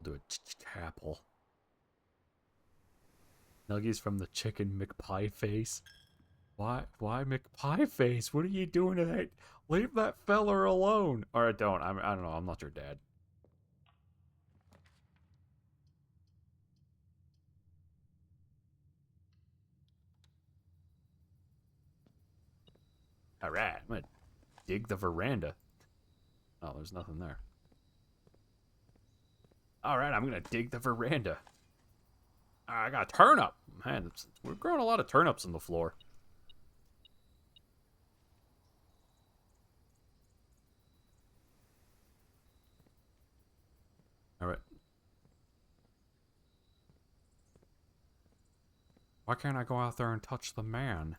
S1: Do a apple. Nuggies from the chicken McPie face. Why McPie face? What are you doing to that? Leave that feller alone. Or don't. I don't know. I'm not your dad. All right, I'm gonna dig the veranda. Oh, there's nothing there. All right, I'm gonna dig the veranda. I got a turnip. Man, we're growing a lot of turnips on the floor. All right. Why can't I go out there and touch the man?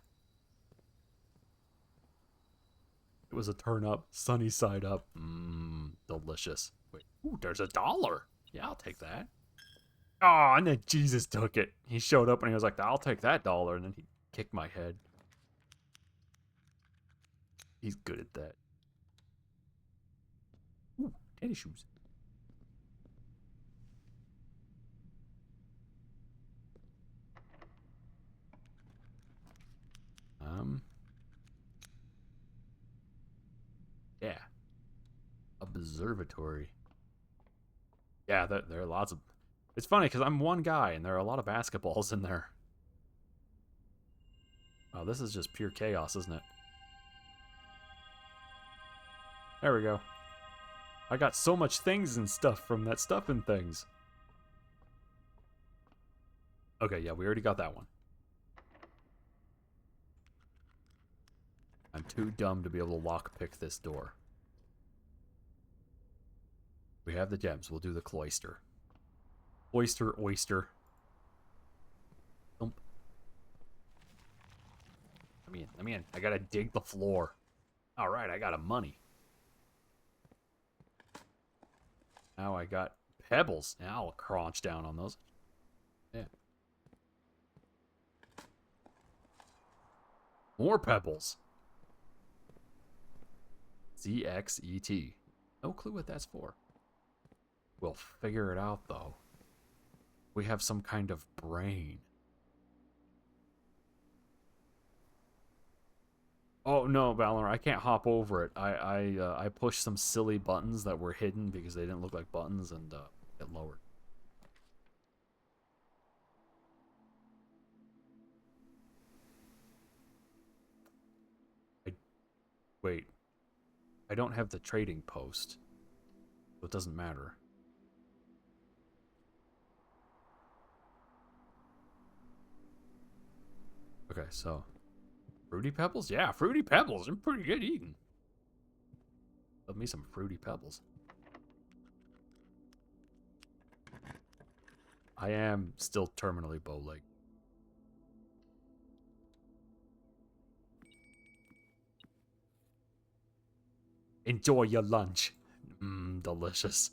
S1: It was a turnip, sunny side up. Mmm, delicious. Wait, ooh, there's $1. Yeah, I'll take that. Oh, and then Jesus took it. He showed up and he was like, I'll take that $1. And then he kicked my head. He's good at that. Ooh, tennis shoes. Yeah. Observatory. Yeah, there are lots of... It's funny because I'm one guy and there are a lot of basketballs in there. Oh, this is just pure chaos, isn't it? There we go. I got so much things and stuff from that stuff and things. Okay, yeah, we already got that one. I'm too dumb to be able to lockpick this door. We have the gems. We'll do the cloister. Oyster, oyster. Thump. Let me in. I gotta dig the floor. Alright, I got a money. Now I got pebbles. Now I'll crunch down on those. Yeah. More pebbles. ZXET. No clue what that's for. We'll figure it out, though. We have some kind of brain. Oh, no, Valor, I can't hop over it. I pushed some silly buttons that were hidden because they didn't look like buttons and get lowered. Wait. I don't have the trading post, so it doesn't matter. Okay, so Fruity Pebbles? Yeah, Fruity Pebbles. They're pretty good eating. Love me some Fruity Pebbles. I am still terminally bow-legged. Enjoy your lunch. Mmm, delicious.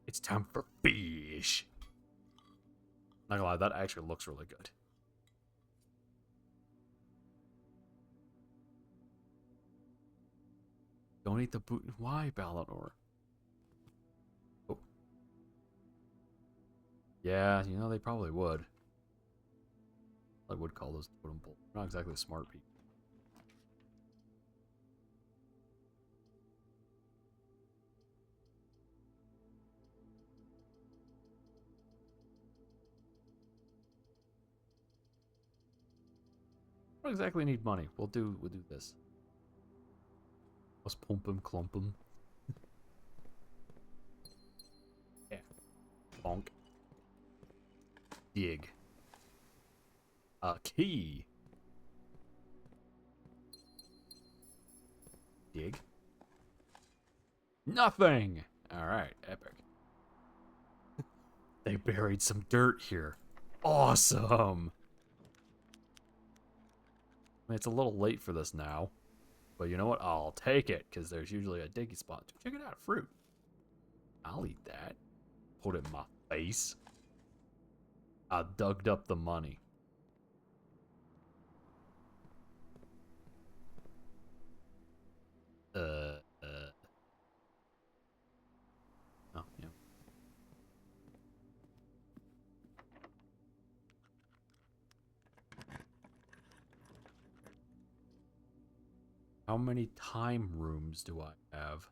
S1: It's time for fish. Not gonna lie, that actually looks really good. Don't eat the boot. Why, Ballador? Oh. Yeah, you know, they probably would. I would call those totem poles. Not exactly smart people. Don't exactly need money. We'll do this. Let's pump him, clump him. Yeah. Bonk. Dig. A key. dig. Nothing! Alright, epic. They buried some dirt here. Awesome! I mean, it's a little late for this now. But you know what? I'll take it, because there's usually a diggy spot. Check it out, fruit. I'll eat that. Put it in my face. I dug up the money. Oh, yeah. How many time rooms do I have?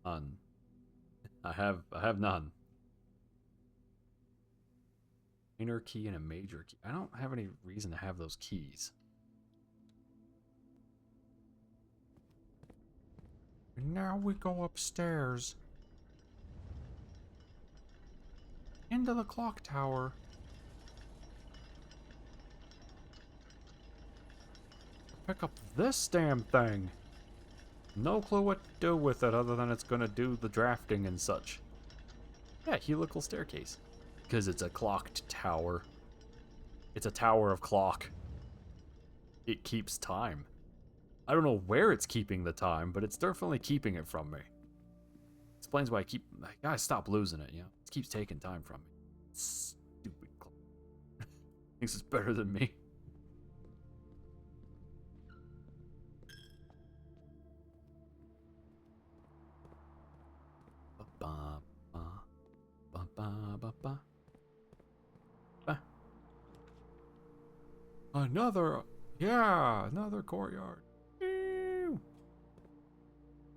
S1: None. I have none. Minor key and a major key. I don't have any reason to have those keys. And now we go upstairs. Into the clock tower. Pick up this damn thing. No clue what to do with it other than it's gonna do the drafting and such. Yeah, helical staircase. Because it's a clocked tower. It's a tower of clock. It keeps time. I don't know where it's keeping the time, but it's definitely keeping it from me. Explains why I gotta stop losing it, you know? It keeps taking time from me. Stupid clock. Thinks it's better than me. Another courtyard. Ew.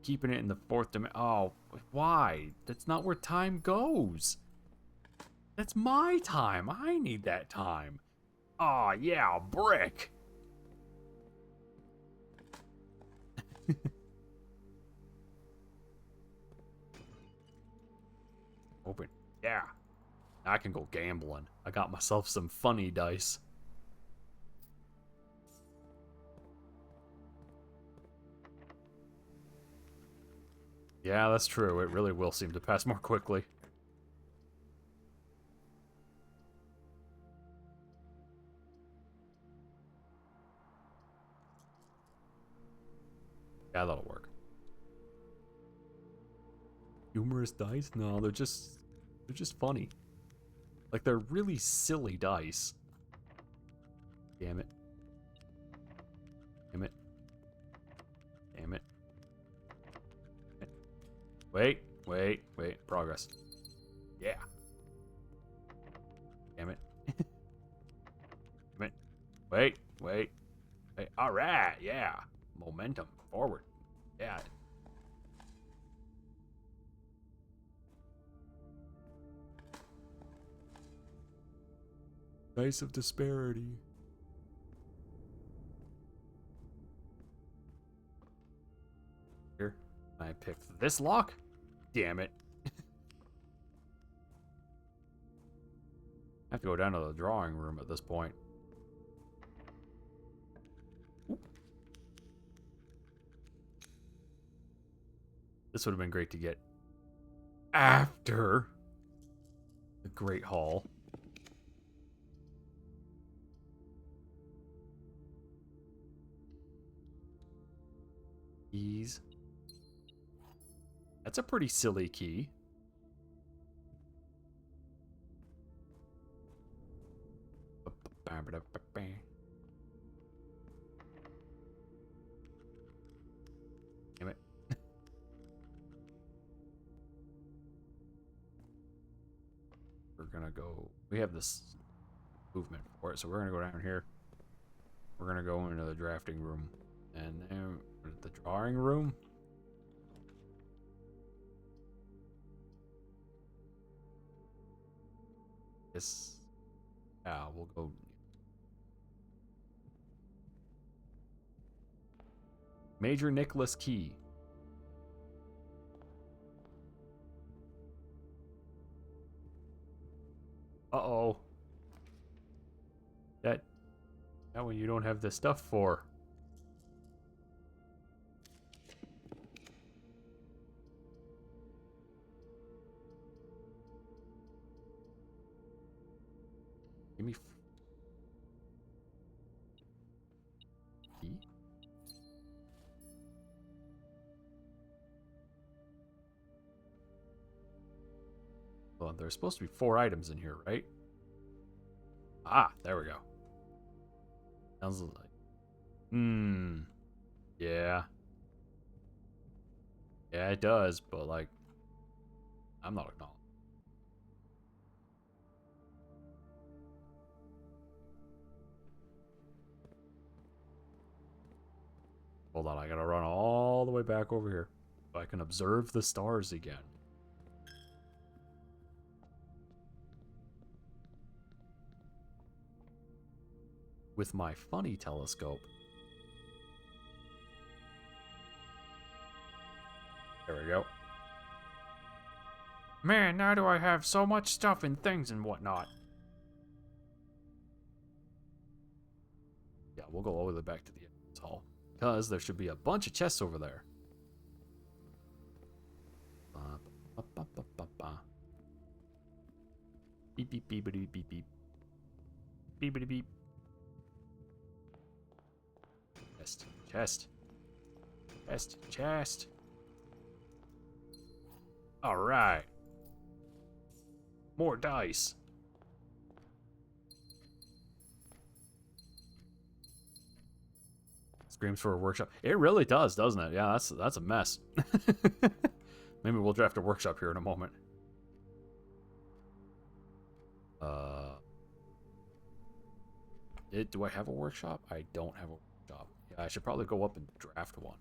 S1: Keeping it in the fourth dimension. Oh, why? That's not where time goes. That's my time. I need that time. Oh, yeah, brick. Open. Yeah. I can go gambling. I got myself some funny dice. Yeah, that's true. It really will seem to pass more quickly. Yeah, that'll work. Humorous dice? No, they're just funny. Like, they're really silly dice. Damn it. Damn it. Damn it. Wait. Progress. Yeah. Damn it. Damn it. Wait. Alright, yeah. Momentum. Forward. Yeah. Dice of disparity. Here. I picked this lock? Damn it. I have to go down to the drawing room at this point. This would have been great to get after the Great Hall. Keys. That's a pretty silly key. Damn it. We're gonna go. We have this movement for it, so we're gonna go down here. We're gonna go into the drafting room. And then the drawing room. Yes. Yeah, we'll go. Major Nicholas Key. Uh-oh. That one you don't have the stuff for. go. There's supposed to be 4 items in here, right? Ah, there we go. Sounds like... Yeah. Yeah, it does, but, like... I'm not acknowledged. Hold on, I gotta run all the way back over here so I can observe the stars again. With my funny telescope. There we go. Man, now do I have so much stuff and things and whatnot. Yeah, we'll go all the way back to the entrance hall. Because there should be a bunch of chests over there. Beep, beep, beep, beep, beep, beep. Beep, beep, beep. Chest, chest. Chest, chest. Alright. More dice. Screams for a workshop. It really does, doesn't it? Yeah, that's a mess. Maybe we'll draft a workshop here in a moment. Do I have a workshop? I don't have a workshop. Yeah, I should probably go up and draft one.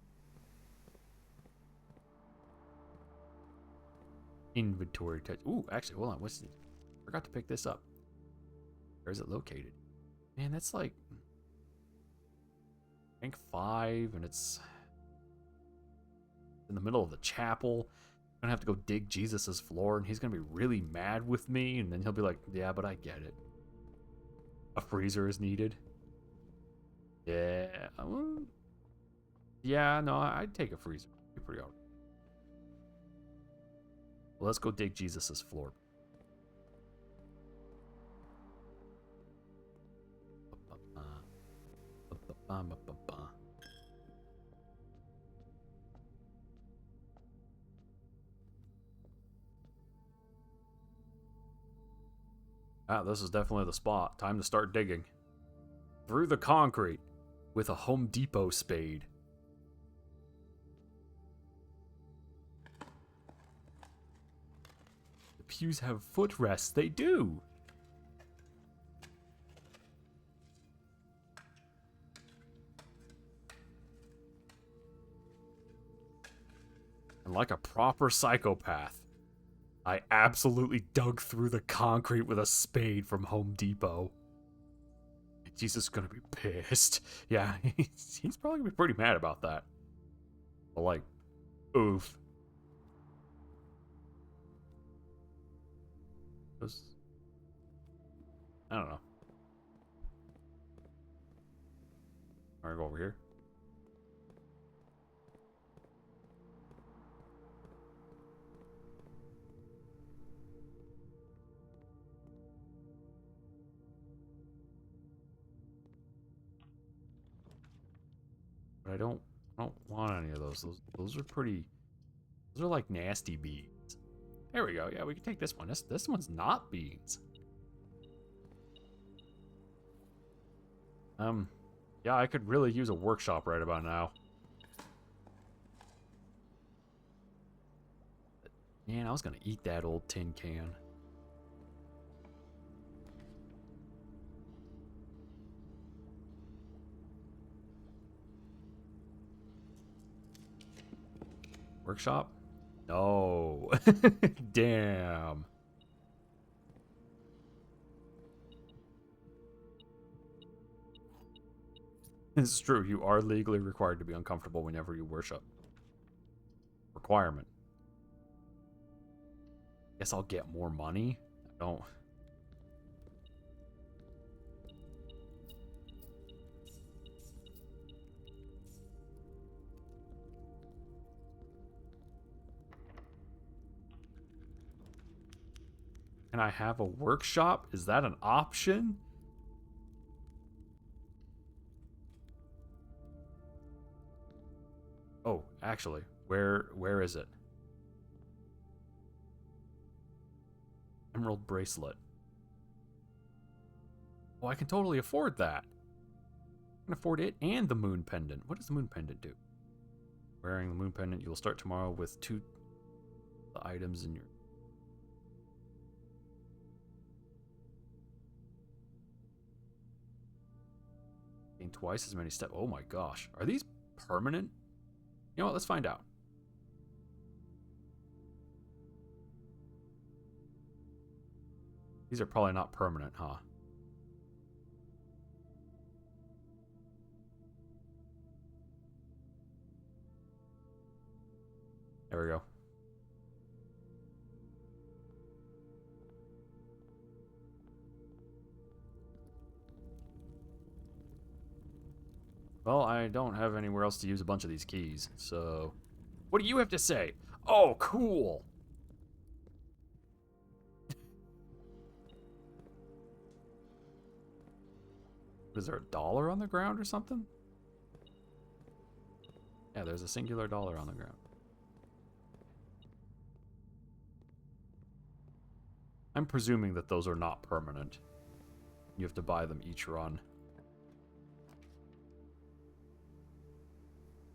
S1: Inventory touch. Ooh, actually, hold on. What's it? Forgot to pick this up. Where is it located? Man, that's like rank 5, and it's in the middle of the chapel. I'm gonna have to go dig Jesus's floor, and he's gonna be really mad with me, and then he'll be like, "Yeah, but I get it. A freezer is needed." Yeah. Yeah, no, I'd take a freezer. It'd be pretty alright. Well, let's go dig Jesus's floor. Ah, this is definitely the spot. Time to start digging. Through the concrete with a Home Depot spade. The pews have footrests. They do. And like a proper psychopath, I absolutely dug through the concrete with a spade from Home Depot. Jesus is gonna be pissed. Yeah, he's probably gonna be pretty mad about that. But like, oof. I don't know. Alright, go over here. But I don't want any of those. Those are pretty. Those are like nasty beans. There we go. Yeah, we can take this one. This one's not beans. Yeah, I could really use a workshop right about now. Man, I was gonna eat that old tin can. Workshop? No. Damn. This is true. You are legally required to be uncomfortable whenever you worship. Requirement. Guess I'll get more money. I don't. Can I have a workshop? Is that an option? Oh, actually, where is it? Emerald bracelet. Oh, I can totally afford that. I can afford it and the moon pendant. What does the moon pendant do? Wearing the moon pendant, you will start tomorrow with 2 the items in your... Gain twice as many steps. Oh my gosh. Are these permanent? You know what? Let's find out. These are probably not permanent, huh? There we go. Well, I don't have anywhere else to use a bunch of these keys, so... What do you have to say? Oh, cool! Is there a dollar on the ground or something? Yeah, there's a singular dollar on the ground. I'm presuming that those are not permanent. You have to buy them each run.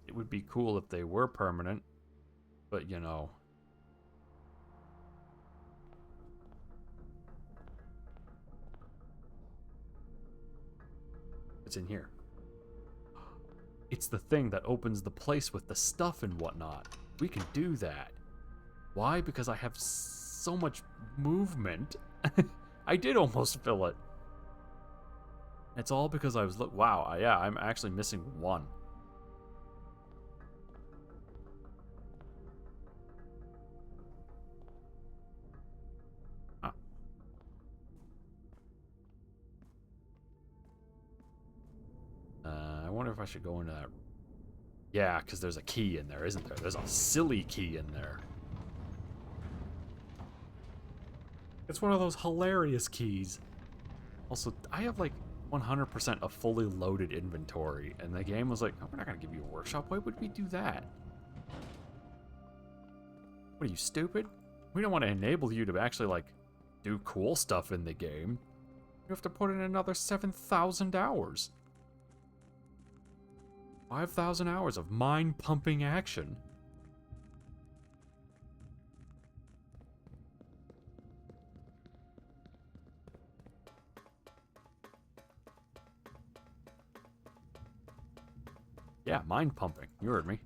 S1: It would be cool if they were permanent, but you know. It's in here. It's the thing that opens the place with the stuff and whatnot. We can do that. Why? Because I have so much movement. I did almost fill it. It's all because I was wow, yeah, I'm actually missing 1. Huh. I wonder if I should go into that. Yeah, because there's a key in there, isn't there? There's a silly key in there. It's one of those hilarious keys. Also, I have like 100% a fully loaded inventory, and the game was like, oh, we're not going to give you a workshop. Why would we do that? What are you, stupid? We don't want to enable you to actually, like, do cool stuff in the game. You have to put in another 7,000 hours. 5,000 hours of mind-pumping action. Yeah, mind-pumping. You heard me.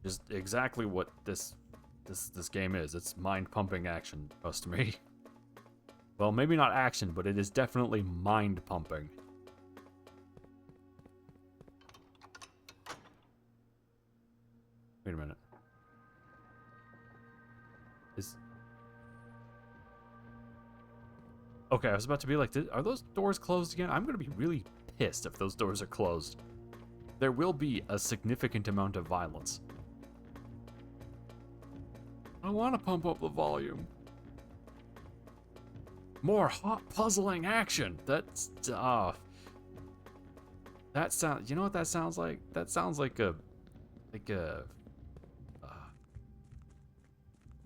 S1: Just exactly what this game is. It's mind-pumping action, trust me. Well, maybe not action, but it is definitely mind-pumping. Wait a minute. Okay, I was about to be like, are those doors closed again? I'm going to be really pissed if those doors are closed. There will be a significant amount of violence. I want to pump up the volume. More hot puzzling action. That's that sounds. You know what that sounds like? That sounds like a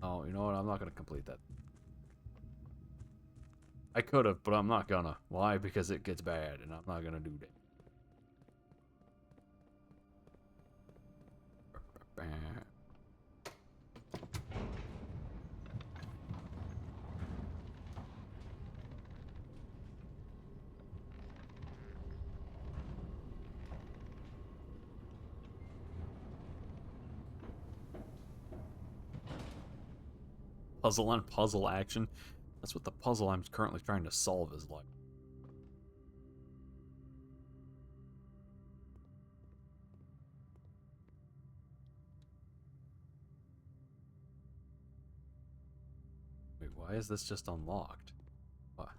S1: oh, you know what? I'm not gonna complete that. I could have, but I'm not gonna. Why? Because it gets bad, and I'm not gonna do that. Puzzle on puzzle action. That's what the puzzle I'm currently trying to solve is like. Wait, why is this just unlocked? What?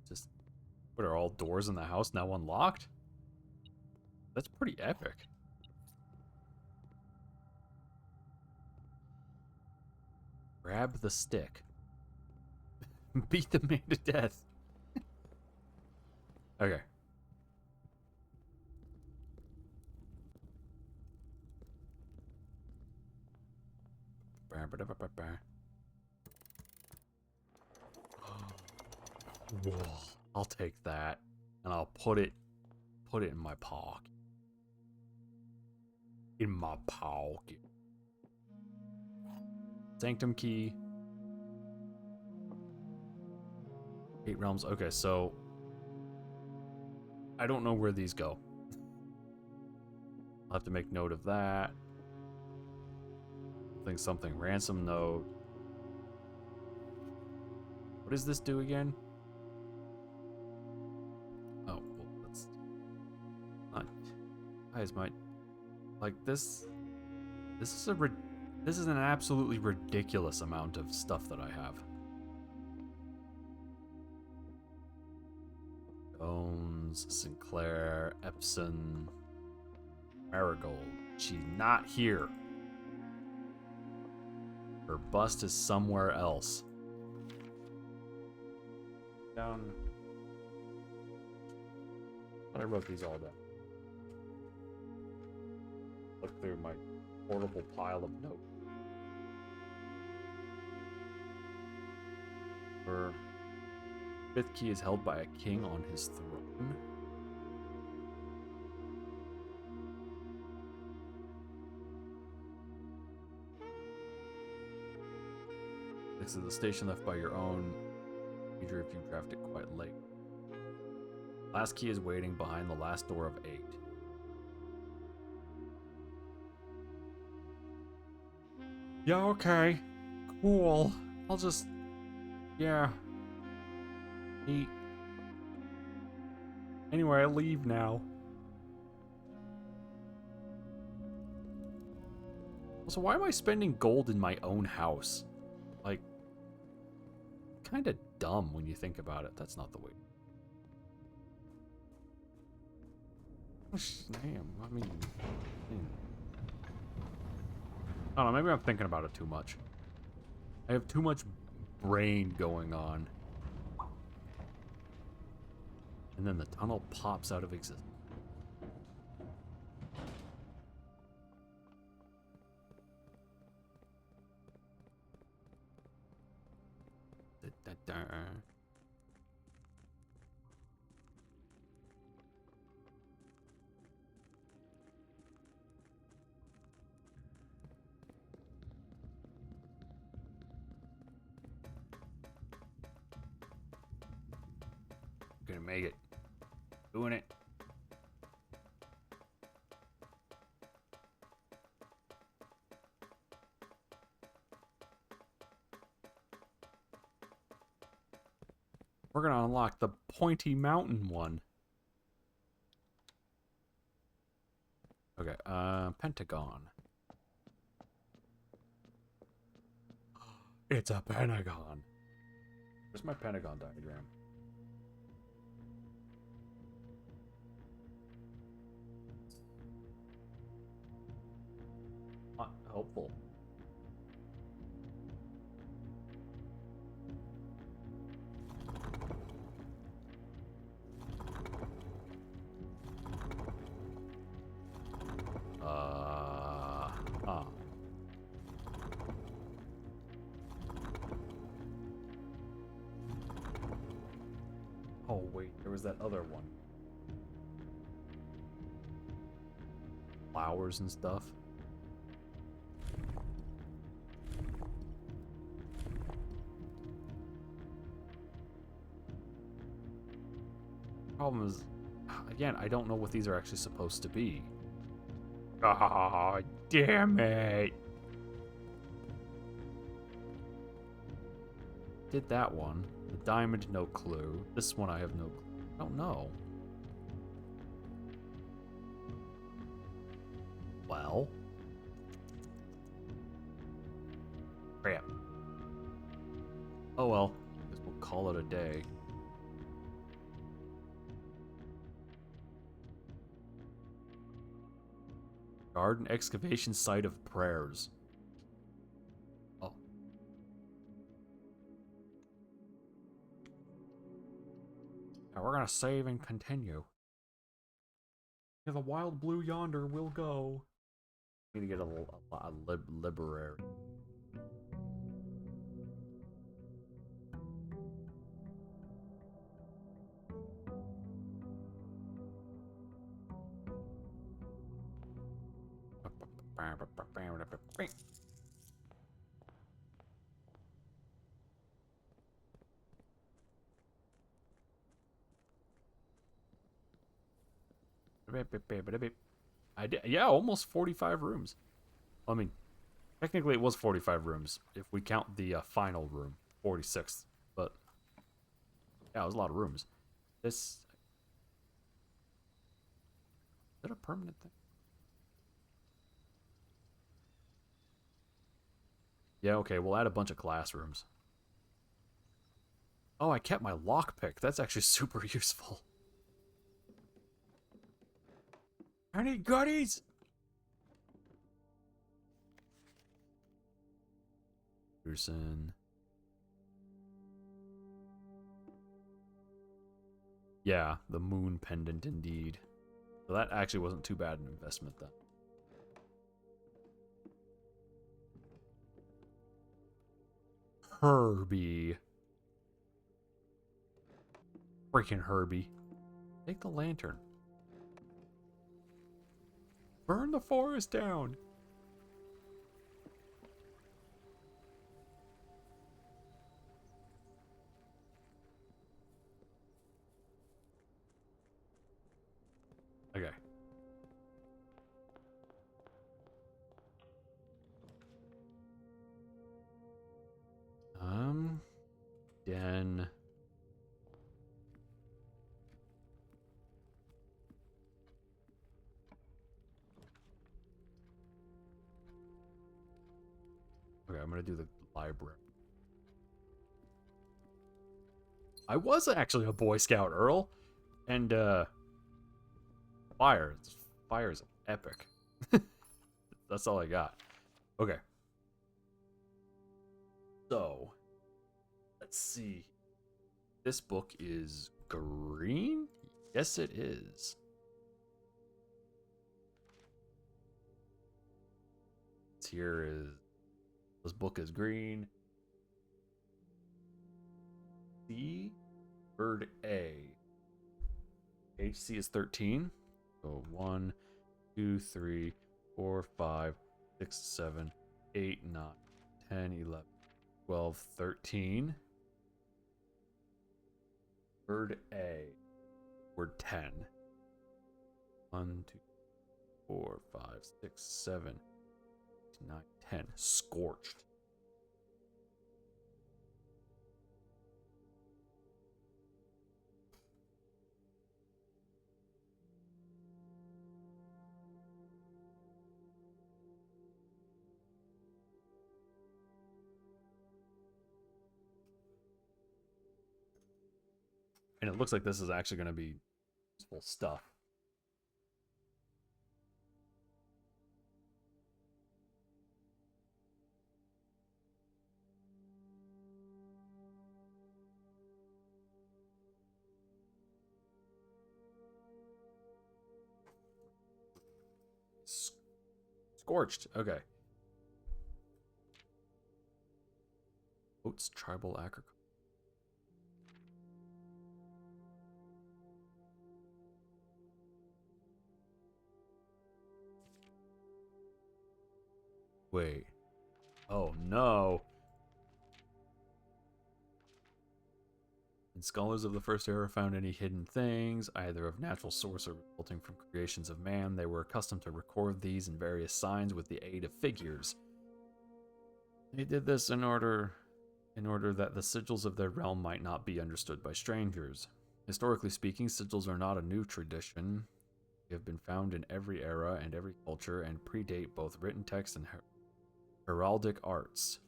S1: Just, what, are all doors in the house now unlocked? That's pretty epic. Grab the stick. Beat the man to death. Okay. Whoa, I'll take that, and I'll put it in my pocket. In my pocket. Sanctum key. 8 realms. Okay, so I don't know where these go. I'll have to make note of that. Something ransom note. What does this do again? Oh, well, that's not. Guys, like this. This is an absolutely ridiculous amount of stuff that I have. Jones, Sinclair, Epson, Marigold. She's not here. Her bust is somewhere else. Down. But I wrote these all down. Look through my portable pile of notes. Her 5th key is held by a king on his throne. This is the station left by your own major if you draft it quite late. Last key is waiting behind the last door of 8. Yeah, okay. Cool. I'll just... Yeah. Neat. Anyway, I leave now. Also, why am I spending gold in my own house? Like, kind of dumb when you think about it. That's not the way. Damn, I mean... I don't know, maybe I'm thinking about it too much. I have too much brain going on. And then the tunnel pops out of existence. Gonna make it. Doing it. We're gonna unlock the pointy mountain one. Okay, Pentagon. It's a pentagon. Where's my pentagon diagram? Not helpful. Oh wait, there was that other one. Flowers and stuff. Problem is, again, I don't know what these are actually supposed to be. Ah, damn it! Did that one. The diamond, no clue. This one I have no clue. I don't know. Well. Crap. Oh well. Guess we'll call it a day. Garden excavation site of prayers. Oh. Now we're gonna save and continue. Yeah, the wild blue yonder will go. Need to get a library. I did, yeah, almost 45 rooms. I mean, technically it was 45 rooms if we count the final room, 46th. But yeah, it was a lot of rooms. This is it a permanent thing? Yeah, okay, we'll add a bunch of classrooms. Oh, I kept my lockpick. That's actually super useful. I need goodies! Pearson. Yeah, the moon pendant indeed. So that actually wasn't too bad an investment then. Herbie. Freaking Herbie. Take the lantern. Burn the forest down. Okay. Den. Okay, I'm gonna do the library. I was actually a Boy Scout, Earl. And, fire. Fire is epic. That's all I got. Okay. So, let's see. This book is green? Yes, it is. Here is this book is green. C, bird A. HC is 13. So 1, 2, 3, 4, 5, 6, 7, 8, 9, 10, 11, 12, 13. Bird A. Word 10. 1, 2, 4, 5, 6, 7, 8, 9, 10. Scorched. And it looks like this is actually going to be useful stuff. Scorched. Okay. Oats tribal agriculture. Wait. Oh no. And scholars of the first era found any hidden things, either of natural source or resulting from creations of man. They were accustomed to record these in various signs with the aid of figures. They did this in order that the sigils of their realm might not be understood by strangers. Historically speaking, sigils are not a new tradition. They have been found in every era and every culture and predate both written text and heraldic arts.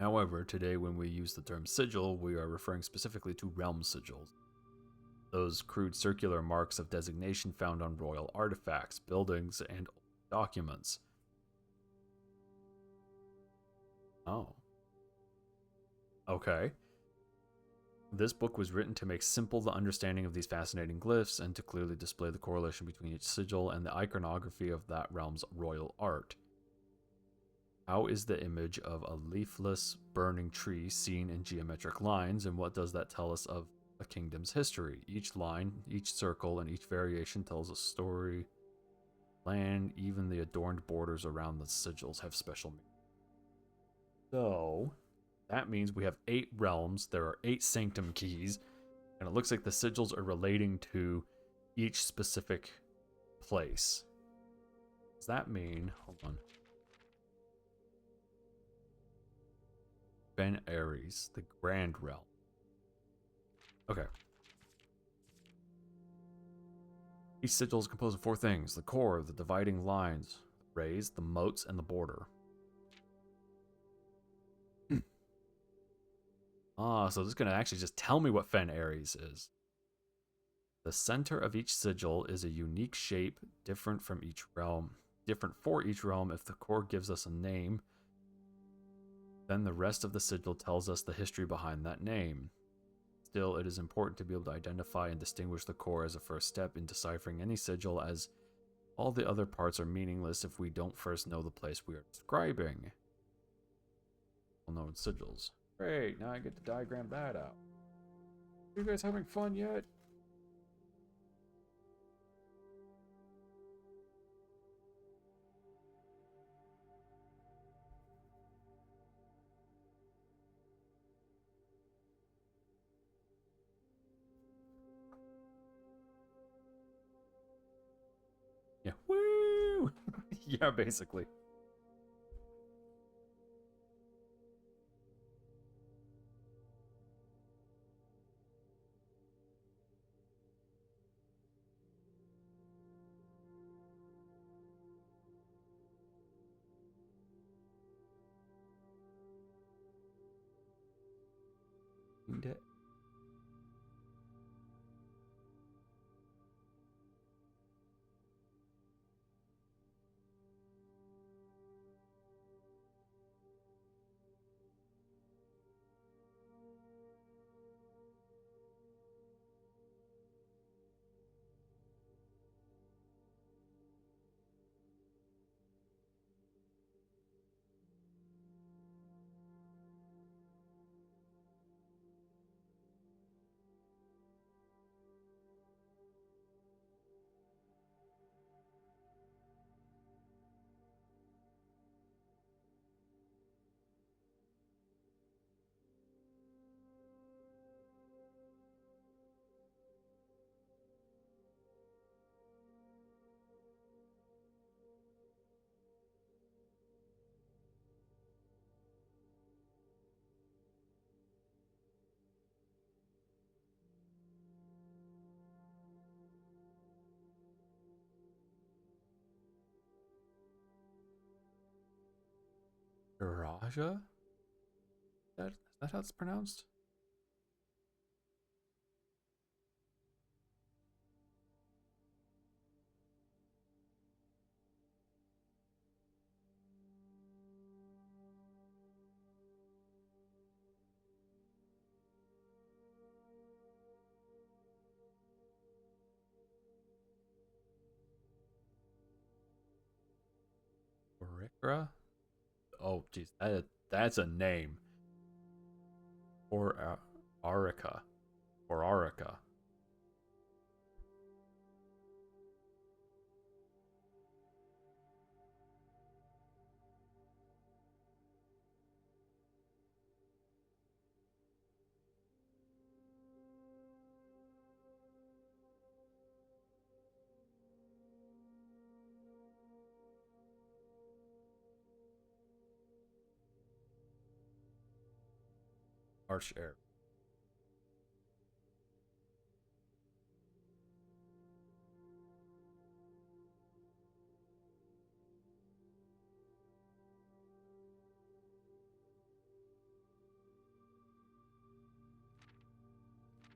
S1: However, today when we use the term sigil, we are referring specifically to realm sigils. Those crude circular marks of designation found on royal artifacts, buildings, and documents. Oh. Okay. This book was written to make simple the understanding of these fascinating glyphs and to clearly display the correlation between each sigil and the iconography of that realm's royal art. How is the image of a leafless, burning tree seen in geometric lines, and what does that tell us of a kingdom's history? Each line, each circle, and each variation tells a story land, even the adorned borders around the sigils have special meaning. So, that means we have 8 realms, there are 8 sanctum keys, and it looks like the sigils are relating to each specific place. Does that mean... Hold on. Ben Ares, the Grand Realm. Okay. Each sigil is composed of 4 things: the core, the dividing lines, the rays, the moats, and the border. So this is going to actually just tell me what Fen Ares is. The center of each sigil is a unique shape, different from each realm. Different for each realm. If the core gives us a name, then the rest of the sigil tells us the history behind that name. Still, it is important to be able to identify and distinguish the core as a first step in deciphering any sigil, as all the other parts are meaningless if we don't first know the place we are describing. Well-known sigils. Great, now I get to diagram that out. Are you guys having fun yet? Yeah, woo! Yeah, basically. Raja? Is that how it's pronounced? Orikra? Oh, jeez, that's a name. Or Arica. Or Arica. Arch Air.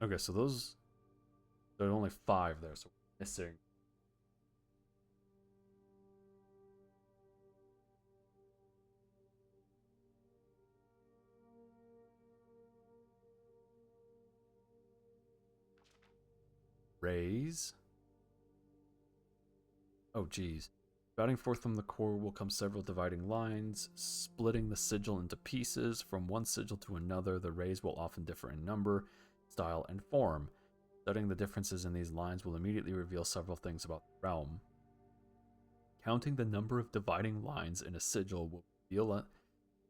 S1: Okay, so those... There are only 5 there, so we're missing... Rays. Oh, geez. Spouting forth from the core will come several dividing lines, splitting the sigil into pieces. From one sigil to another, the rays will often differ in number, style, and form. Studying the differences in these lines will immediately reveal several things about the realm. Counting the number of dividing lines in a sigil will reveal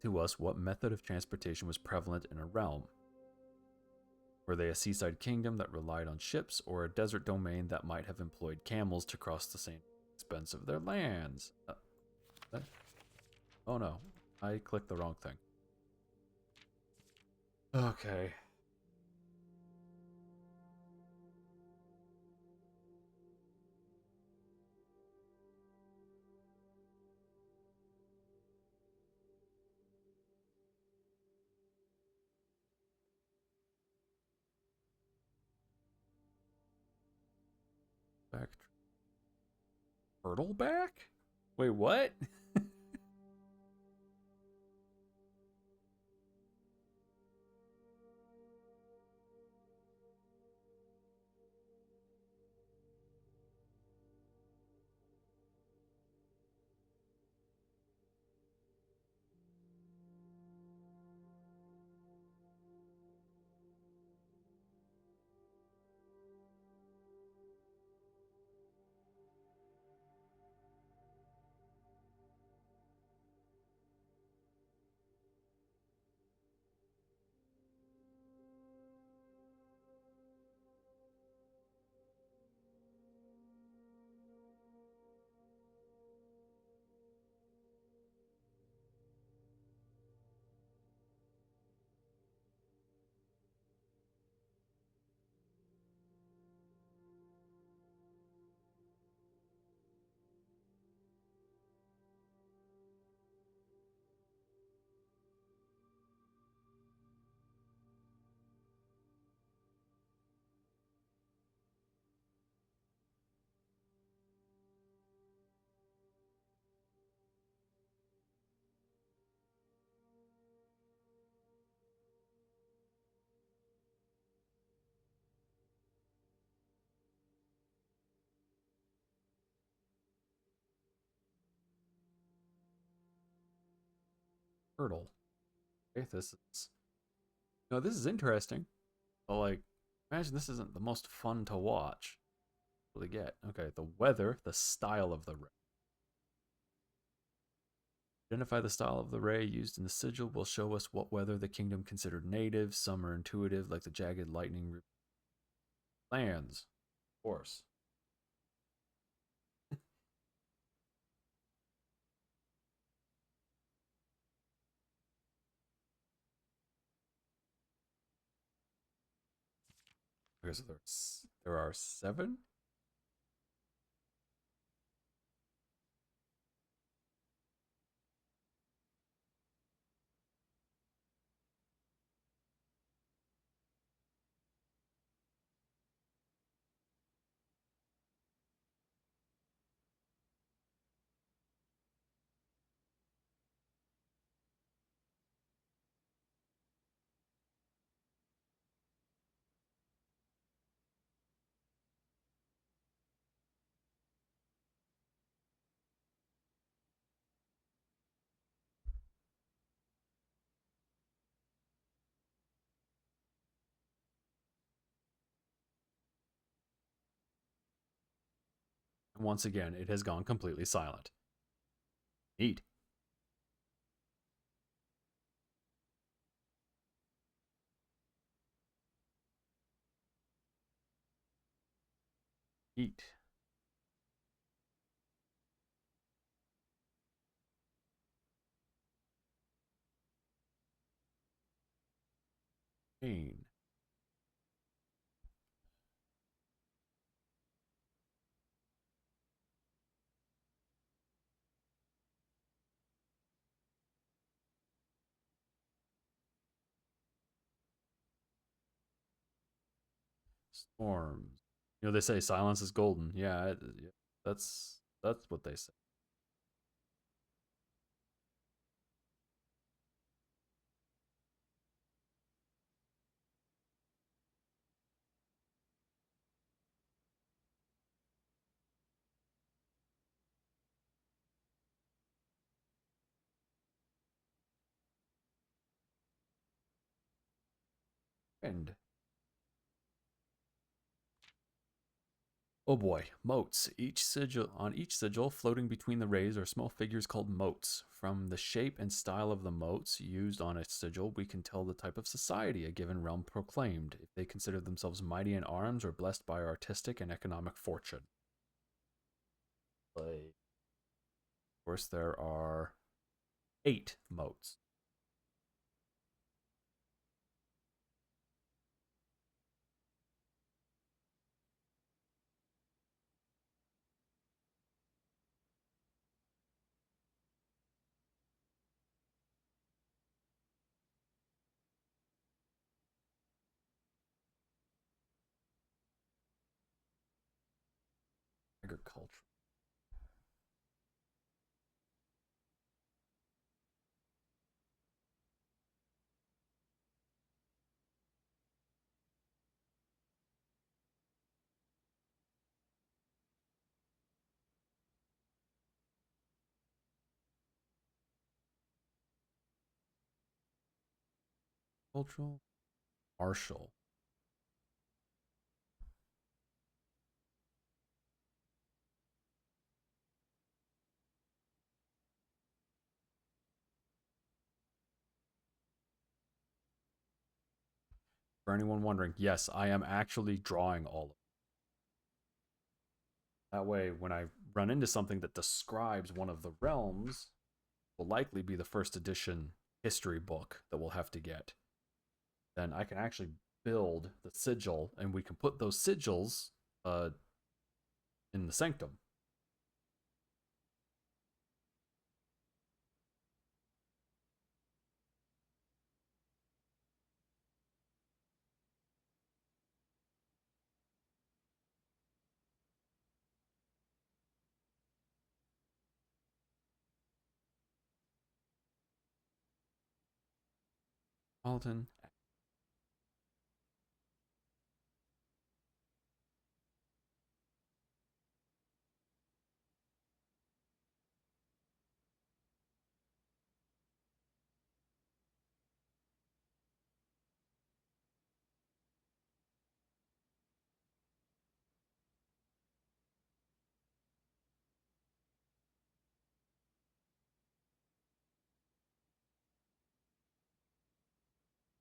S1: to us what method of transportation was prevalent in a realm. Were they a seaside kingdom that relied on ships, or a desert domain that might have employed camels to cross the same expense of their lands? Oh no, I clicked the wrong thing. Okay. Back. Turtleback? Wait, what? Turtle. Okay, this is. No, this is interesting. But, like, imagine this isn't the most fun to watch. Really get. Okay, the weather, the style of the ray. Identify the style of the ray used in the sigil will show us what weather the kingdom considered native. Some are intuitive, like the jagged lightning lands. Of course. Okay, so there are 7 And once again, it has gone completely silent. Neat. Neat. Pain. Storms. You know, they say silence is golden. Yeah, that's what they say. Wind. Oh boy, moats. Each sigil floating between the rays are small figures called moats. From the shape and style of the moats used on a sigil, we can tell the type of society a given realm proclaimed, if they consider themselves mighty in arms or blessed by artistic and economic fortune. Of course, there are 8 moats. Agriculture. Cultural. Martial. For anyone wondering, yes, I am actually drawing all of it. That way, when I run into something that describes one of the realms, will likely be the first edition history book that we'll have to get. Then I can actually build the sigil, and we can put those sigils in the sanctum. Paladin.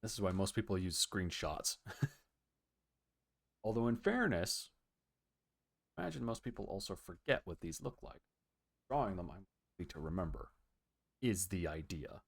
S1: This is why most people use screenshots. Although, in fairness, imagine most people also forget what these look like. Drawing them, I'm likely to remember, is the idea.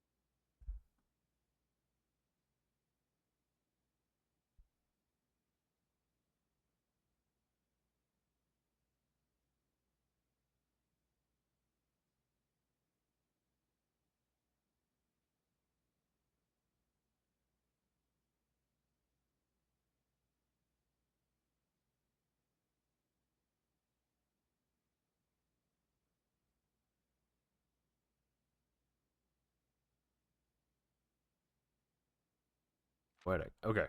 S1: Poetic. Okay.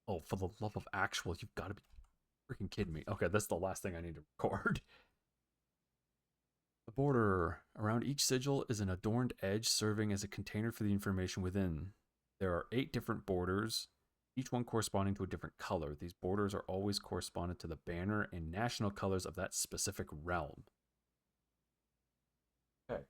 S1: Oh, for the love of actual, you've got to be freaking kidding me. Okay, that's the last thing I need to record. The border around each sigil is an adorned edge serving as a container for the information within. There are 8 different borders, each one corresponding to a different color. These borders are always correspondent to the banner and national colors of that specific realm. Okay.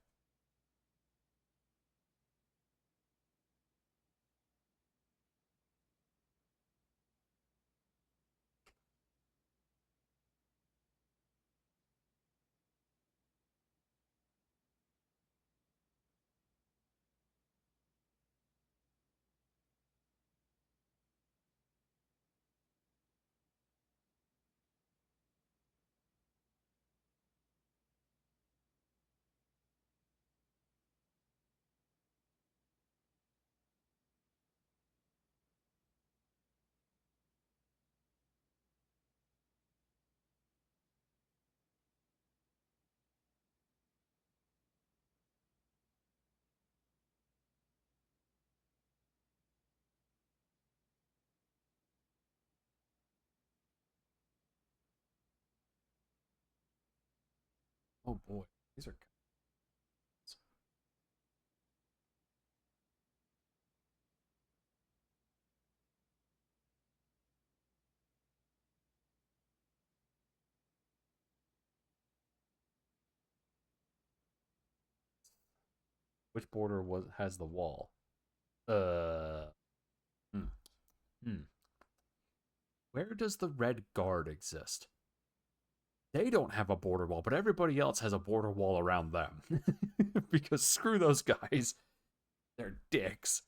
S1: Oh boy, these are. Which border has the wall? Uh, hmm, hmm. Where does the Red Guard exist? They don't have a border wall, but everybody else has a border wall around them. Because screw those guys. They're dicks.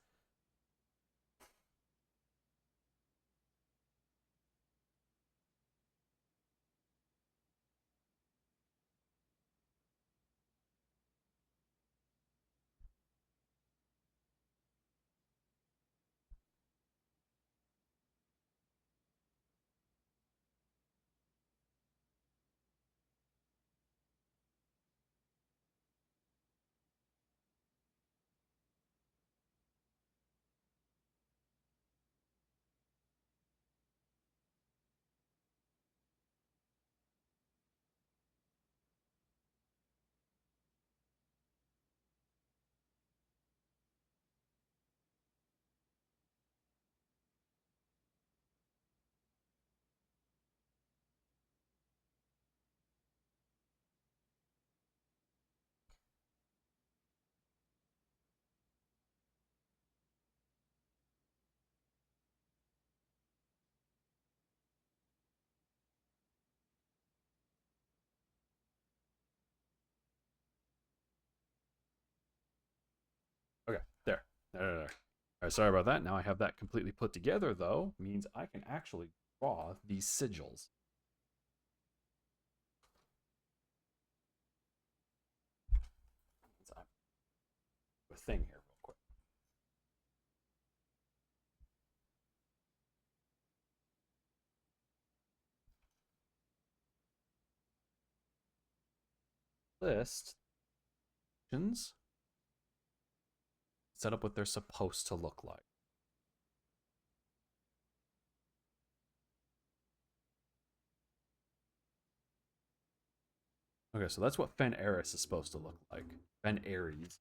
S1: Okay, there. There. All right, sorry about that. Now I have that completely put together, though, means I can actually draw these sigils. So a thing here, real quick. List set up what they're supposed to look like. Okay, so that's what Fen Eris is supposed to look like. Fen Ares.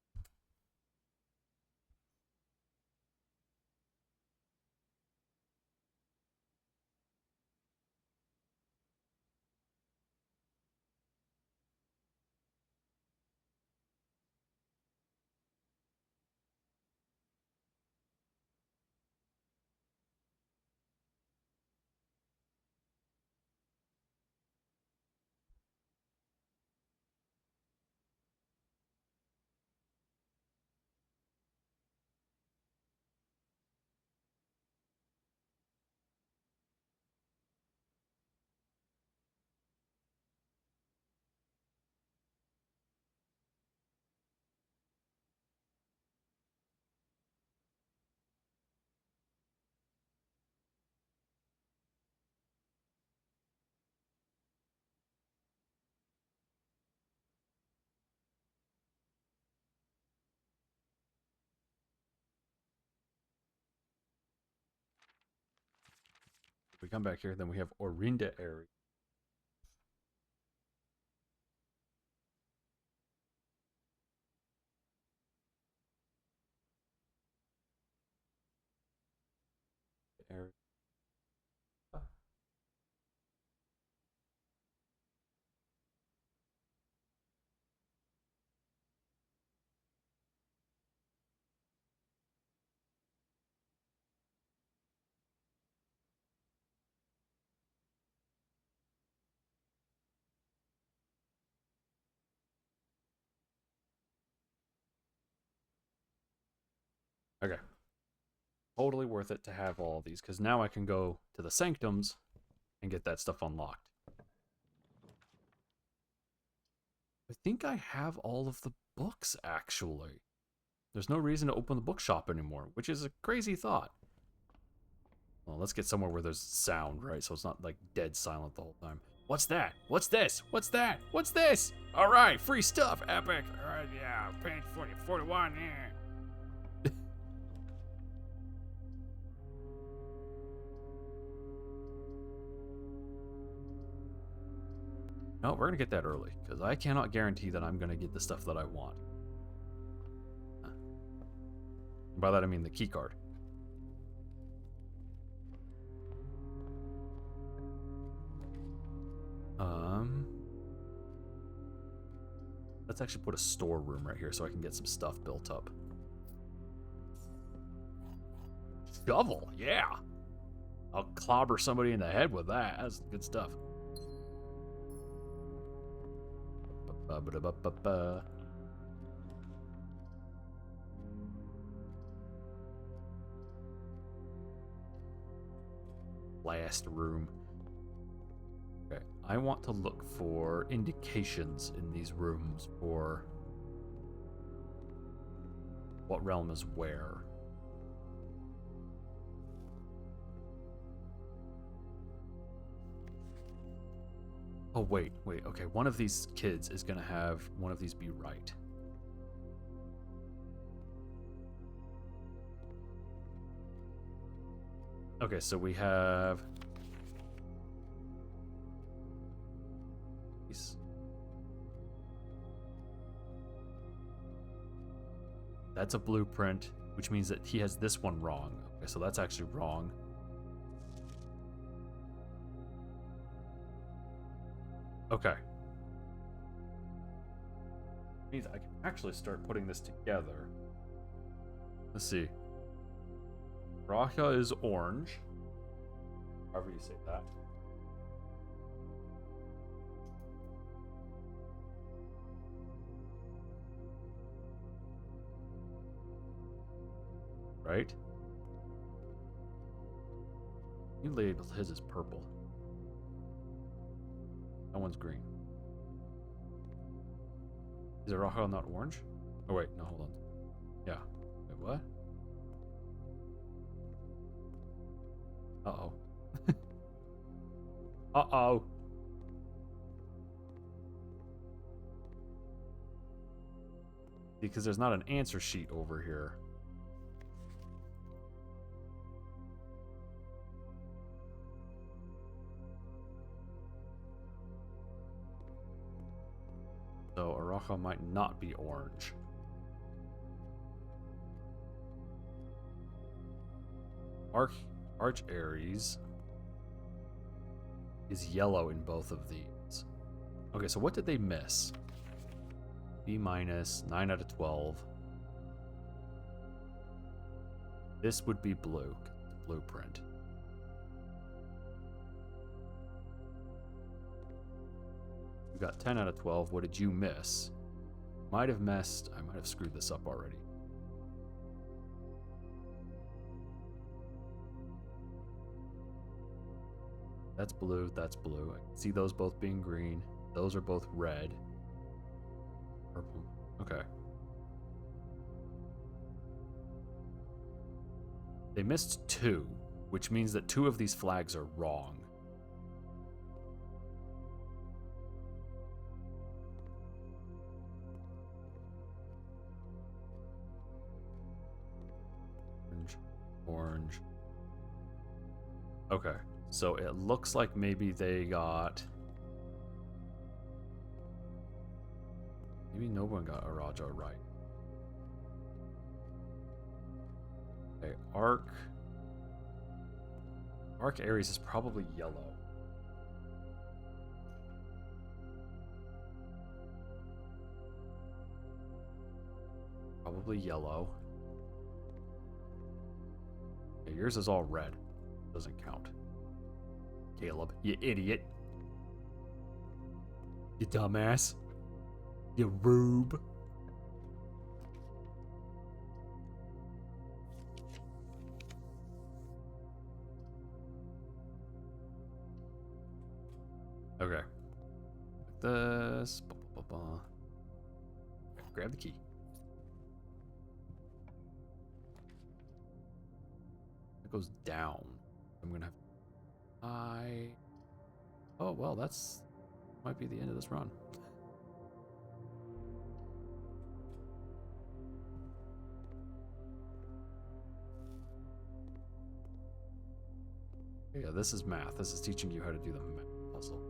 S1: If we come back here, then we have Orinda Ares. Ares. Okay. Totally worth it to have all of these, because now I can go to the Sanctums and get that stuff unlocked. I think I have all of the books, actually. There's no reason to open the bookshop anymore, which is a crazy thought. Well, let's get somewhere where there's sound, right? So it's not like dead silent the whole time. What's that? What's this? What's that? What's this? All right, free stuff, epic. All right, yeah, page 40, 41, yeah. No, we're gonna get that early, because I cannot guarantee that I'm gonna get the stuff that I want. By that I mean the key card. Let's actually put a storeroom right here so I can get some stuff built up. Shovel, yeah. I'll clobber somebody in the head with that. That's good stuff. Ba-ba-da-ba-ba-ba. Last room. Okay, I want to look for indications in these rooms for what realm is where. Oh, wait. Okay, one of these kids is going to have one of these be right. Okay, so we have... That's a blueprint, which means that he has this one wrong. Okay, so that's actually wrong. Okay. Means I can actually start putting this together. Let's see. Raka is orange. However you say that. Right? You labeled his as purple. That one's green. Is Raka not orange? Oh wait, no, hold on. Yeah. Wait, what? Uh-oh. Uh-oh. Because there's not an answer sheet over here. So Araka might not be orange. Arch Aries is yellow in both of these. Okay, so what did they miss? B-, 9 out of 12. This would be blue, blueprint. You got 10 out of 12. What did you miss? Might have messed. I might have screwed this up already. That's blue. That's blue. I can see those both being green. Those are both red. Purple. Okay. They missed 2, which means that 2 of these flags are wrong. Orange. Okay, so it looks like maybe they got... Maybe no one got Araja right. Okay, Arc Aries is probably yellow. Probably yellow. Yeah, yours is all red. Doesn't count. Caleb, you idiot. You dumbass. You rube. Okay. This. Grab the key. It goes down. I'm gonna have. Oh well, that's might be the end of this run. Yeah, this is math. This is teaching you how to do the math puzzle.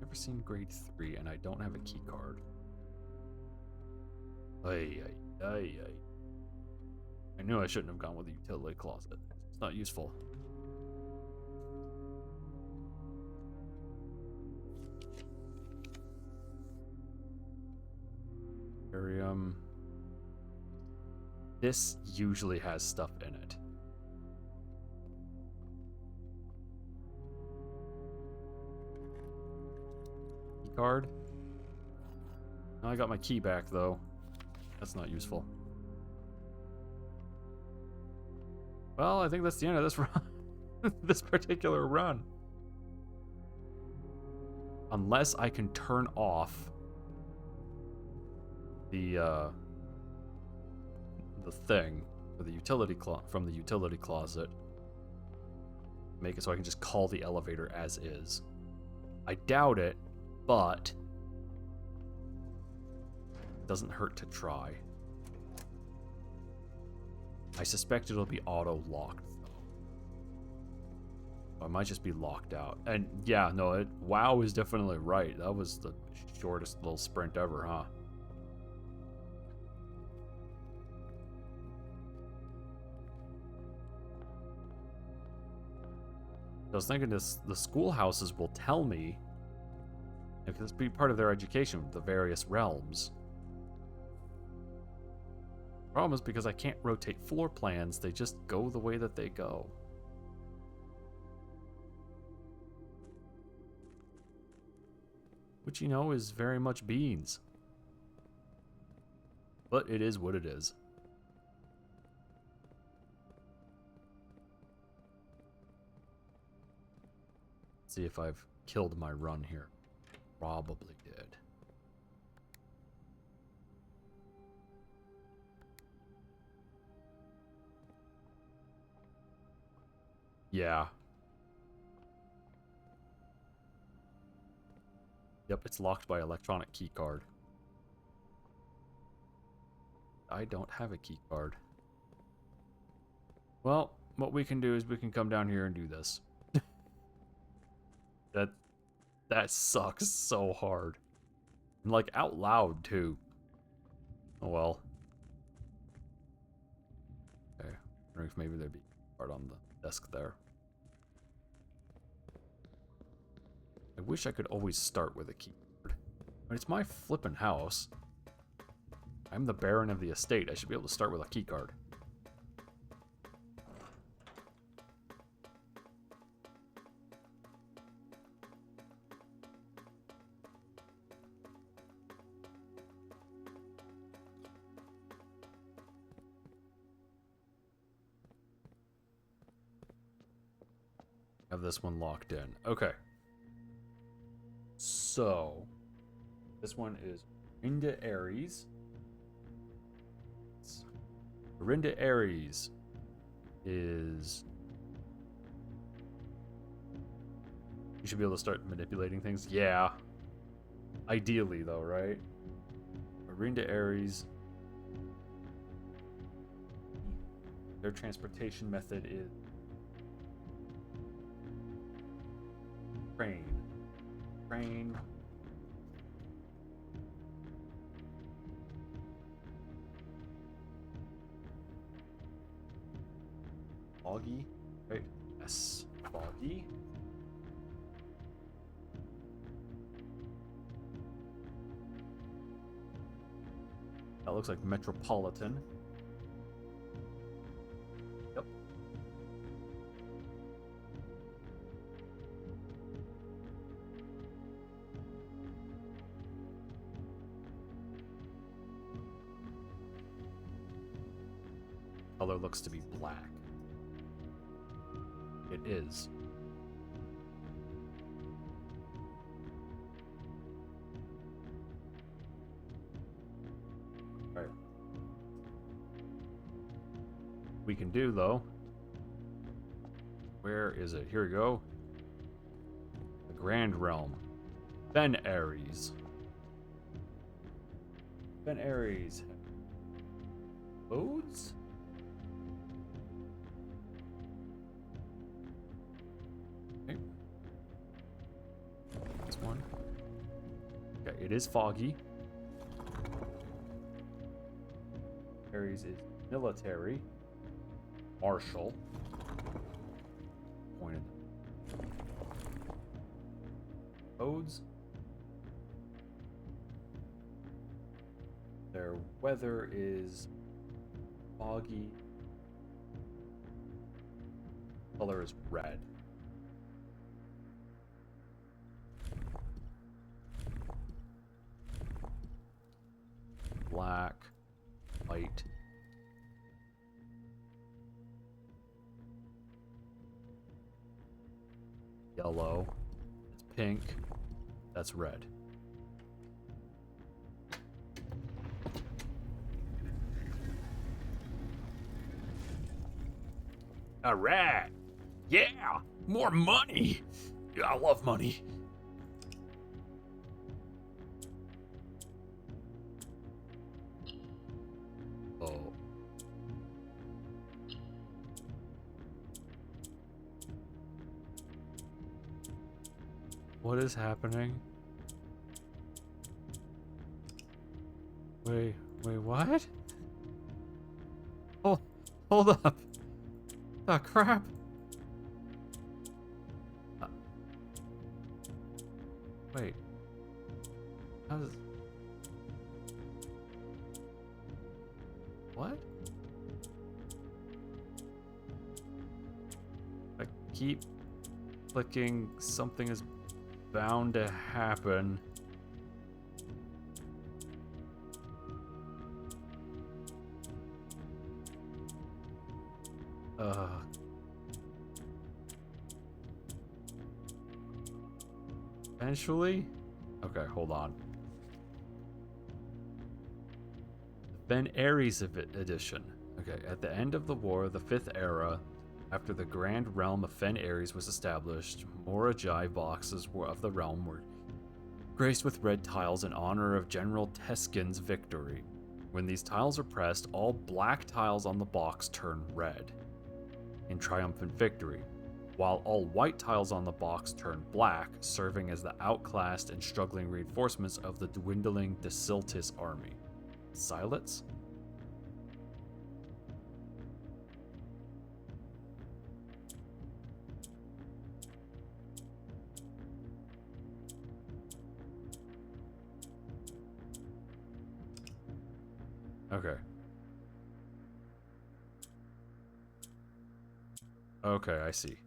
S1: Never seen grade 3, and I don't have a key card. Ay. I knew I shouldn't have gone with the utility closet. It's not useful. Barium. This usually has stuff in it. Key card. Now I got my key back though. That's not useful. Well, I think that's the end of this run. This particular run. Unless I can turn off the thing for the utility from the utility closet. Make it so I can just call the elevator as is. I doubt it, but it doesn't hurt to try. I suspect it'll be auto-locked, though. I might just be locked out. And yeah, no, WoW is definitely right. That was the shortest little sprint ever, huh? I was thinking the schoolhouses will tell me, because it's be part of their education, the various realms. Problem is, because I can't rotate floor plans, they just go the way that they go. Which, you know, is very much beans. But it is what it is. Let's see if I've killed my run here. Probably did. Yeah. Yep, it's locked by electronic key card. I don't have a key card. Well, what we can do is we can come down here and do this. That sucks so hard. And like out loud too. Oh well. Okay. I wonder if maybe there'd be a card on the desk there. I wish I could always start with a key card. But it's my flippin' house. I'm the Baron of the estate. I should be able to start with a key card. Have this one locked in. Okay. So, this one is Rinda Ares. Rinda Ares is... You should be able to start manipulating things. Yeah. Ideally, though, right? Rinda Ares. Their transportation method is train. Train. Foggy, right? Yes, foggy. That looks like Metropolitan. Yep. Color looks to be black. It is. All right. We can do though. Where is it? Here we go. The Grand Realm. Ben Ares. Ben Ares. Odes? One. Okay, it is foggy. Ares is military. Martial. Pointed. Odes. Their weather is foggy. Color is red. Black, white. Yellow. It's pink. That's red. All right. Yeah, more money. Yeah, I love money. Oh. What is happening? Wait, what? Oh, hold up. The crap? Wait. How does... What? I keep clicking something is bound to happen. Eventually? Okay, hold on. Ben Ares edition. Okay, at the end of the war, the 5th era, after the Grand Realm of Fen Ares was established, more Ajai boxes of the realm were graced with red tiles in honor of General Teskin's victory. When these tiles are pressed, all black tiles on the box turn red in triumphant victory, while all white tiles on the box turn black, serving as the outclassed and struggling reinforcements of the dwindling Desiltis army. Silence? Okay. Okay, I see.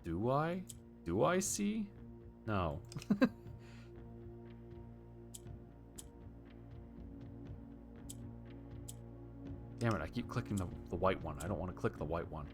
S1: Do I? Do I see? No. Damn it, I keep clicking the white one. I don't want to click the white one.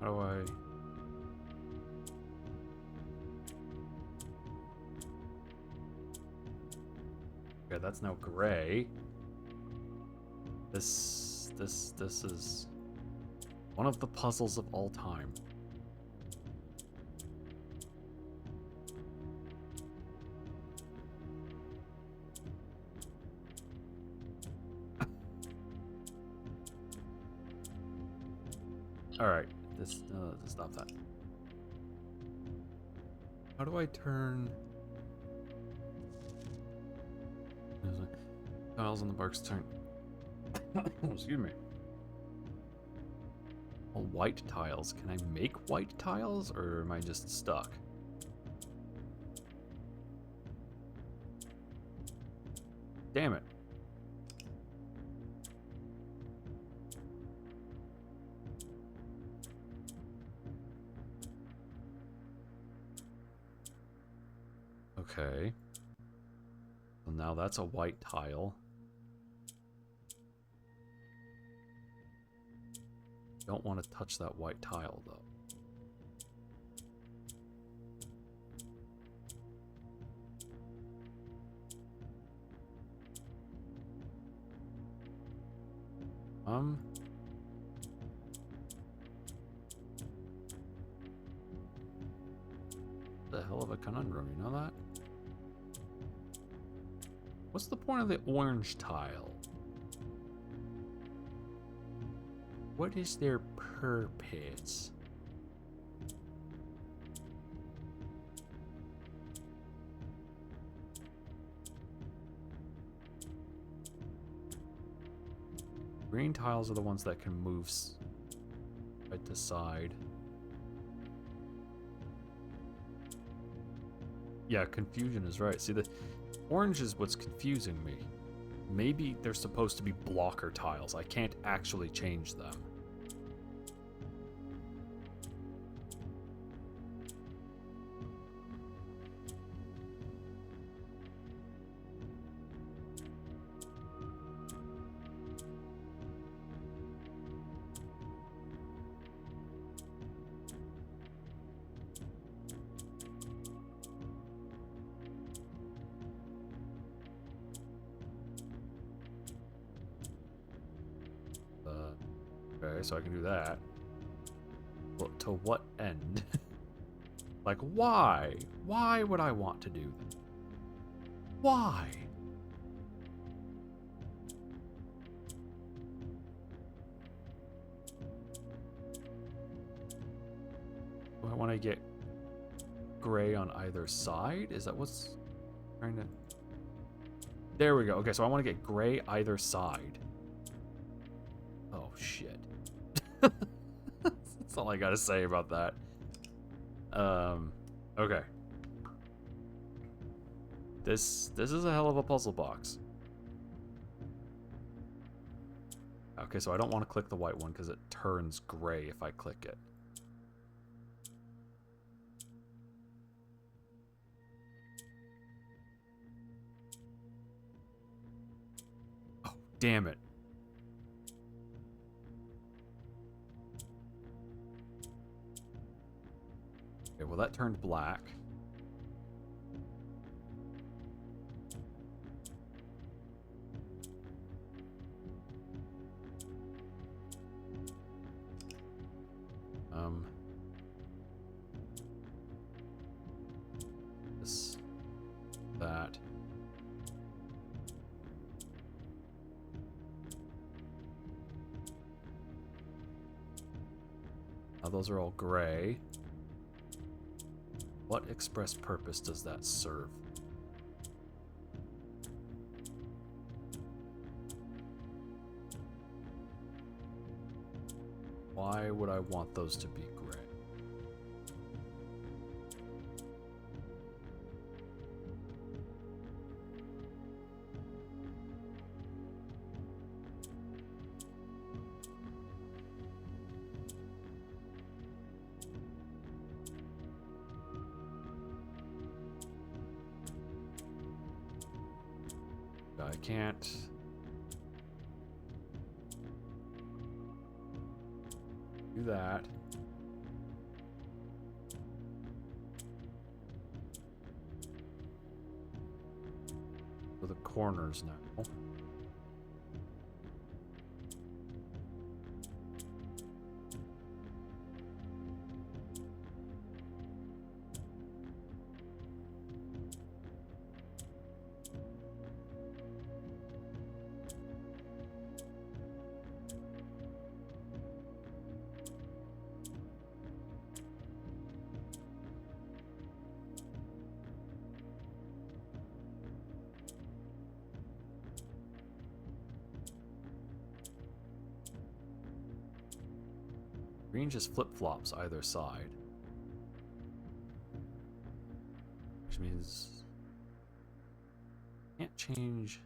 S1: How do I... Okay, that's now gray. This is one of the puzzles of all time. All right, stop that. How do I turn? Tiles on the barks turn. Excuse me. All white tiles. Can I make white tiles, or am I just stuck? Damn it. Okay. So now that's a white tile. Don't want to touch that white tile, though. The hell of a conundrum, you know that? What's the point of the orange tile? What is their purpose? Green tiles are the ones that can move side to side. Yeah, confusion is right. See, the orange is what's confusing me. Maybe they're supposed to be blocker tiles. I can't actually change them. Okay, so I can do that. Well, to what end? Like, why? Why would I want to do that? Why? Do I want to get gray on either side? Is that what's trying to... There we go. Okay, so I want to get gray either side. Oh, shit. That's all I gotta say about that. Okay. This is a hell of a puzzle box. Okay, so I don't want to click the white one because it turns gray if I click it. Oh, damn it. Okay, well that turned black. This, that. Now those are all gray. What express purpose does that serve? Why would I want those to be gray? I can't. Do that. For the corners now. Green just flip-flops either side. Which means... can't change...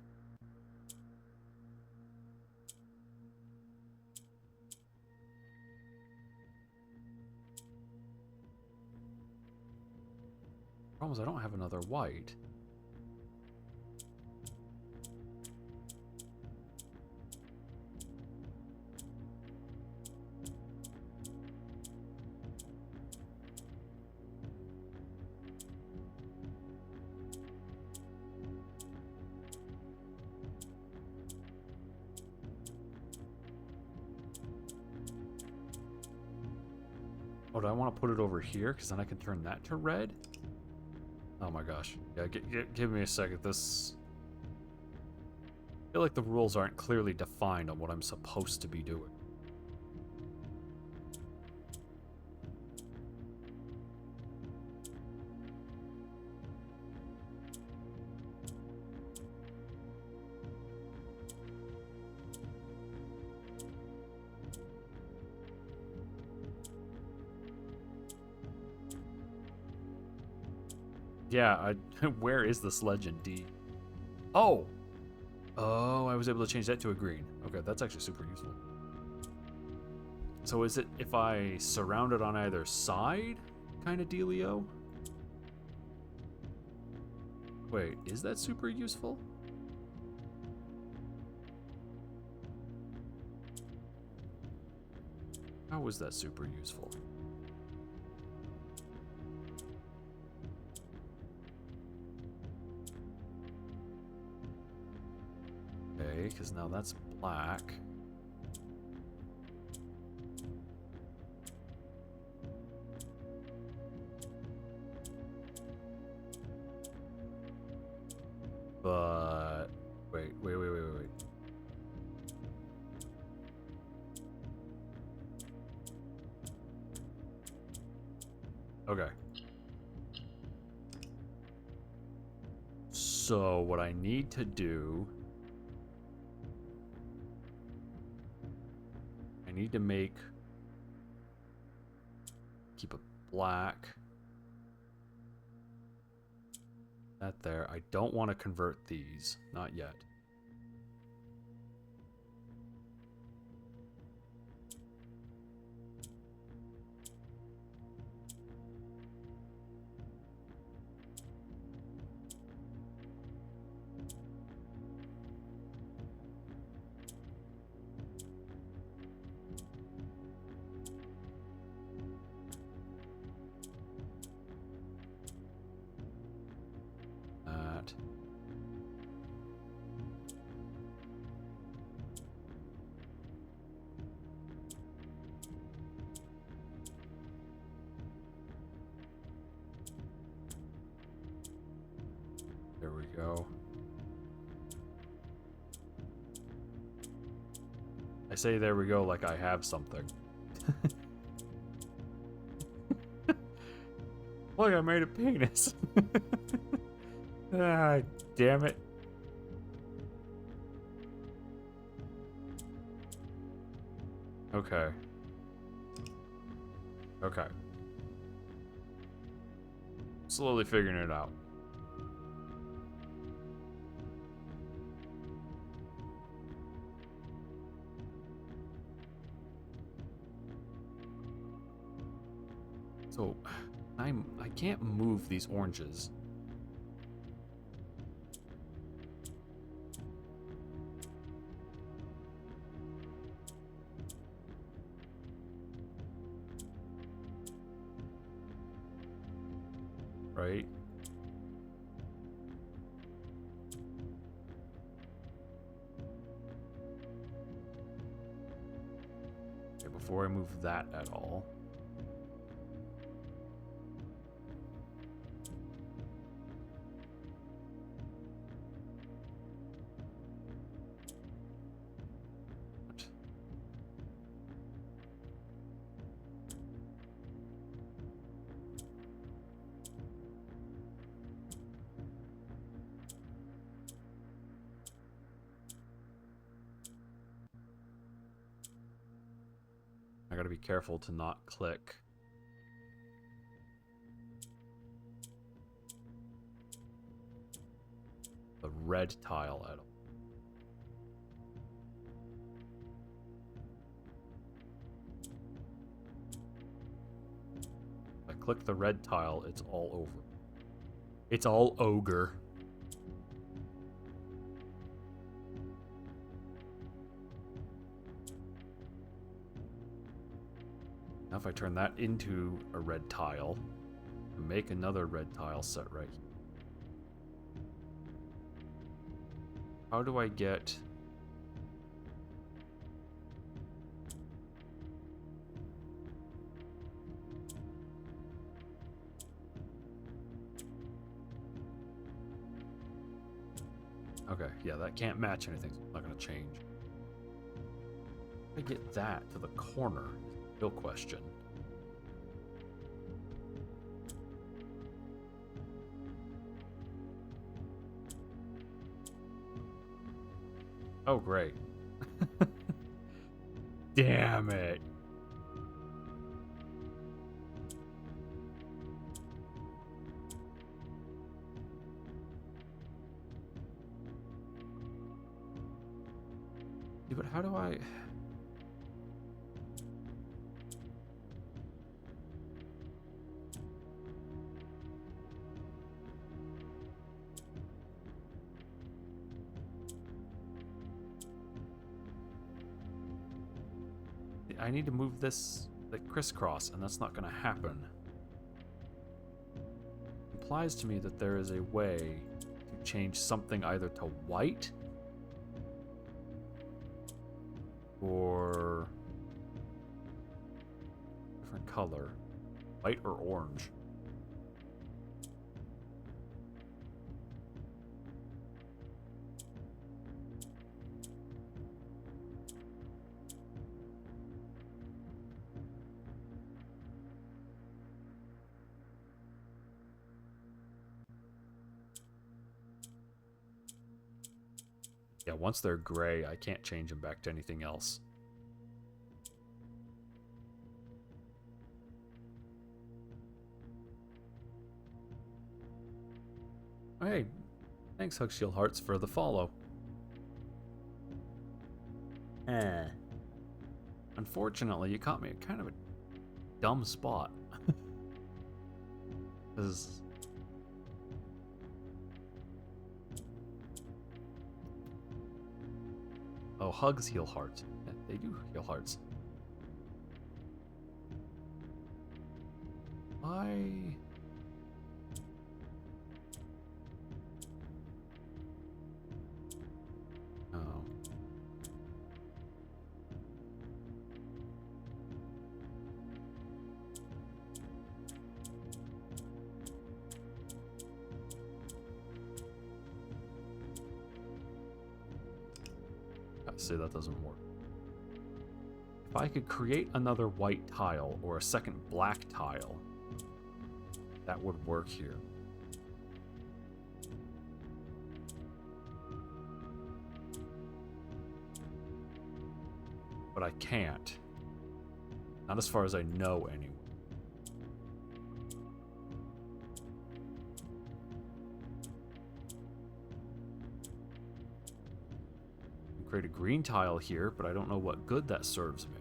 S1: Problem is I don't have another white. Oh, do I want to put it over here? Because then I can turn that to red? Oh my gosh. Yeah, give me a second. I feel like the rules aren't clearly defined on what I'm supposed to be doing. Yeah, where is this legend D? Oh! Oh, I was able to change that to a green. Okay, that's actually super useful. So is it if I surround it on either side kind of dealio? Wait, is that super useful? How was that super useful? Okay, because now that's black. But wait. Okay. So what I need to do, I need to keep it black. That there. I don't want to convert these, not yet. That. There we go. I say there we go like I have something. Look, I made a penis. Ah, damn it. Okay. Okay. Slowly figuring it out. So, I can't move these oranges. Right? Okay, before I move that at all. I gotta be careful to not click. The red tile at all. If I click the red tile, it's all over. It's all ogre. Now if I turn that into a red tile, make another red tile set right here. How do I get... Okay, yeah, that can't match anything, so it's not going to change. How do I get that to the corner? Real question. Oh, great. Damn it. Yeah, but how do I... I need to move this like crisscross, and that's not going to happen. It implies to me that there is a way to change something either to white or different color, white or orange. Yeah, once they're gray, I can't change them back to anything else. Hey, thanks Hug Shield Hearts for the follow. Unfortunately, you caught me at kind of a dumb spot. Because... Oh, hugs heal hearts. Yeah, they do heal hearts. Why? Oh. See, that doesn't work. If I could create another white tile or a second black tile, that would work here. But I can't. Not as far as I know, anyway. Create a green tile here, but I don't know what good that serves me.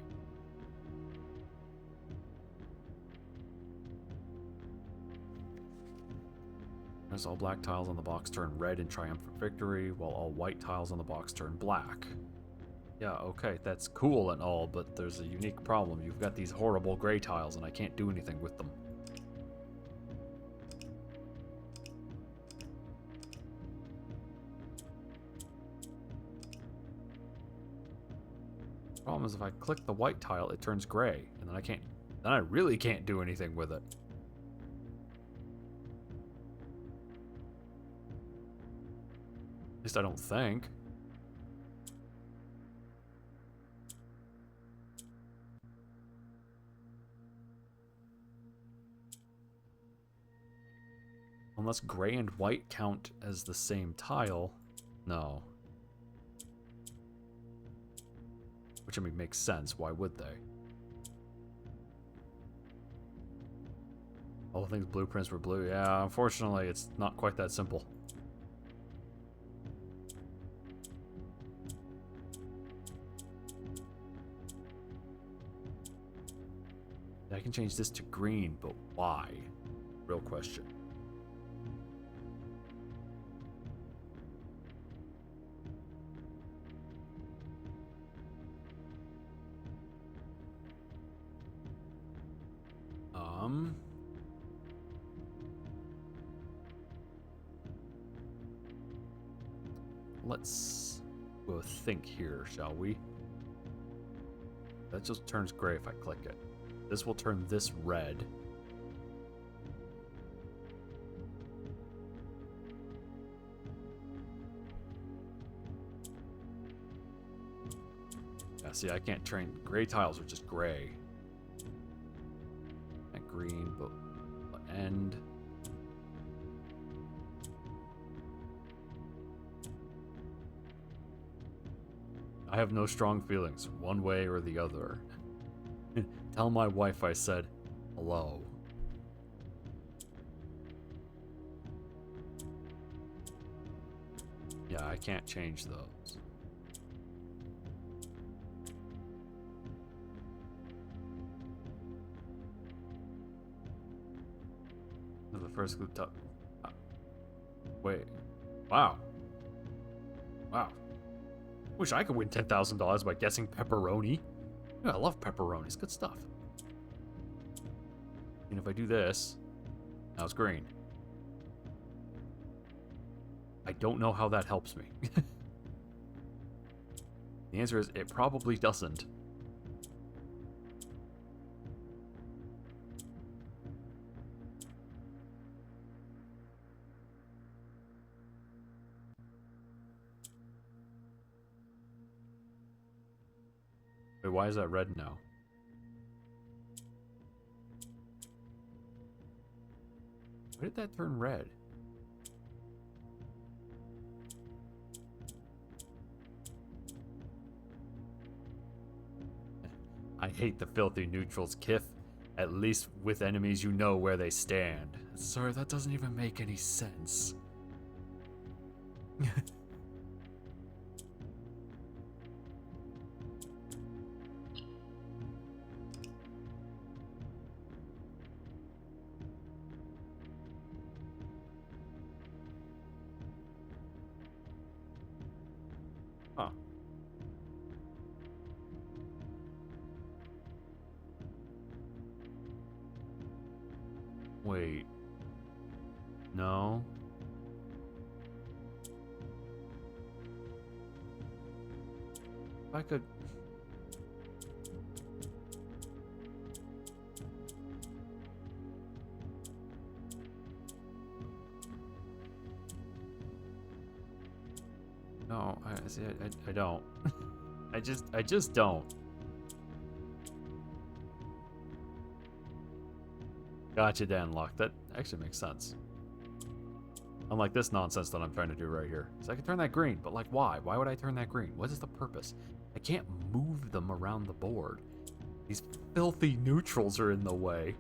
S1: As all black tiles on the box turn red in triumphant victory, while all white tiles on the box turn black. Yeah, okay, that's cool and all, but there's a unique problem. You've got these horrible gray tiles, and I can't do anything with them. Problem is, if I click the white tile, it turns gray, and then I really can't do anything with it. At least I don't think. Unless gray and white count as the same tile. No. Which, I mean, makes sense. Why would they? All things blueprints were blue. Yeah, unfortunately, it's not quite that simple. I can change this to green, but why? Real question. Let's go think here, shall we? That just turns gray if I click it. This will turn this red. see, I can't train. Gray tiles are just gray. That green, but end. I have no strong feelings, one way or the other. Tell my wife I said hello. Yeah, I can't change those. The first group top. Wait. Wow. Wow. Wish I could win $10,000 by guessing pepperoni. Yeah, I love pepperoni. It's good stuff. And if I do this, now it's green. I don't know how that helps me. The answer is it probably doesn't. Wait, why is that red now? Why did that turn red? I hate the filthy neutrals, Kith. At least with enemies you know where they stand. Sorry, that doesn't even make any sense. Huh. Wait. No. If I could... No, I don't. I just don't. Gotcha, Danlock. That actually makes sense. Unlike this nonsense that I'm trying to do right here. So I can turn that green, but like why? Why would I turn that green? What is the purpose? I can't move them around the board. These filthy neutrals are in the way.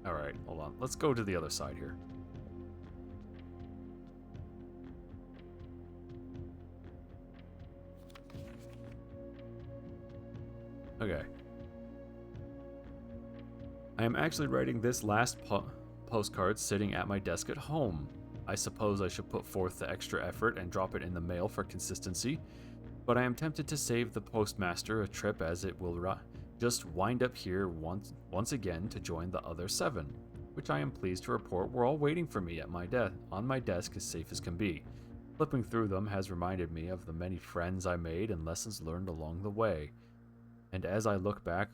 S1: Alright, hold on. Let's go to the other side here. Okay. I am actually writing this last postcard sitting at my desk at home. I suppose I should put forth the extra effort and drop it in the mail for consistency, but I am tempted to save the postmaster a trip as it will just wind up here once again to join the other 7, which I am pleased to report were all waiting for me at my on my desk as safe as can be. Flipping through them has reminded me of the many friends I made and lessons learned along the way. And as I look back,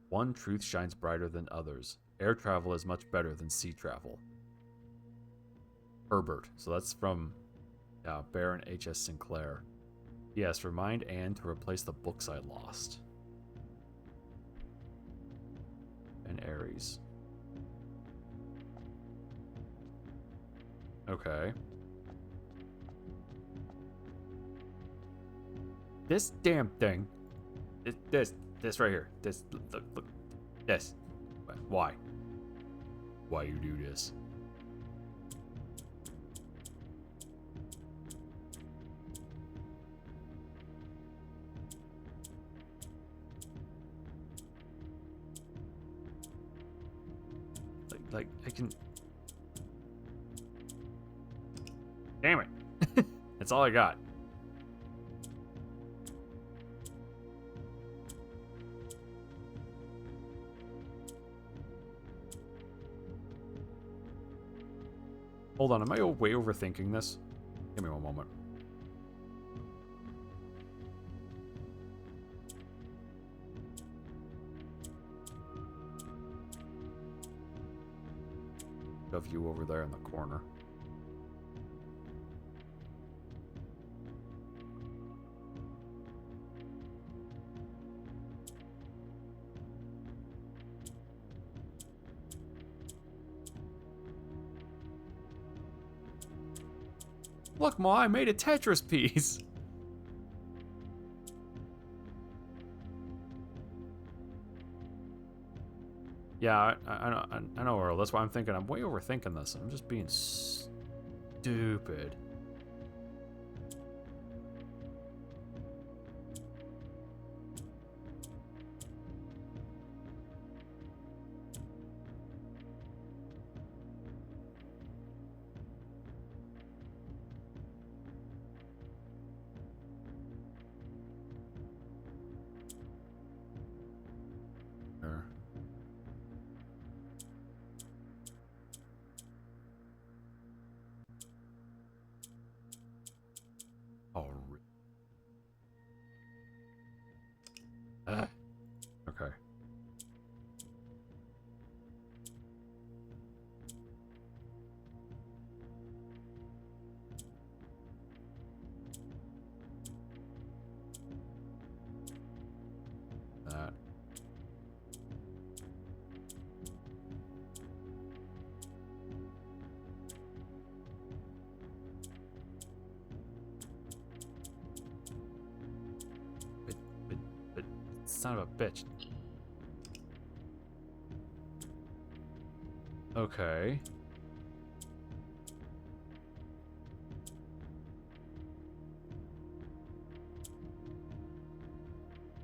S1: one truth shines brighter than others. Air travel is much better than sea travel. Herbert. So that's from Baron H.S. Sinclair. Yes, remind Anne to replace the books I lost. And Ares. Okay. This damn thing. This right here. Look. This. Why? Why you do this? Like I can. Damn it! That's all I got. Hold on, am I way overthinking this? Give me one moment. Of you over there in the corner. Look, Ma, I made a Tetris piece. Yeah, I know, Earl. That's why I'm thinking I'm way overthinking this. I'm just being stupid. Sure. Oh, okay. That. But, son of a bitch. Okay.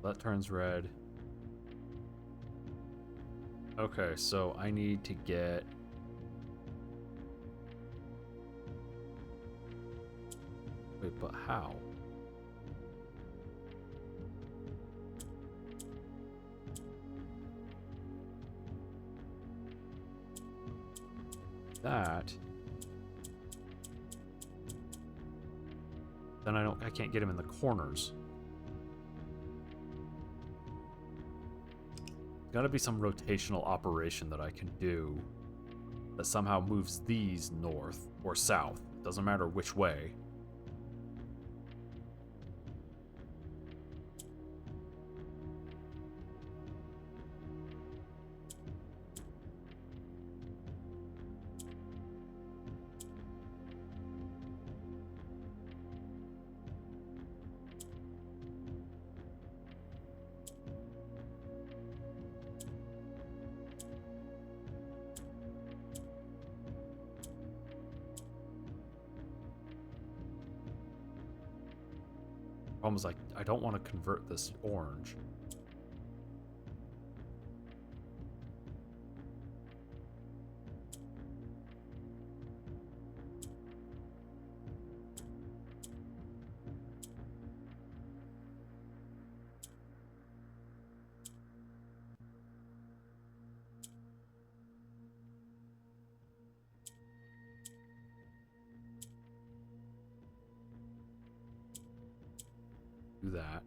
S1: That turns red. Okay, so I need to get... Wait, but how? That... Then I can't get him in the corners. Gotta be some rotational operation that I can do that somehow moves these north or south. Doesn't matter which way. Problem is, I don't want to convert this orange. Do that.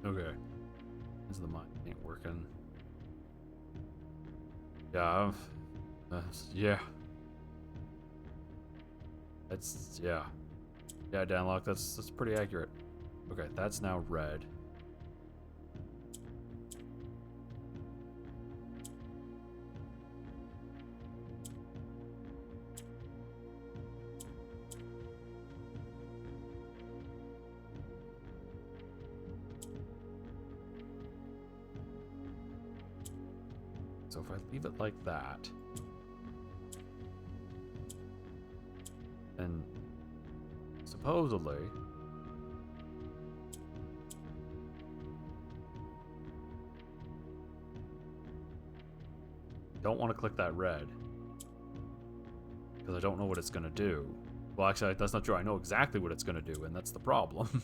S1: Okay. This is the mic ain't working. Yeah, yeah. That's, yeah. Yeah, Danlock, that's pretty accurate. Okay, that's now red. So if I leave it like that, then supposedly don't want to click that red because I don't know what it's going to do. Well, actually, that's not true. I know exactly what it's going to do, and that's the problem.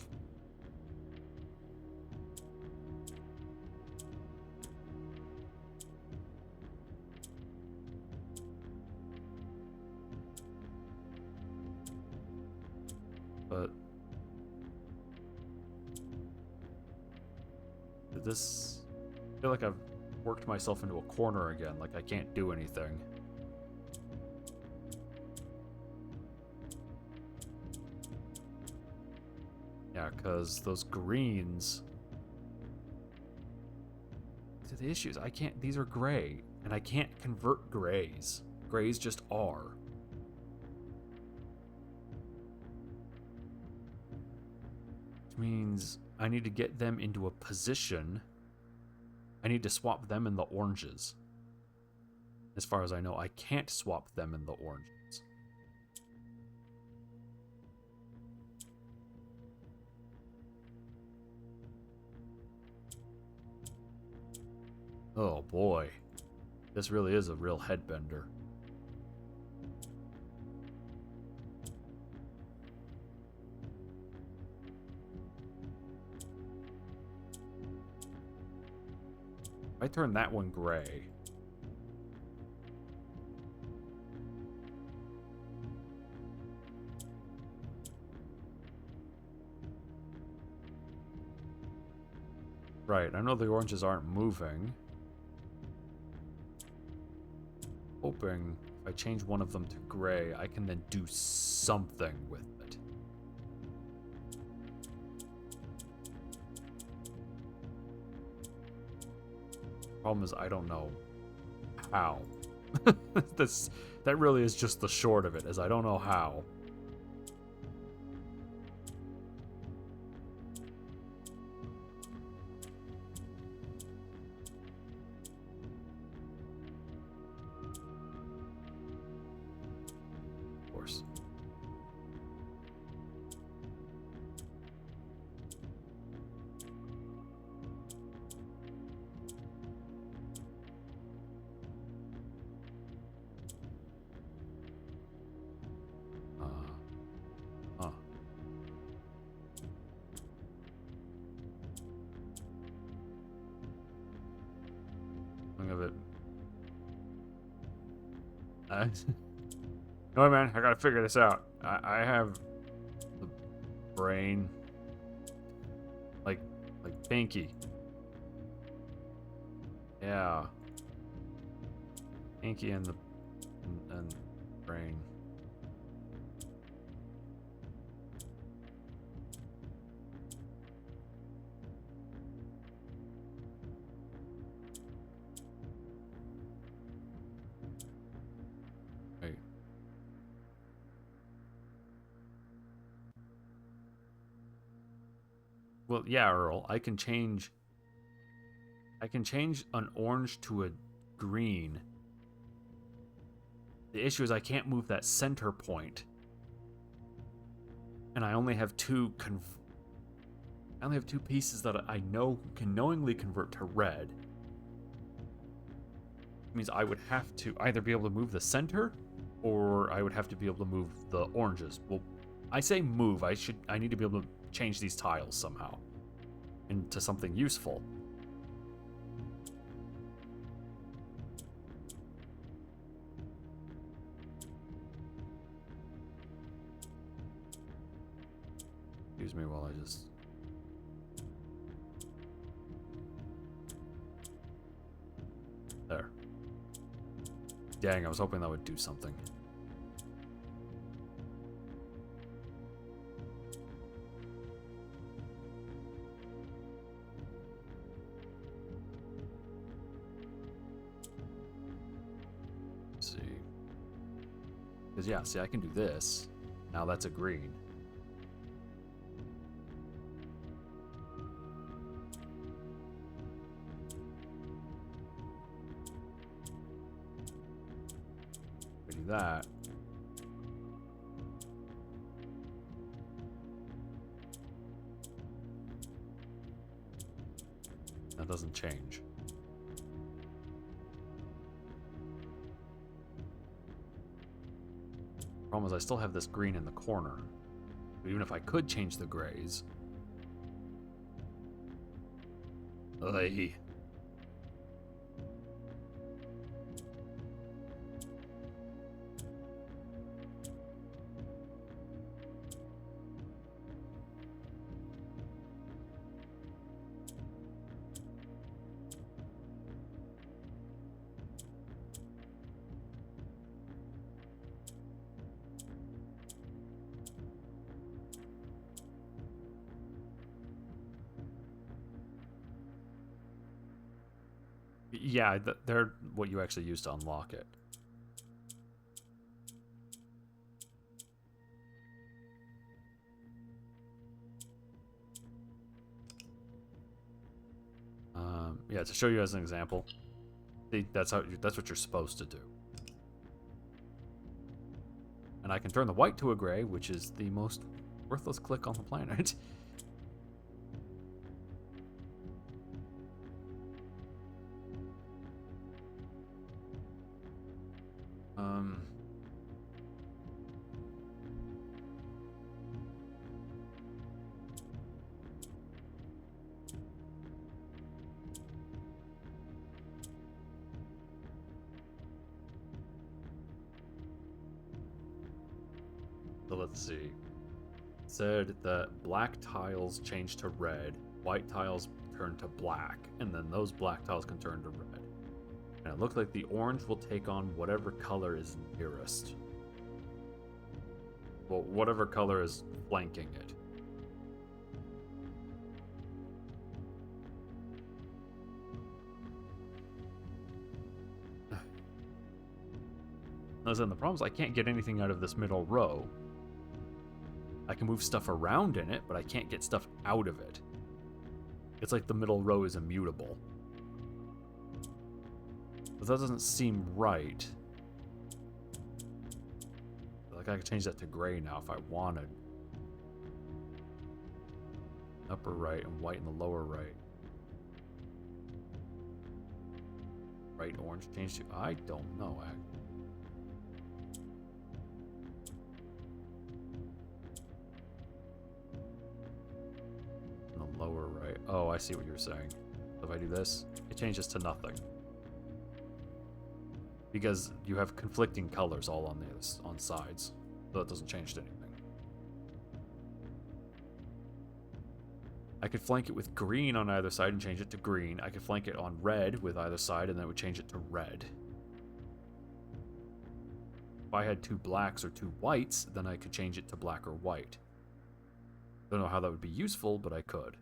S1: But did this I feel like I've worked myself into a corner again, like I can't do anything. Yeah, because those greens... These are the issues. I can't... These are gray, and I can't convert grays. Grays just are. Which means I need to get them into a position. I need to swap them in the oranges. As far as I know, I can't swap them in the oranges. Oh boy. This really is a real headbender. I turn that one gray. Right, I know the oranges aren't moving. Hoping if I change one of them to gray, I can then do something with it. Problem is, I don't know how. That really is just the short of it, is I don't know how. Of course. Of it. No, man, I gotta figure this out. I have the brain like Pinky. Yeah. Pinky and the and brain. Right. Well, yeah, Earl, I can change an orange to a green. The issue is I can't move that center point. And I only have two pieces that I know can knowingly convert to red. It means I would have to either be able to move the center, or I would have to be able to move the oranges. Well, I say move. I need to be able to change these tiles somehow into something useful. Excuse me while I just... There. Dang, I was hoping that would do something. Let's see. Because, yeah, see, I can do this. Now that's a green. That. That doesn't change. Problem is I still have this green in the corner. Even if I could change the grays. Ugh. Yeah, they're what you actually use to unlock it. Yeah, to show you as an example. See, that's what you're supposed to do. And I can turn the white to a gray, which is the most worthless click on the planet. So let's see. It said that black tiles change to red, white tiles turn to black, and then those black tiles can turn to red. And it looked like the orange will take on whatever color is nearest. Well, whatever color is flanking it. Listen, the problem is I can't get anything out of this middle row. I can move stuff around in it, but I can't get stuff out of it. It's like the middle row is immutable. But that doesn't seem right. Like I could change that to gray now if I wanted. Upper right and white in the lower right. Right orange change to... I don't know, actually. Lower right. Oh, I see what you're saying. So if I do this, it changes to nothing. Because you have conflicting colors all on sides. So it doesn't change to anything. I could flank it with green on either side and change it to green. I could flank it on red with either side and then it would change it to red. If I had two blacks or two whites, then I could change it to black or white. Don't know how that would be useful, but I could.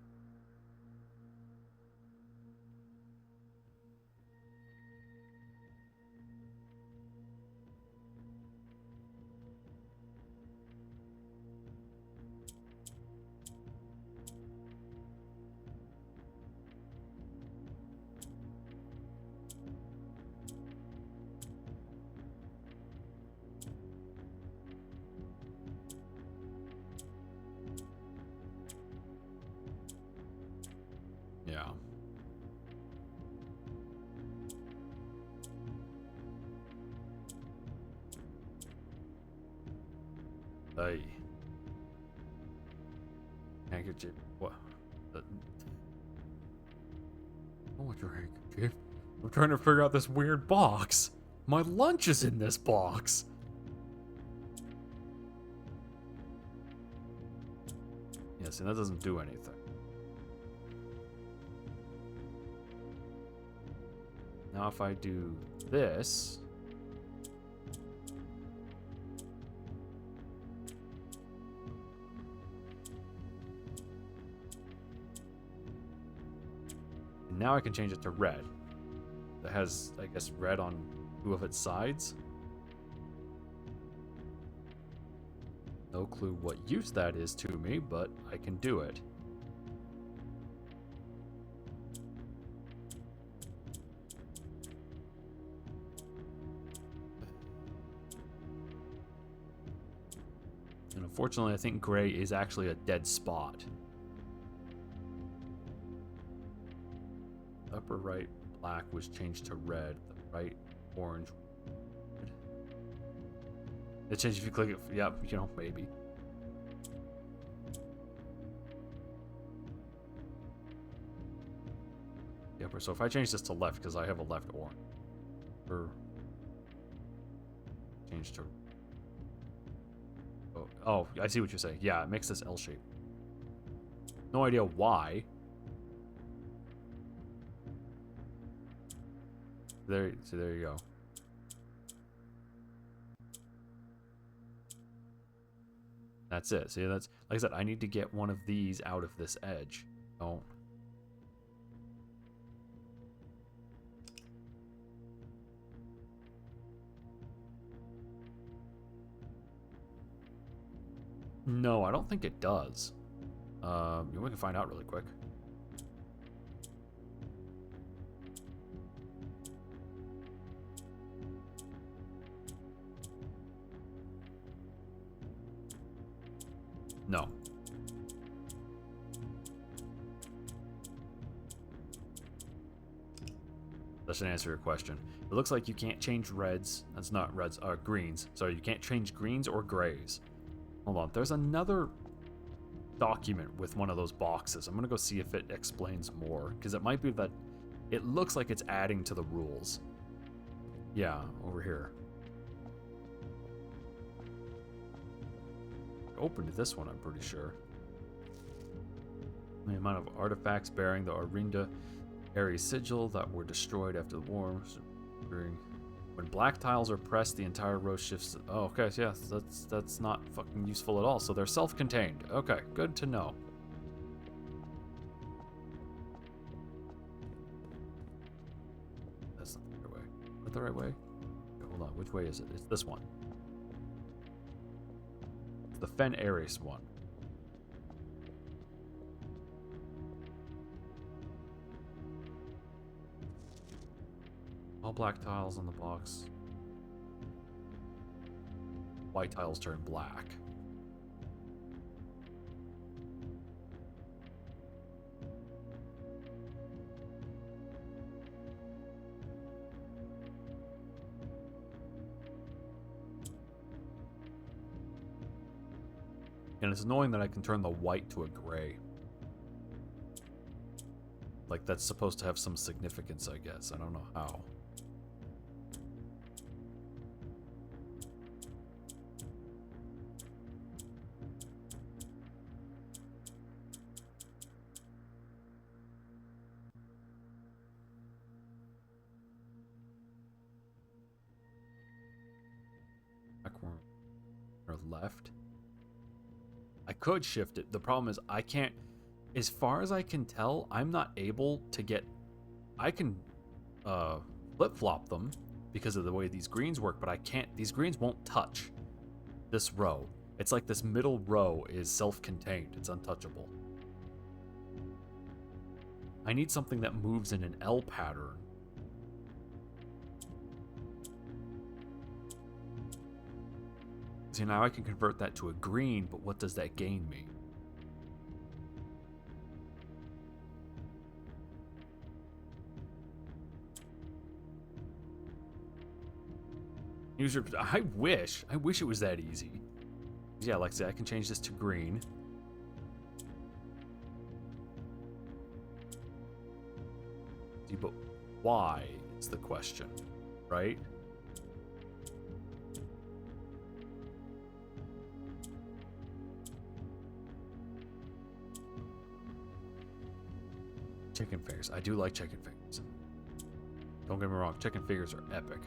S1: Yeah. Hey. Handkerchief. What? I don't want your handkerchief. I'm trying to figure out this weird box. My lunch is in this box. Yeah, see, that doesn't do anything. Now if I do this... Now I can change it to red. That has, I guess, red on two of its sides. No clue what use that is to me, but I can do it. And unfortunately, I think gray is actually a dead spot. Upper right black was changed to red. The right orange. It changed if you click it. Yeah, you know, maybe. The upper. So if I change this to left, because I have a left orange. Or change to. Oh, I see what you're saying. Yeah, it makes this L shape. No idea why. So there you go. That's it. See, that's like I said, I need to get one of these out of this edge. Oh. No, I don't think it does. We can find out really quick. No. That should answer your question. It looks like you can't change reds. That's not reds, greens. Sorry, you can't change greens or grays. Hold on, there's another document with one of those boxes. I'm gonna go see if it explains more, because it might be that it looks like it's adding to the rules. Yeah, over here. Opened this one, I'm pretty sure. The amount of artifacts bearing the Arinda Ares sigil that were destroyed after the war. When black tiles are pressed, the entire row shifts. Oh, okay, yeah, that's not fucking useful at all. So they're self-contained. Okay, good to know. That's not the right way. Is that the right way? Okay, hold on, which way is it? It's this one. It's the Fen Ares one. All black tiles on the box. White tiles turn black. And it's annoying that I can turn the white to a gray. Like, that's supposed to have some significance, I guess. I don't know how. Or left. I could shift it. The problem is I can't, as far as I can tell, I'm not able to get, I can flip-flop them because of the way these greens work, but I can't, these greens won't touch this row. It's like this middle row is self-contained. It's untouchable. I need something that moves in an L pattern. See, now I can convert that to a green, but what does that gain me? I wish it was that easy. Yeah, like I said, I can change this to green. See, but why is the question, right? Chicken fingers. I do like chicken fingers. Don't get me wrong, chicken fingers are epic.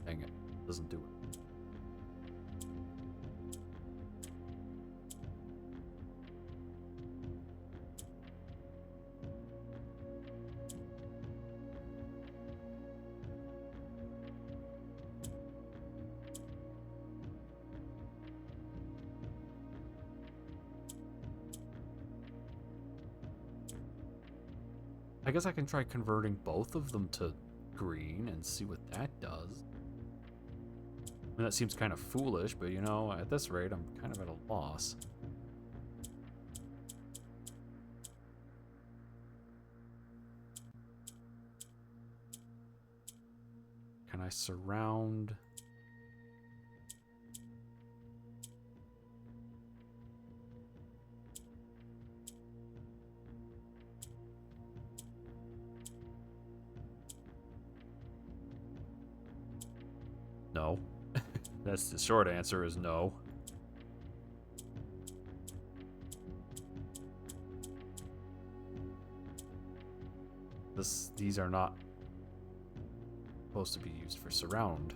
S1: Dang it. Doesn't do it. I guess I can try converting both of them to green and see what that does. I mean, that seems kind of foolish, but you know, at this rate, I'm kind of at a loss. Can I surround? No. That's the short answer is no. These are not supposed to be used for surround.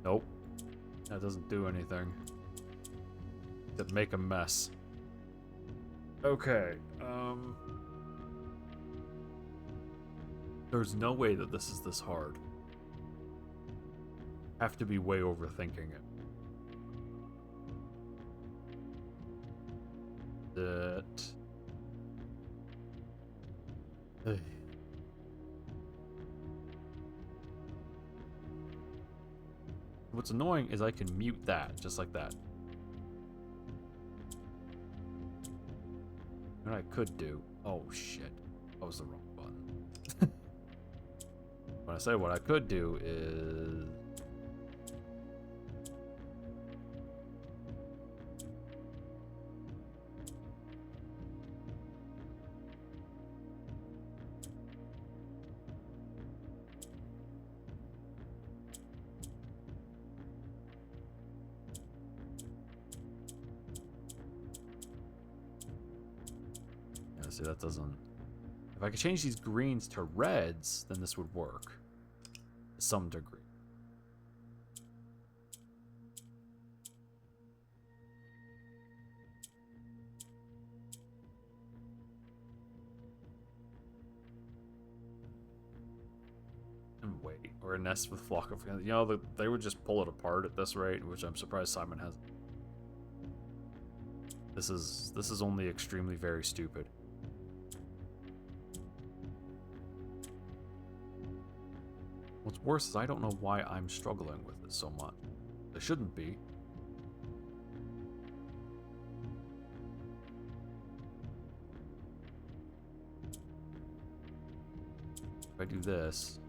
S1: Nope. That doesn't do anything. Except make a mess. Okay, there's no way that this is this hard. Have to be way overthinking it. Ugh. What's annoying is I can mute that, just like that. What I could do... Oh, shit. That was the wrong button. When I say what I could do is... See, that doesn't... If I could change these greens to reds, then this would work. To some degree. And wait. Or a nest with flock of... You know, they would just pull it apart at this rate, which I'm surprised Simon hasn't. This is only extremely very stupid. What's worse is I don't know why I'm struggling with it so much. I shouldn't be. If I do this,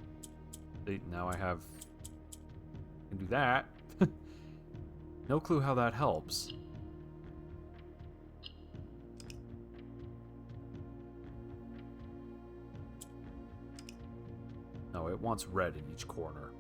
S1: now I have... I can do that. No clue how that helps. No, it wants red in each corner.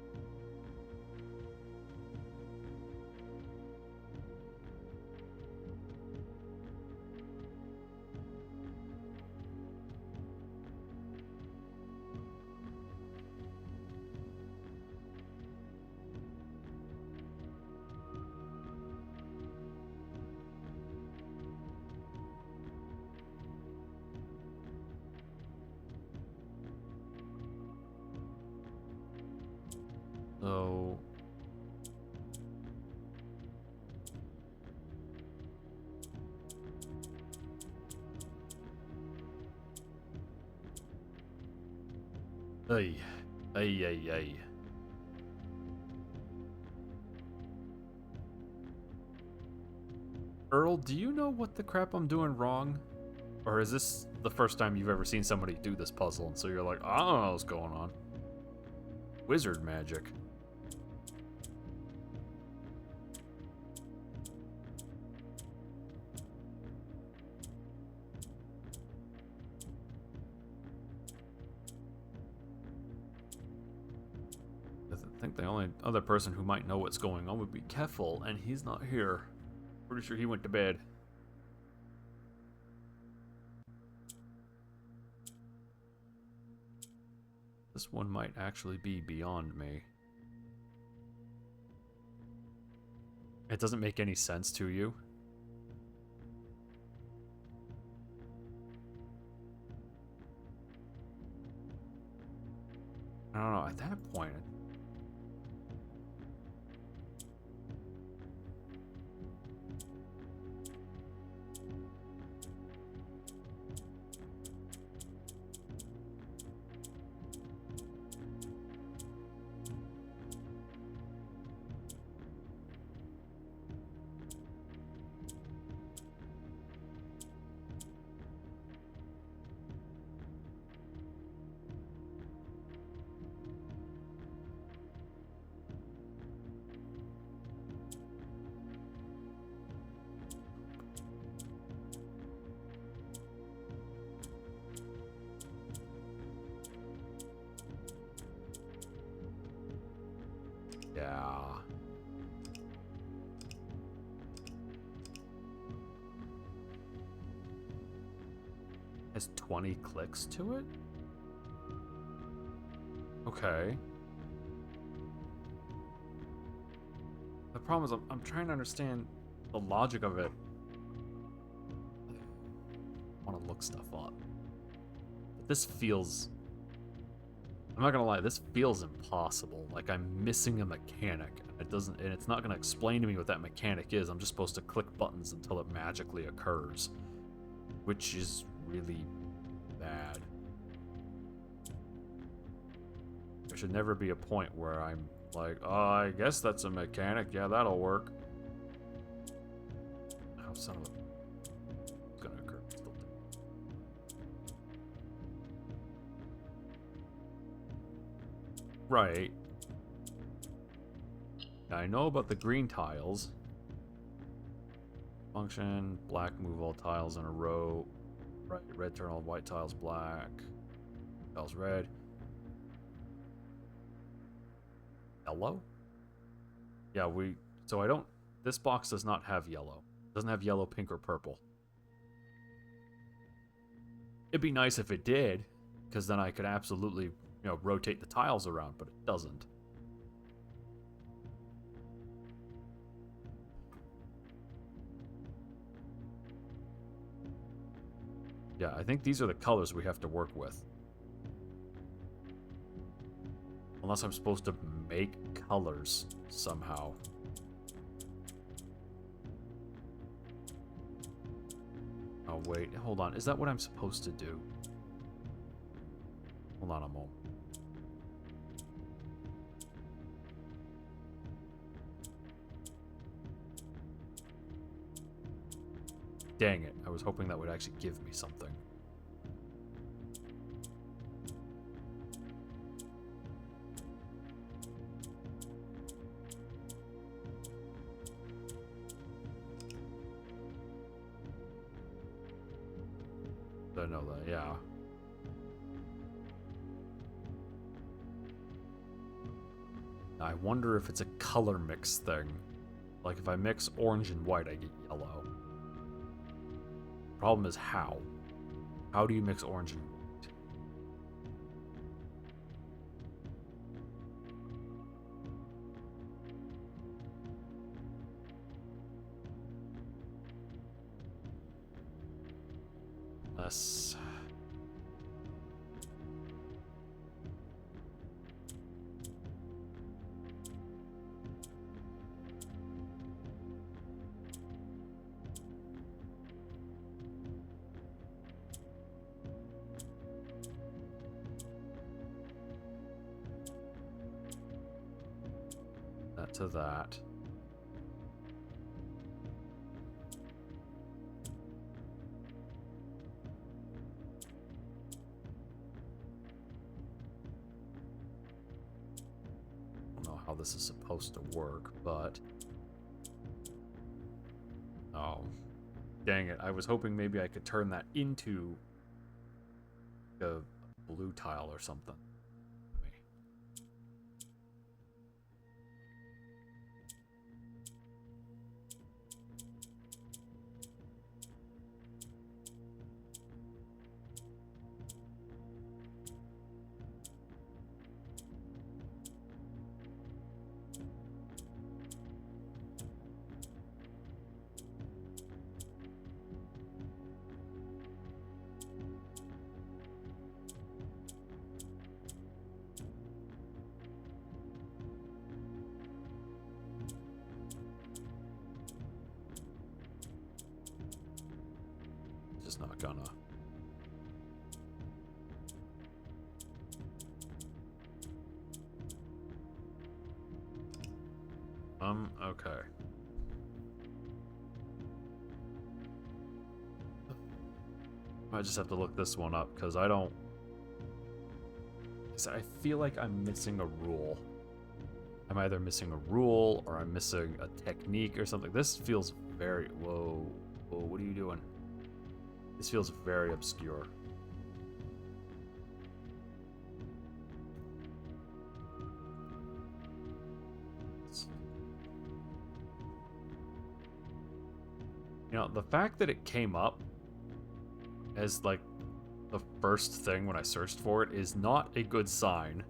S1: So... Ay, ay, ay, ay. Earl, do you know what the crap I'm doing wrong? Or is this the first time you've ever seen somebody do this puzzle, and so you're like, I don't know what's going on. Wizard magic. I think the only other person who might know what's going on would be Keffel, and he's not here. Pretty sure he went to bed. This one might actually be beyond me. It doesn't make any sense to you. I don't know, at that point... Yeah. Has 20 clicks to it? Okay. The problem is I'm trying to understand the logic of it. I want to look stuff up. But this feels... I'm not gonna lie, this feels impossible. Like I'm missing a mechanic. And it's not gonna explain to me what that mechanic is. I'm just supposed to click buttons until it magically occurs. Which is really bad. There should never be a point where I'm like, oh, I guess that's a mechanic. Yeah, that'll work. Oh, son of a... It's gonna occur. Still right. I know about the green tiles. Function, black, move all tiles in a row. Right, red turn all white tiles black. Tiles red. Yellow? Yeah, so I don't... This box does not have yellow. It doesn't have yellow, pink, or purple. It'd be nice if it did, because then I could absolutely, rotate the tiles around, but it doesn't. Yeah, I think these are the colors we have to work with. Unless I'm supposed to make colors somehow. Oh, wait. Hold on. Is that what I'm supposed to do? Hold on a moment. Dang it. I was hoping that would actually give me something. I know that, yeah. I wonder if it's a color mix thing. Like if I mix orange and white, I get yellow. Problem is how? How do you mix orange and white? Unless... that to that. How this is supposed to work, but... Oh. Dang it. I was hoping maybe I could turn that into a blue tile or something. Just not gonna. Okay. I just have to look this one up, because I don't... I feel like I'm missing a rule. I'm either missing a rule, or I'm missing a technique or something. This feels very... Whoa. Whoa, what are you doing? This feels very obscure. You know, the fact that it came up as, like, the first thing when I searched for it is not a good sign.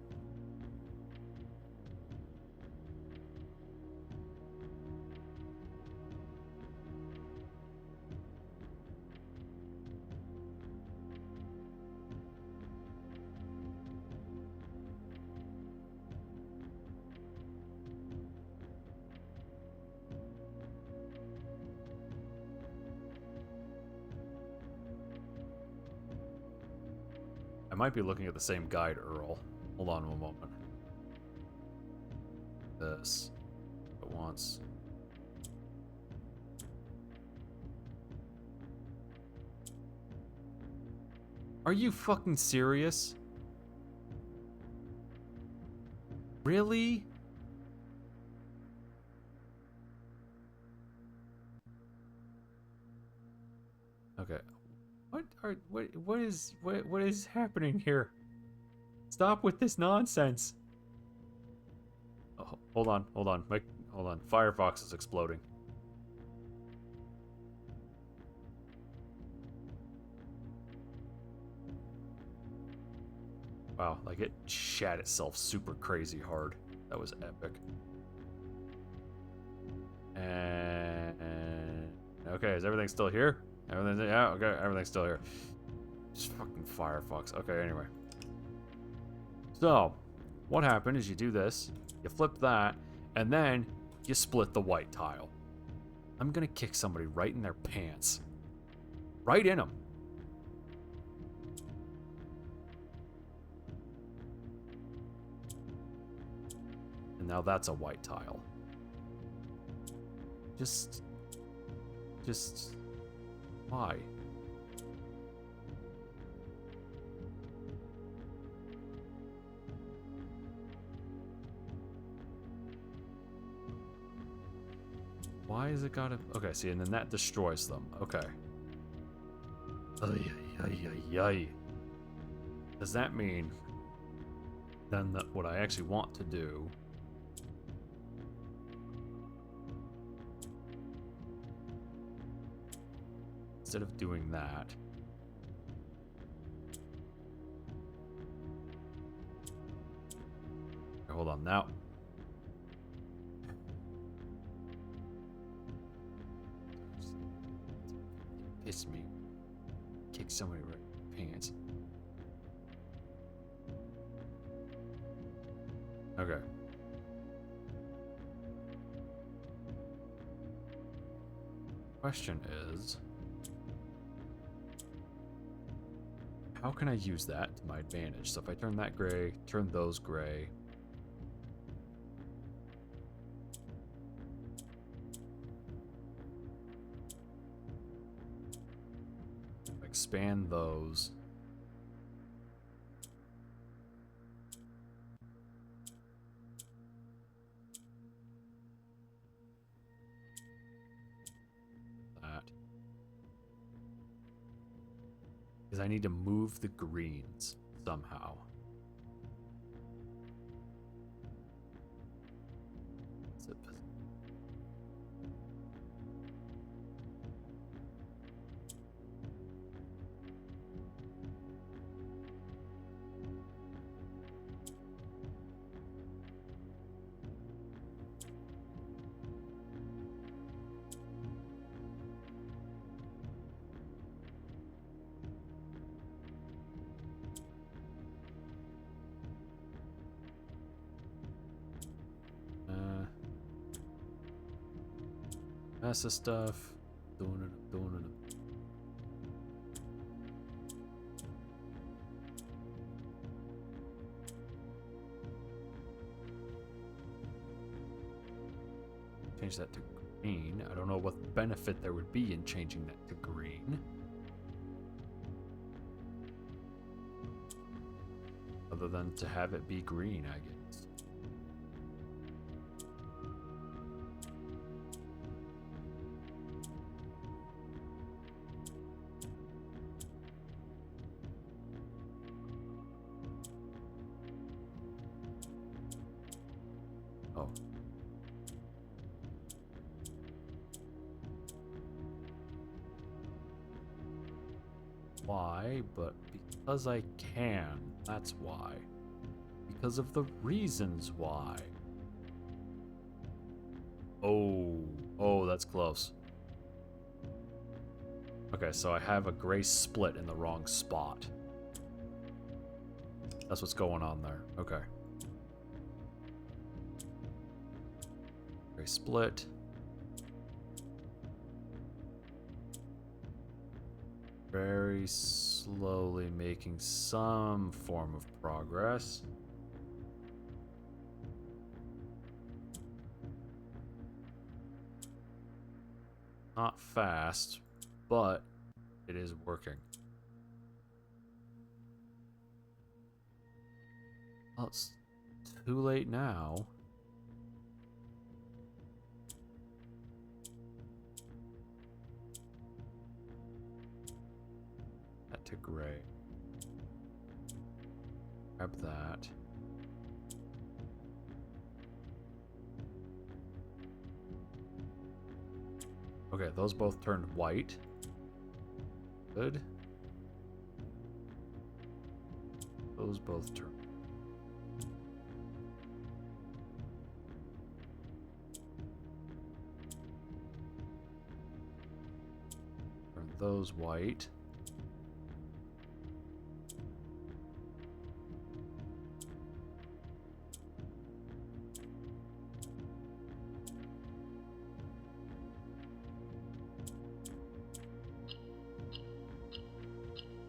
S1: I might be looking at the same guide, Earl. Hold on a moment. This. At once. Are you fucking serious? Really? Okay. What is happening here? Stop with this nonsense. Oh, hold on. Hold on. Firefox is exploding. Wow, like it shat itself super crazy hard. That was epic. And okay, is everything still here? Yeah, okay, everything's still here. Just fucking Firefox. Okay, anyway. So, what happened is you do this, you flip that, and then you split the white tile. I'm gonna kick somebody right in their pants. Right in them. And now that's a white tile. Just... Why? Why is it gotta... Okay, see, and then that destroys them. Okay. Does that mean then that what I actually want to do instead of doing that, okay, hold on now. Piss me. Kick somebody right in the pants. Okay. Question is, how can I use that to my advantage? So if I turn that gray, turn those gray. Expand those. That. Because I need to move the greens somehow. Zip. That's the stuff. Doing it. Change that to green. I don't know what benefit there would be in changing that to green. Other than to have it be green, I guess. Oh. why, but because I can. That's why. Because of the reasons why. Oh, that's close. Okay, so I have a gray split in the wrong spot. That's what's going on there. Okay. Gray split. Very slowly making some form of progress. Not fast, but it is working. Well, it's too late now. That to gray. Grab that. Okay, those both turned white. Good. Those both turned. Turn those white.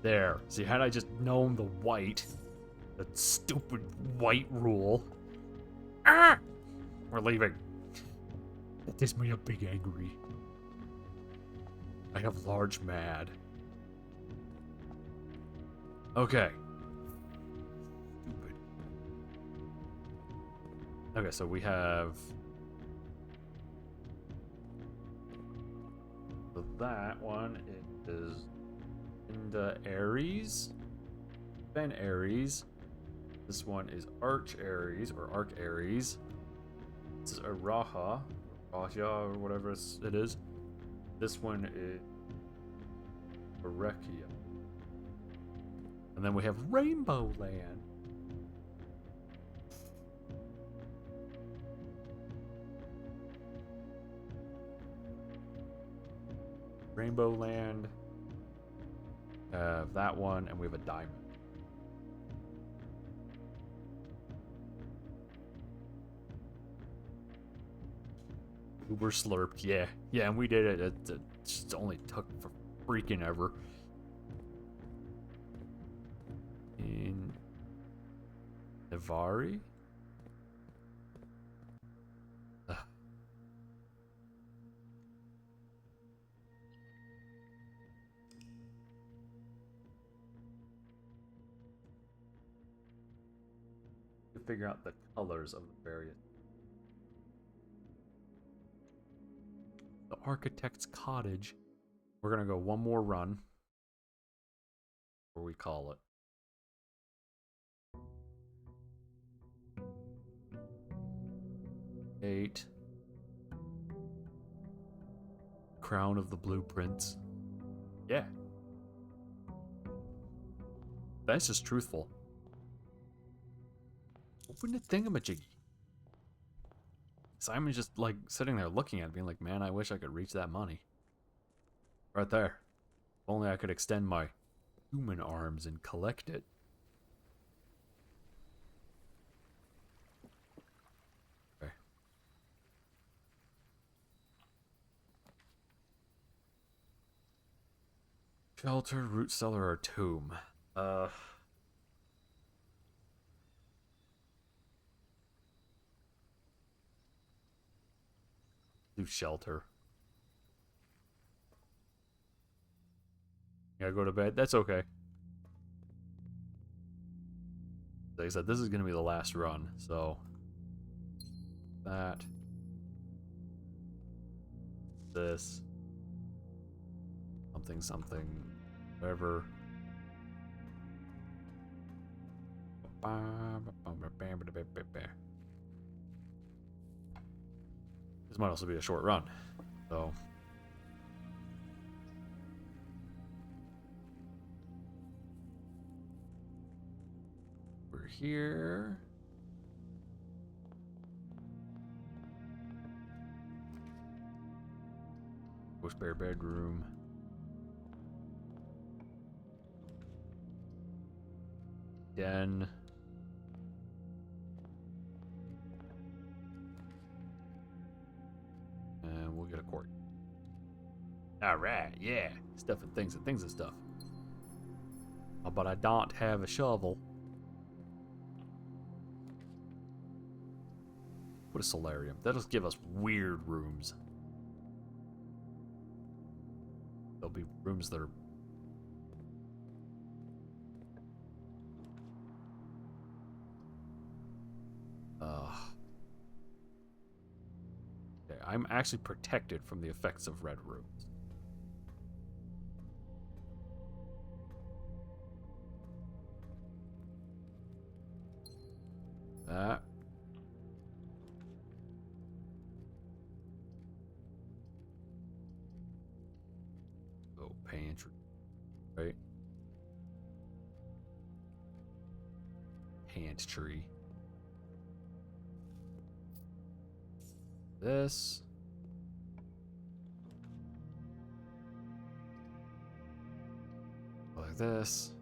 S1: There. See, had I just known the white, that stupid white rule. Ah! We're leaving. That makes me a big angry. I have large mad. Okay. Stupid. Okay, so we have... So that one is... into Aries. Ben Aries. This one is Arch Aries, or Arc Aries. This is Araha, or whatever it is. This one is Arekia. And then we have Rainbow Land. Rainbow Land. That one, and we have a diamond. Uber slurped, yeah. Yeah, and we did it. It just only took for freaking ever. In Navari? To figure out the colors of the various. The Architect's Cottage. We're gonna go one more run. Or we call it. 8. Crown of the Blueprints. Yeah. That's just truthful. Open the thingamajiggy. Simon's just like sitting there looking at it, being like, man, I wish I could reach that money. Right there. If only I could extend my human arms and collect it. Okay. Shelter, root cellar, or tomb. Do shelter. Gotta go to bed. That's okay. Like I said, this is gonna be the last run, so that, this, something, whatever. This might also be a short run, so over here. Spare bedroom. Den. And we'll get a court. Alright, yeah. Stuff and things and stuff. Oh, but I don't have a shovel. What a solarium. That'll give us weird rooms. There'll be rooms that are... Okay, I'm actually protected from the effects of red rooms. That. Oh, pantry. Right? Pantry. This. Like this.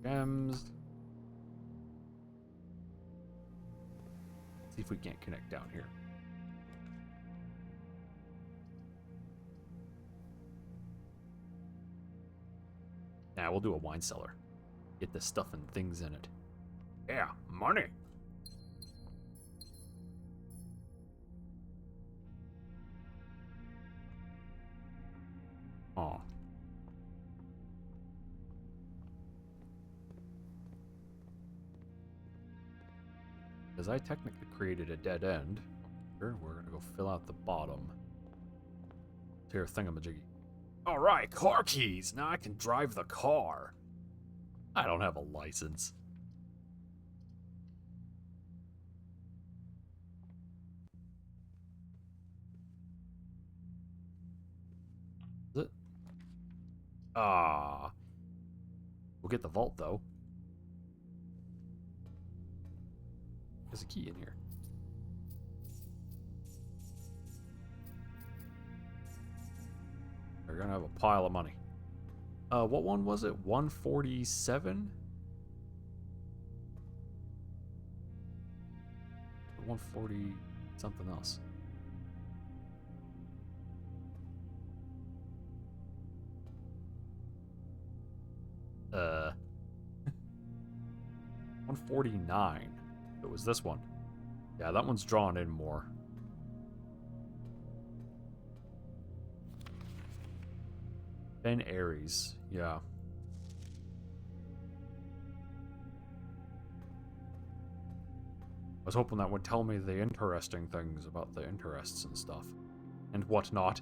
S1: Gems. See if we can't connect down here. Now we'll do a wine cellar. Get the stuff and things in it. Yeah, money. Oh. Because I technically created a dead end. Here, we're gonna go fill out the bottom. Here, thingamajiggy. Alright, car keys! Now I can drive the car. I don't have a license. Is it? Ah. We'll get the vault, though. There's a key in here. We're gonna have a pile of money. What one was it? 147? 140 something else. Uh 149. It was this one. Yeah, that one's drawn in more. Ben Aries, yeah. I was hoping that would tell me the interesting things about the interests and stuff. And whatnot.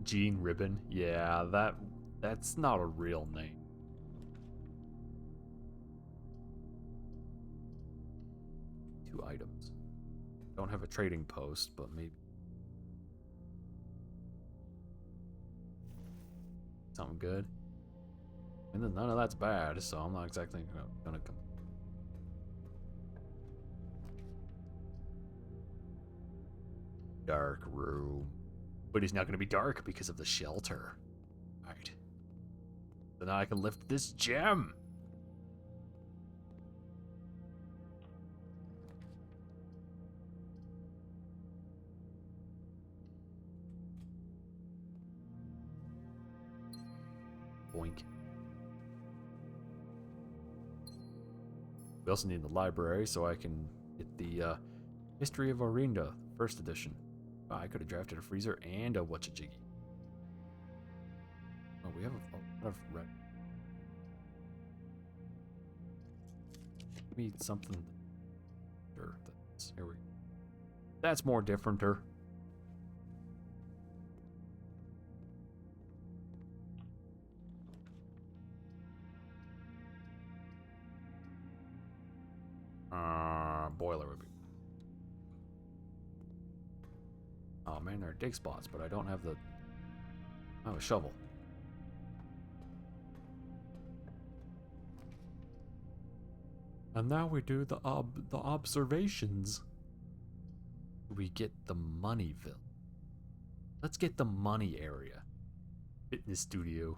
S1: Gene Ribbon, yeah, that's not a real name. Items. Don't have a trading post, but maybe something good. And then none of that's bad, so I'm not exactly gonna come. Dark room. But it's not gonna be dark because of the shelter. Right. So now I can lift this gem. Boink. We also need the library so I can get the History of Orinda, first edition. Oh, I could have drafted a freezer and a whatcha-jiggy. Oh, we have a lot of red. Give me something. Sure, here we go. That's more differenter. Boiler would be. Oh man, there are dig spots, but I don't have the. I have a shovel. And now we do the observations. We get the Moneyville. Let's get the money area. Fitness studio.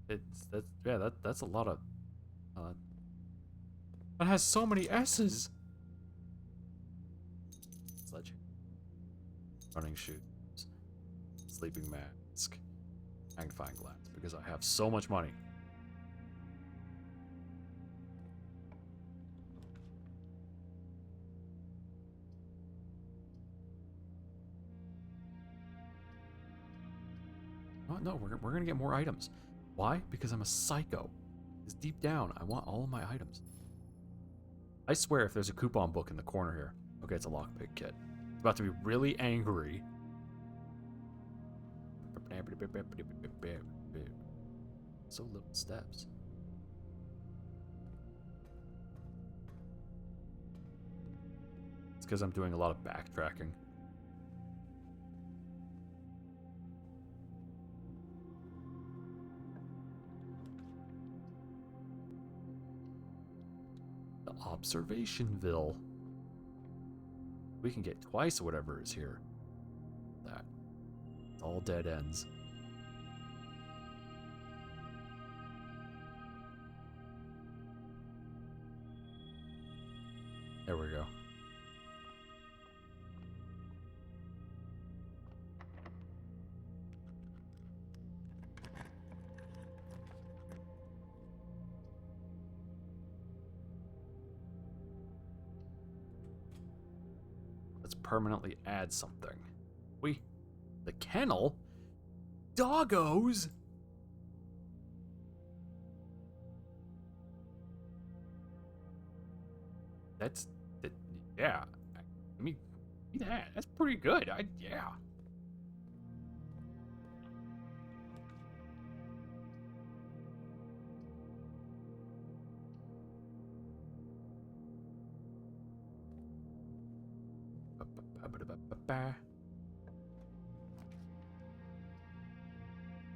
S1: That's a lot of. It has so many S's. Sledge. Running shoes. Sleeping mask. Magnifying glass. Because I have so much money. Oh, no, we're gonna get more items. Why? Because I'm a psycho. Because deep down, I want all of my items. I swear if there's a coupon book in the corner here. Okay, it's a lockpick kit. It's about to be really angry. So little steps. It's because I'm doing a lot of backtracking. The Observationville. We can get twice whatever is here. That. It's all dead ends. There we go. Let's permanently add something. The kennel? Doggos? Yeah. I mean, that's pretty good. Yeah.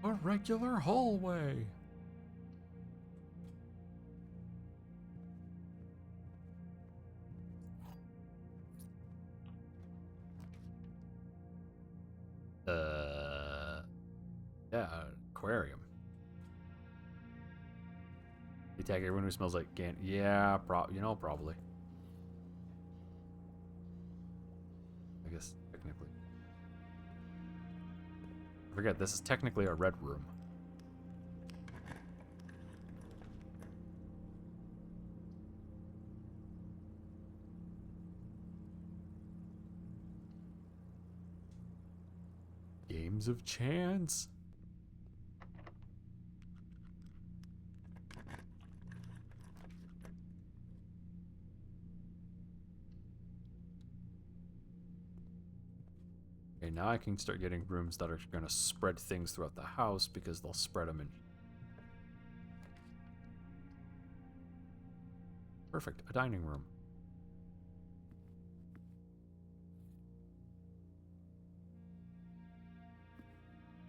S1: A regular hallway. Yeah, aquarium. They tag everyone who smells like yeah, probably. I guess technically. I forget, this is technically a red room. Games of chance. Okay, now I can start getting rooms that are going to spread things throughout the house because they'll spread them in. Perfect, a dining room.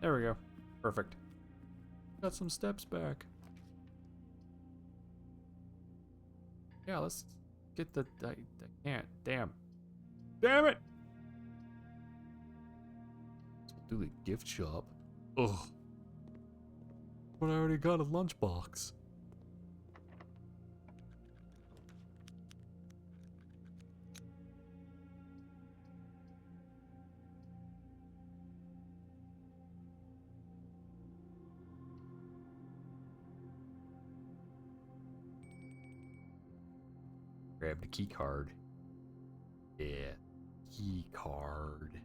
S1: There we go. Perfect. Got some steps back. Yeah, let's get the... I can't. Damn. Damn it! Do the gift shop. Ugh. But I already got a lunchbox. Grab the key card. Yeah. Key card.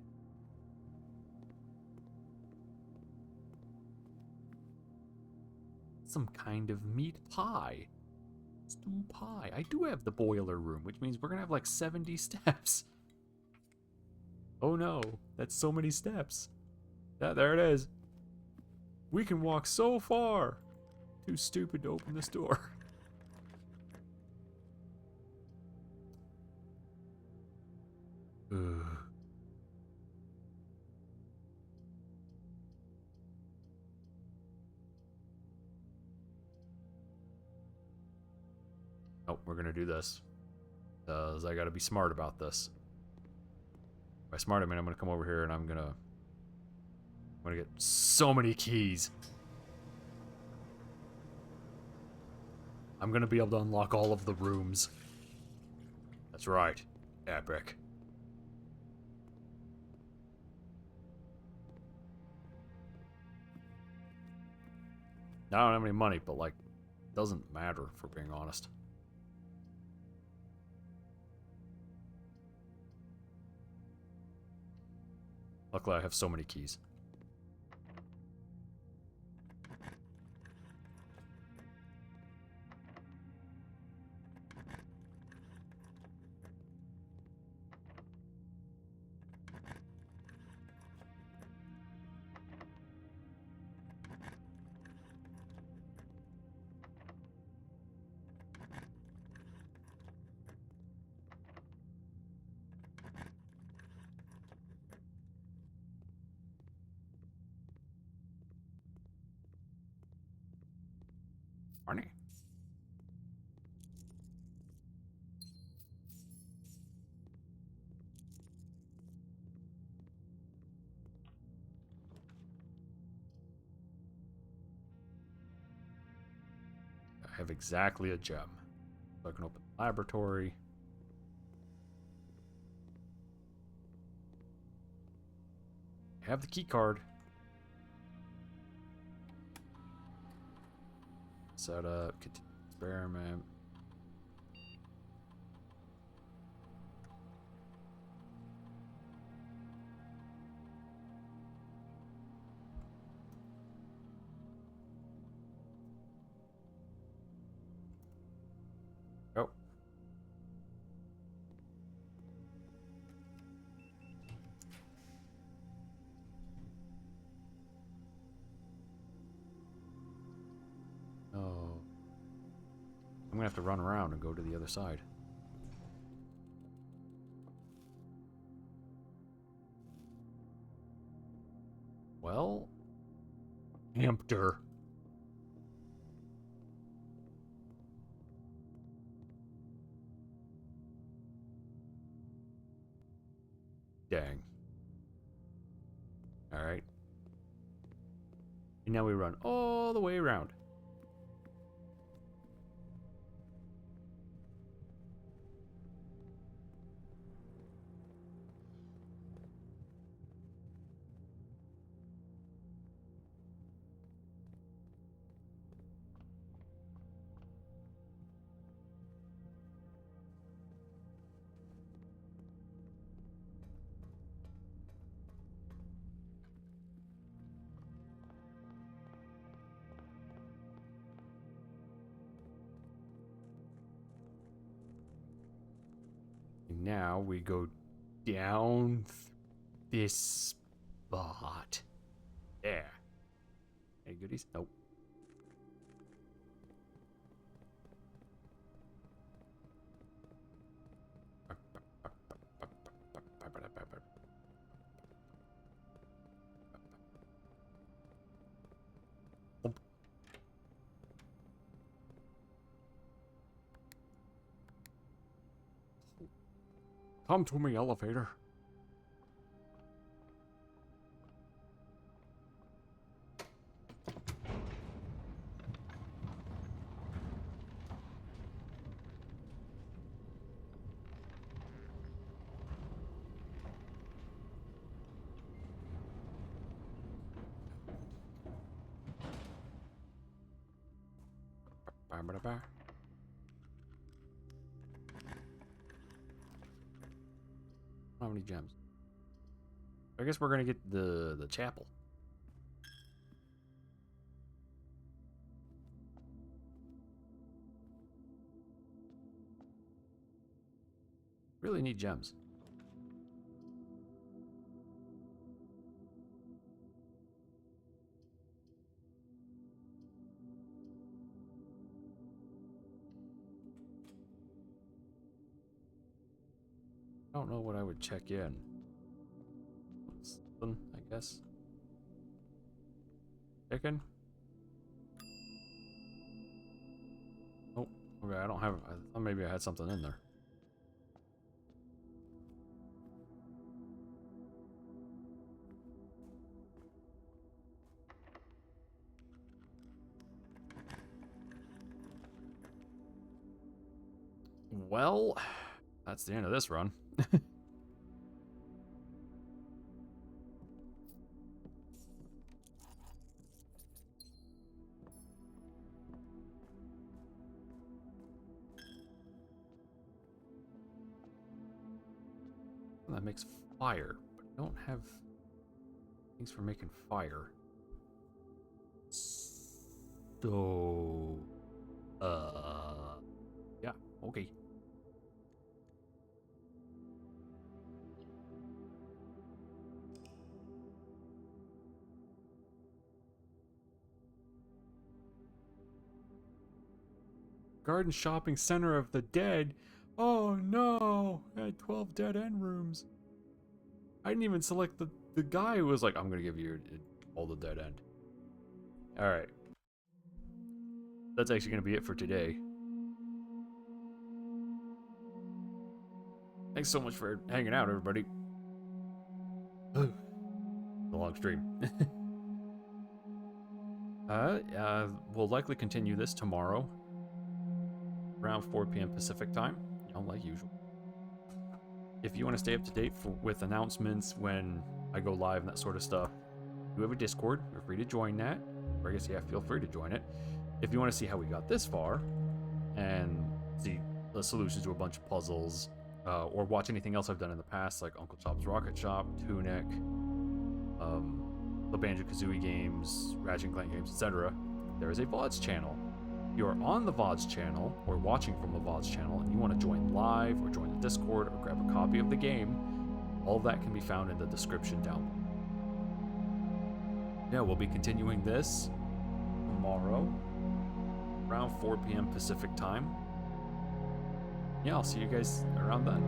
S1: Some kind of meat pie. Stew pie. I do have the boiler room, which means we're gonna have like 70 steps. Oh no, that's so many steps. Yeah, there it is. We can walk so far. Too stupid to open this door. Ugh. Oh, we're gonna do this. Because I gotta be smart about this. By smart, I mean I'm gonna come over here and I'm gonna get so many keys. I'm gonna be able to unlock all of the rooms. That's right. Epic. I don't have any money, but like, it doesn't matter, for being honest. Luckily, I have so many keys. Arnie. I have exactly a gem. So I can open the laboratory. I have the key card. Set up, continue experiment. Oh. Oh. I'm gonna have to run around and go to the other side. Well, Hampter. Dang. Alright. And now we run all the way around. Now we go down this spot. There. Any goodies? Nope. Come to me, elevator. Ba-ba-da-ba. How many gems? I guess we're gonna get the chapel. Really need gems. I don't know what I would check in. Something, I guess. Check in? Oh, okay, I don't have... I thought maybe I had something in there. Well, that's the end of this run. That makes fire, but I don't have things for making fire. So, yeah, okay. Garden Shopping Center of the Dead. Oh no! I had 12 dead end rooms. I didn't even select the guy who was like, I'm gonna give you all the dead end. Alright. That's actually gonna be it for today. Thanks so much for hanging out, everybody. A long stream. We'll likely continue this tomorrow. Around 4 p.m. Pacific time, like usual. If you want to stay up to date with announcements when I go live and that sort of stuff, we have a Discord. You're free to join that. Or I guess, yeah, feel free to join it. If you want to see how we got this far and see the solutions to a bunch of puzzles, or watch anything else I've done in the past, like Uncle Chop's Rocket Shop, Tunic, the Banjo-Kazooie games, Ratchet & Clank games, etc., there is a VODs channel. If you are on the VODs channel, or watching from the VODs channel, and you want to join live, or join the Discord, or grab a copy of the game, all of that can be found in the description down below. Yeah, we'll be continuing this tomorrow, around 4 p.m. Pacific time. Yeah, I'll see you guys around then.